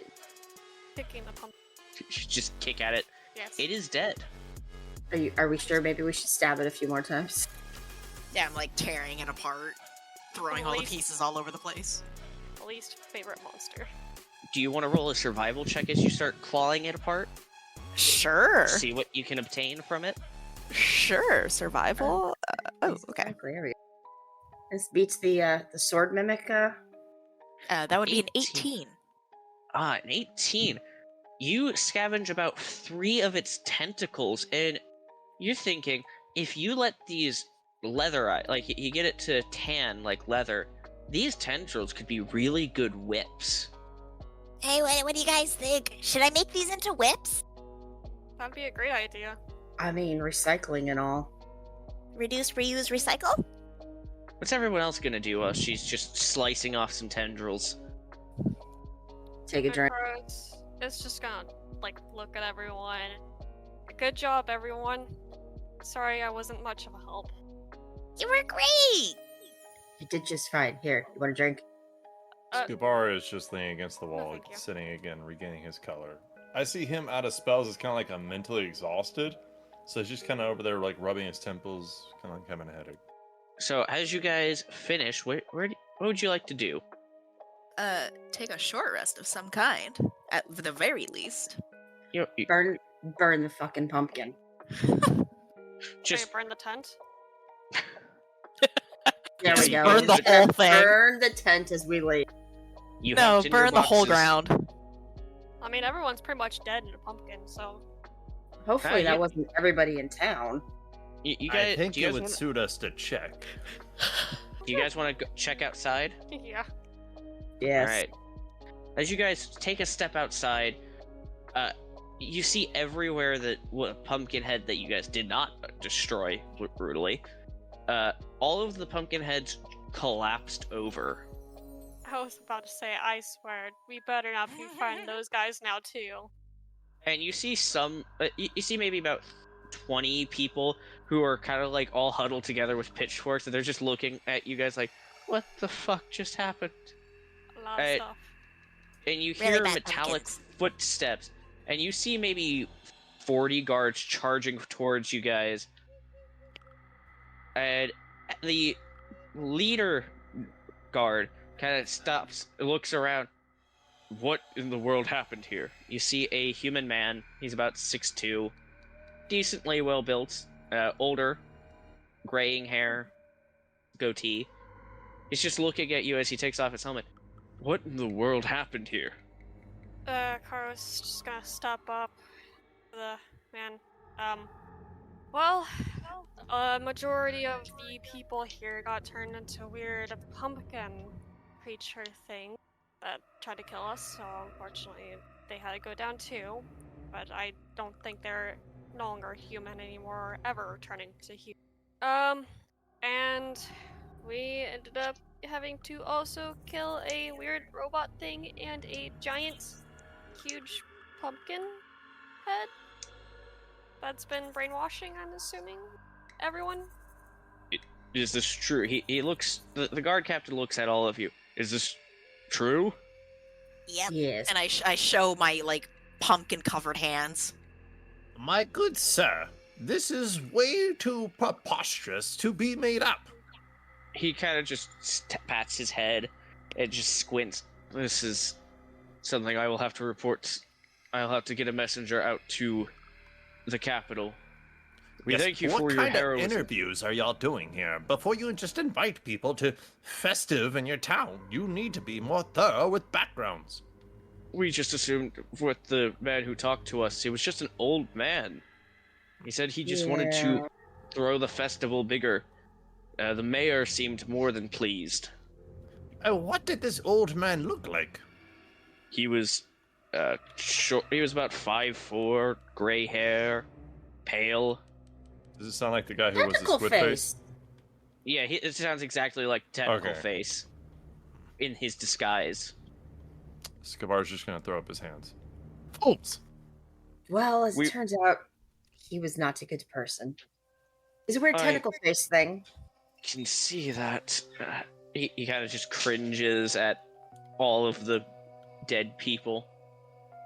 Kicking the pumpkin. Just kick at it. Yes. It is dead. Are we sure? Maybe we should stab it a few more times. Yeah, I'm like tearing it apart, throwing all the Least- pieces all over the place. Least favorite monster. Do you want to roll a survival check as you start clawing it apart? Sure. See what you can obtain from it? Sure. Survival. Oh, okay. Exactly. This beats the sword mimic. That would be an 18. 18. Ah, an 18. You scavenge about 3 of its tentacles, and you're thinking, if you let these leather eye, like you get it to tan like leather, these tendrils could be really good whips. Hey, what do you guys think? Should I make these into whips? That'd be a great idea. I mean, recycling and all. Reduce, reuse, recycle? What's everyone else gonna do while she's just slicing off some tendrils? Take a drink. Ikaros is just gonna, like, look at everyone. Good job, everyone. Sorry I wasn't much of a help. You were great! You did just fine. Here, you want a drink? Scubar is just leaning against the no, wall, thank you. sitting again, regaining his color. I see him out of spells as kind of like a mentally exhausted, so he's just kind of over there like rubbing his temples, kind of like having a headache. So as you guys finish, what would you like to do? Take a short rest of some kind, at the very least. You Burn the fucking pumpkin. just burn the tent. There we go. Burn the whole thing. Burn the tent as we leave. you No, have burn the whole tinderboxes. ground. I mean, everyone's pretty much dead in a pumpkin, so Hopefully that you- wasn't everybody in town. You guys, I think do you it guys would wanna, suit us to check. do you guys want to check outside? Yeah. Yes. All right. As you guys take a step outside, you see everywhere that pumpkin head that you guys did not destroy brutally. All of the pumpkin heads collapsed over. I was about to say, I swear, we better not be fighting those guys now too. And you see some, you see maybe about 20 people who are kind of like all huddled together with pitchforks, and they're just looking at you guys like, what the fuck just happened? A lot of stuff. And you Really hear bad metallic pumpkins. footsteps, and you see maybe 40 guards charging towards you guys. And the leader guard kind of stops, looks around. What in the world happened here? You see a human man. He's about 6'2", decently well built, older, graying hair, goatee. He's just looking at you as he takes off his helmet. What in the world happened here? Karo's just gonna step up to the man. Well, a majority of the people here got turned into weird pumpkin creature thing that tried to kill us, so unfortunately they had to go down too. But I don't think they're no longer human anymore or ever turning to human. And we ended up having to also kill a weird robot thing and a giant, huge pumpkin head that's been brainwashing, I'm assuming, everyone. Is this true? He looks. The guard captain looks at all of you. Is this true? Yep. Yes. And I show my like pumpkin covered hands. My good sir, this is way too preposterous to be made up. He kind of just pats his head and just squints. This is something I will have to report. I'll have to get a messenger out to the capital. We Yes, thank you what for your kind of heroism. interviews are y'all doing here? Before you just invite people to festive in your town, you need to be more thorough with backgrounds. We just assumed with the man who talked to us, he was just an old man. He said he just wanted to throw the festival bigger. The mayor seemed more than pleased. What did this old man look like? He was short. He was about 5'4", gray hair, pale. Does it sound like the guy who was the Tentacle squid face. face? Yeah, it sounds exactly like Tentacle Okay. Face in his disguise. Skavar's just gonna throw up his hands. Oops. Well, as We- it turns out, he was not a good person. It's a weird tentacle face thing. Can see that. He kind of just cringes at all of the dead people.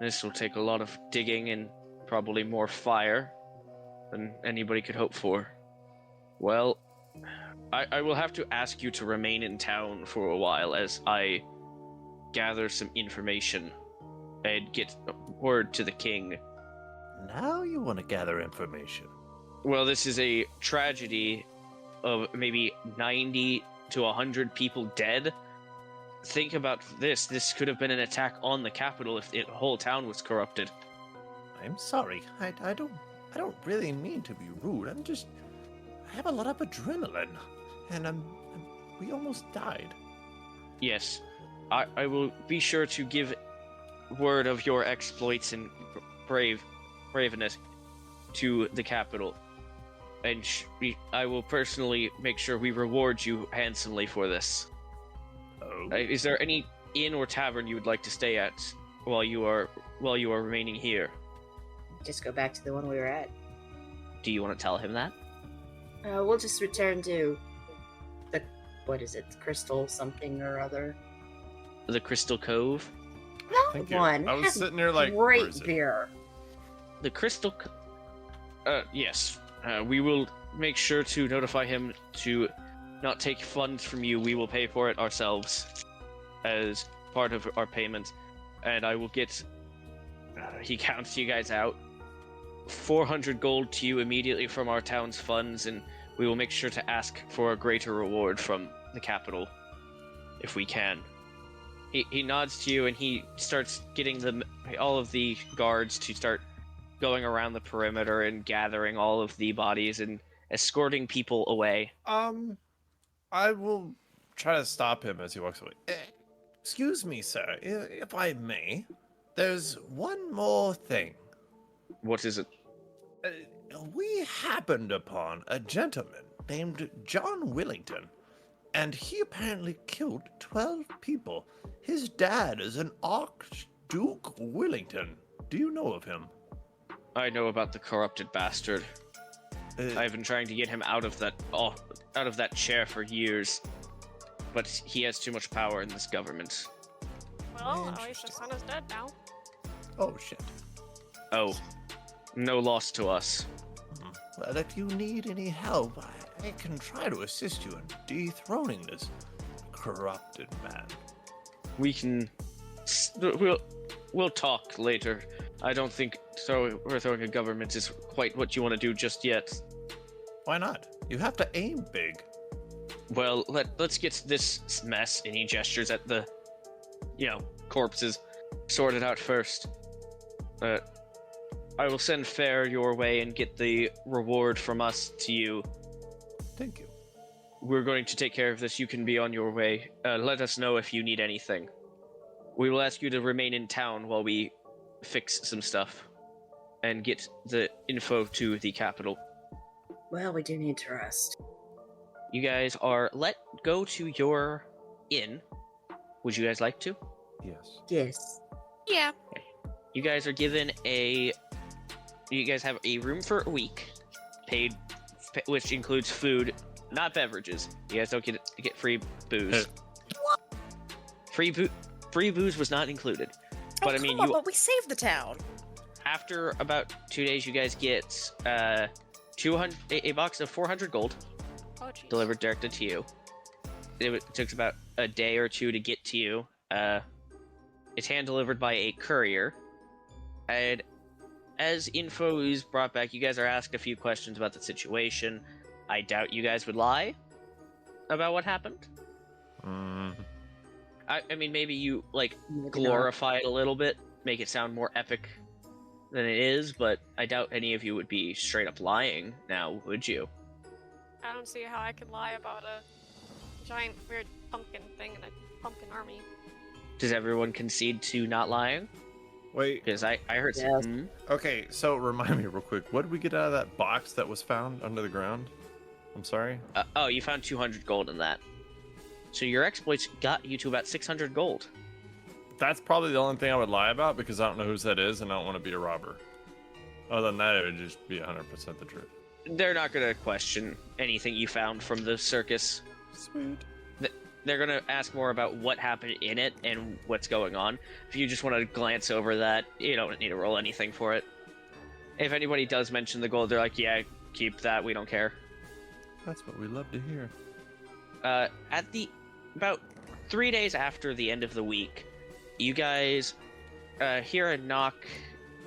This will take a lot of digging and probably more fire than anybody could hope for. Well, I will have to ask you to remain in town for a while as I gather some information and get word to the king. Now you want to gather information. Well, this is a tragedy of maybe 90 to 100 people dead. Think about this. This could have been an attack on the capital if the whole town was corrupted. I'm sorry. I don't really mean to be rude. I have a lot of adrenaline, and we almost died. Yes, I will be sure to give word of your exploits and braveness to the capital. And I will personally make sure we reward you handsomely for this. Oh. Is there any inn or tavern you would like to stay at while you are remaining here? Just go back to the one we were at. Do you want to tell him that? We'll just return to the, what is it, Crystal something or other. The Crystal Cove? Thank That you. one. I was has sitting there like, where great is it? beer. The Crystal yes. We will make sure to notify him to not take funds from you. We will pay for it ourselves as part of our payment. And I will get... he counts you guys out. 400 gold to you immediately from our town's funds, and we will make sure to ask for a greater reward from the capital, if we can. He nods to you, and he starts getting all of the guards to start going around the perimeter and gathering all of the bodies and escorting people away. I will try to stop him as he walks away. Excuse me, sir, if I may. There's one more thing. What is it? We happened upon a gentleman named John Willington, and he apparently killed 12 people. His dad is an Archduke Willington. Do you know of him? I know about the corrupted bastard. I've been trying to get him out of that chair for years, but he has too much power in this government. Well, at least his son is dead now. Oh, shit. Oh, no loss to us. Well, if you need any help, I can try to assist you in dethroning this corrupted man. We can. We'll talk later. I don't think overthrowing a government is quite what you want to do just yet. Why not? You have to aim big. Well, let's get this mess, and he gestures at the, corpses, sorted out first. I will send Fair your way and get the reward from us to you. Thank you. We're going to take care of this. You can be on your way. Let us know if you need anything. We will ask you to remain in town while we fix some stuff and get the info to the capital. Well, we do need to rest. You guys are let go to your inn. Would you guys like to? Yes. Yes. Yeah. You guys are given you guys have a room for a week, which includes food, not beverages. You guys don't get free booze. Free booze was not included. But I mean, but we saved the town. After about 2 days, you guys get a box of 400 gold delivered directly to you. It took about a day or two to get to you. It's hand delivered by a courier, and as info is brought back, you guys are asked a few questions about the situation. I doubt you guys would lie about what happened. I mean, maybe you, glorify it a little bit, make it sound more epic than it is, but I doubt any of you would be straight up lying now, would you? I don't see how I could lie about a giant weird pumpkin thing in a pumpkin army. Does everyone concede to not lying? Wait. Because I heard Yes. some. Okay, so remind me real quick. What did we get out of that box that was found under the ground? I'm sorry? You found 200 gold in that. So your exploits got you to about 600 gold. That's probably the only thing I would lie about because I don't know whose that is and I don't want to be a robber. Other than that, it would just be 100% the truth. They're not going to question anything you found from the circus. Sweet. They're going to ask more about what happened in it and what's going on. If you just want to glance over that, you don't need to roll anything for it. If anybody does mention the gold, they're like, yeah, keep that, we don't care. That's what we love to hear. About 3 days after the end of the week, you guys hear a knock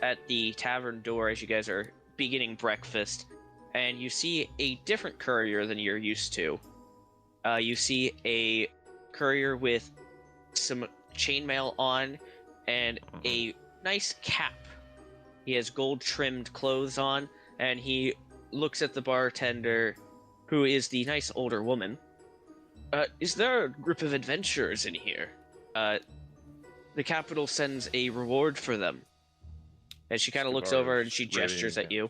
at the tavern door as you guys are beginning breakfast, and you see a different courier than you're used to. You see a courier with some chainmail on and a nice cap. He has gold-trimmed clothes on, and he looks at the bartender, who is the nice older woman. Is there a group of adventurers in here? The capital sends a reward for them. And she kind of looks over and she gestures at you.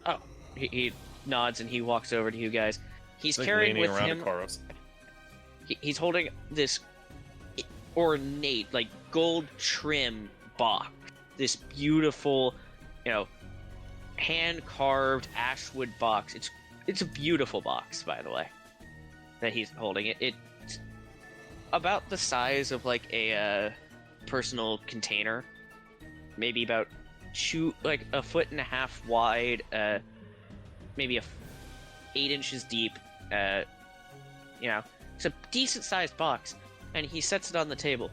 Oh, he nods and he walks over to you guys. He's carrying with him. He's holding this ornate, gold trim box. This beautiful, hand carved ashwood box. It's a beautiful box, by the way, that he's holding. It's about the size of a personal container, maybe about a foot and a half wide, maybe 8 inches deep. It's a decent sized box, and he sets it on the table.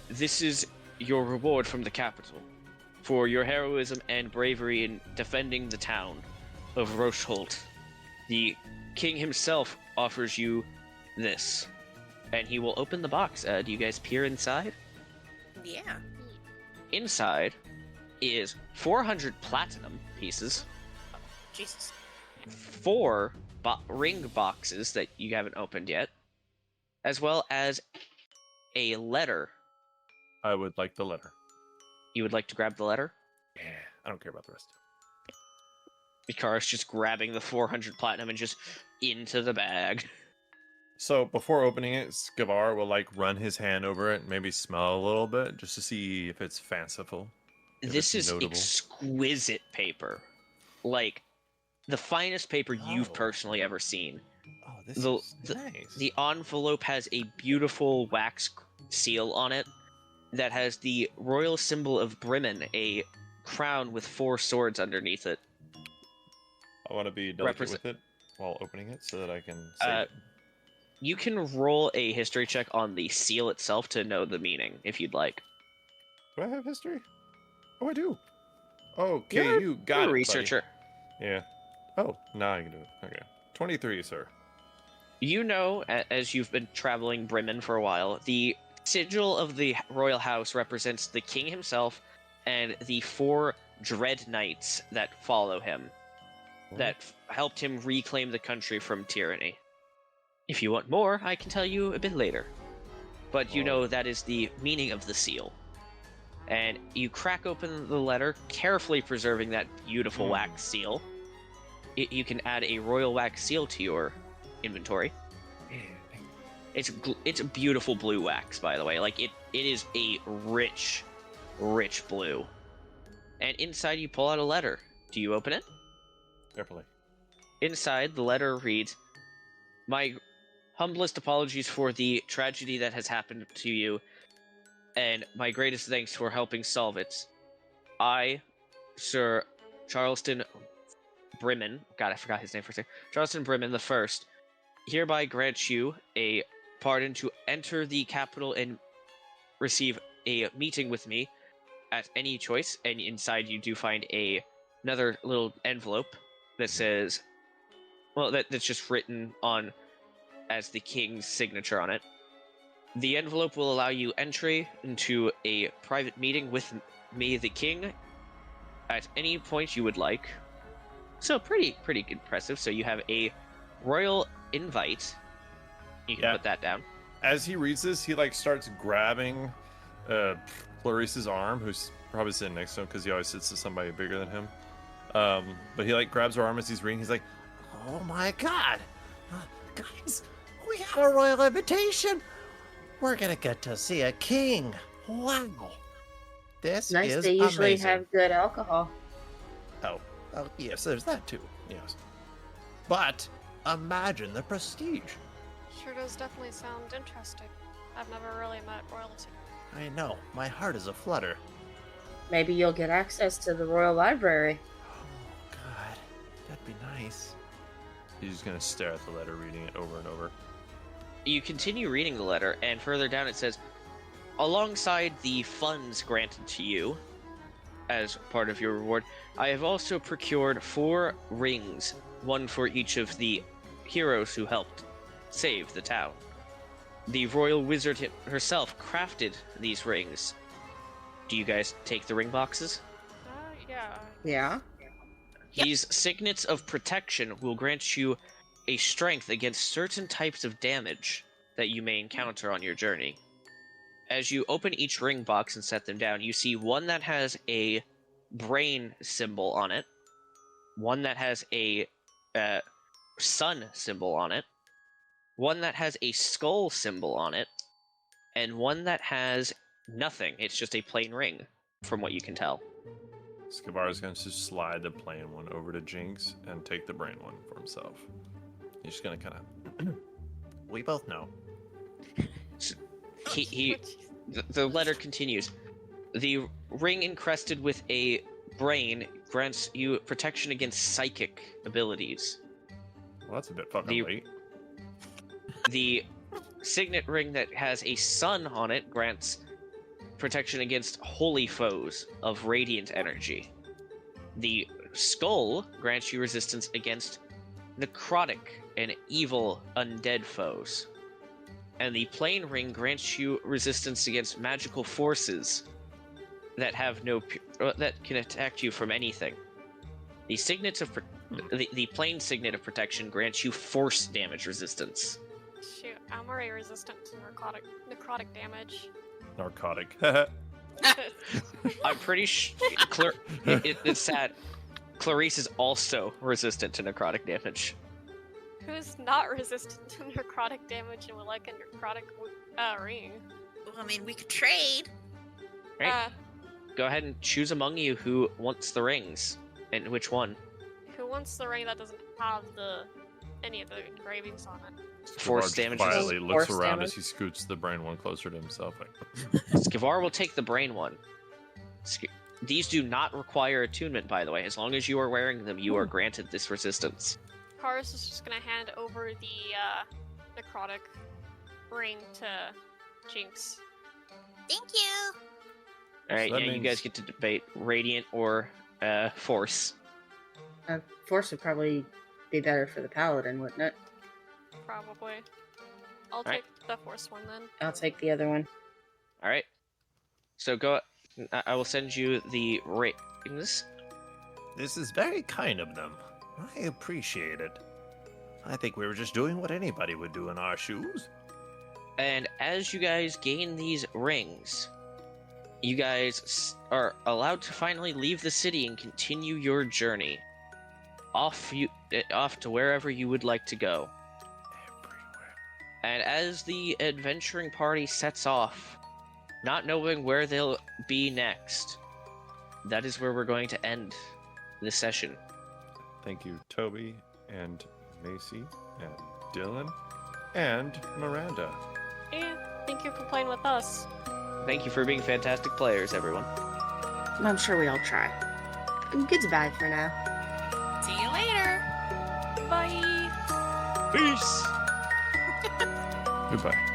This is your reward from the capital for your heroism and bravery in defending the town of Rocheholt. The king himself offers you this, and he will open the box. Do you guys peer inside? Yeah. Inside, is 400 platinum pieces, Jesus. 4 ring boxes that you haven't opened yet, as well as a letter. I would like the letter. You would like to grab the letter? Yeah, I don't care about the rest. Ikara's just grabbing the 400 platinum and just into the bag. So before opening it, Skavar will like run his hand over it and maybe smell a little bit just to see if it's fanciful. If This it's is notable. exquisite paper. Like, the finest paper you've personally ever seen. Oh, this is nice. The envelope has a beautiful wax seal on it that has the royal symbol of Bremen, a crown with 4 swords underneath it. I want to be delicate with it while opening it so that I can save it. You can roll a history check on the seal itself to know the meaning, if you'd like. Do I have history? Oh, I do. Okay, you got You're it, a researcher. buddy. Yeah. Oh, now I can do it. Okay. 23, sir. You know, as you've been traveling Bremen for a while, the sigil of the royal house represents the king himself and the 4 dread knights that follow him, that helped him reclaim the country from tyranny. If you want more, I can tell you a bit later. But you know that is the meaning of the seal. And you crack open the letter, carefully preserving that beautiful wax seal. You can add a royal wax seal to your inventory. It's a beautiful blue wax, by the way. Like, it is a rich, rich blue. And inside you pull out a letter. Do you open it? Carefully. Inside, the letter reads, "My humblest apologies for the tragedy that has happened to you, and my greatest thanks for helping solve it. I, Sir Charleston Bremen," God, I forgot his name for a second, "Charleston Bremen the First, hereby grant you a pardon to enter the capital and receive a meeting with me at any choice." And inside you do find another little envelope that says, well, that's just written on as the king's signature on it. The envelope will allow you entry into a private meeting with me, the king, at any point you would like. So pretty impressive. So you have a royal invite. You can put that down. As he reads this, he like starts grabbing Clarice's arm, who's probably sitting next to him because he always sits to somebody bigger than him. But he like grabs her arm as he's reading. He's like, Oh my god! Guys, we have a royal invitation! We're gonna get to see a king! Wow! This Nice, is they usually amazing. have good alcohol. Oh, yes, there's that too. Yes. But imagine the prestige. Sure does definitely sound interesting. I've never really met royalty. I know, my heart is aflutter. Maybe you'll get access to the Royal Library. Oh god, that'd be nice. he's just gonna stare at the letter, reading it over and over. You continue reading the letter, and further down it says, "Alongside the funds granted to you as part of your reward, I have also procured 4 rings, one for each of the heroes who helped save the town. The royal wizard herself crafted these rings. Do you guys take the ring boxes? Yeah. Yeah. These signets of protection will grant you a strength against certain types of damage that you may encounter on your journey. As you open each ring box and set them down, you see one that has a brain symbol on it, one that has a sun symbol on it, one that has a skull symbol on it, and one that has nothing. It's just a plain ring, from what you can tell. Skavar's going to slide the plain one over to Jinx and take the brain one for himself. He's just going to kind of... We both know. The letter continues. The ring encrusted with a brain grants you protection against psychic abilities. Well, that's a bit fucking late. The signet ring that has a sun on it grants protection against holy foes of radiant energy. The skull grants you resistance against necrotic and evil undead foes. And the plain ring grants you resistance against magical forces that have no that can attack you from anything. The signet of the plain signet of protection grants you force damage resistance. Shoot, I'm already resistant to necrotic damage. Narcotic. I'm pretty sure it's sad. Clarice is also resistant to necrotic damage. Who's not resistant to necrotic damage and would like a necrotic ring? Well, I mean, we could trade. Right? Go ahead and choose among you who wants the rings, and which one. Who wants the ring that doesn't have any of the engravings on it? Force Skivar damage. just quietly looks Force around damage. as he scoots the brain one closer to himself. Like, Skivar will take the brain one. These do not require attunement, by the way. As long as you are wearing them, you are granted this resistance. Karis is just gonna hand over the necrotic ring to Jinx. Thank you. All right, So that you means- guys get to debate Radiant or Force. Force would probably be better for the paladin, wouldn't it? Probably. I'll Right. take the force one then. I'll take the other one. All right. So go. I will send you the rings. This is very kind of them. I appreciate it. I think we were just doing what anybody would do in our shoes. And as you guys gain these rings, you guys are allowed to finally leave the city and continue your journey. Off to wherever you would like to go. And as the adventuring party sets off, not knowing where they'll be next, that is where we're going to end this session. thank you, Toby and Macy and Dylan and Miranda. Yeah, thank you for playing with us. Thank you for being fantastic players, everyone. I'm sure we all try. Goodbye for now. See you later. Bye! Peace! Goodbye.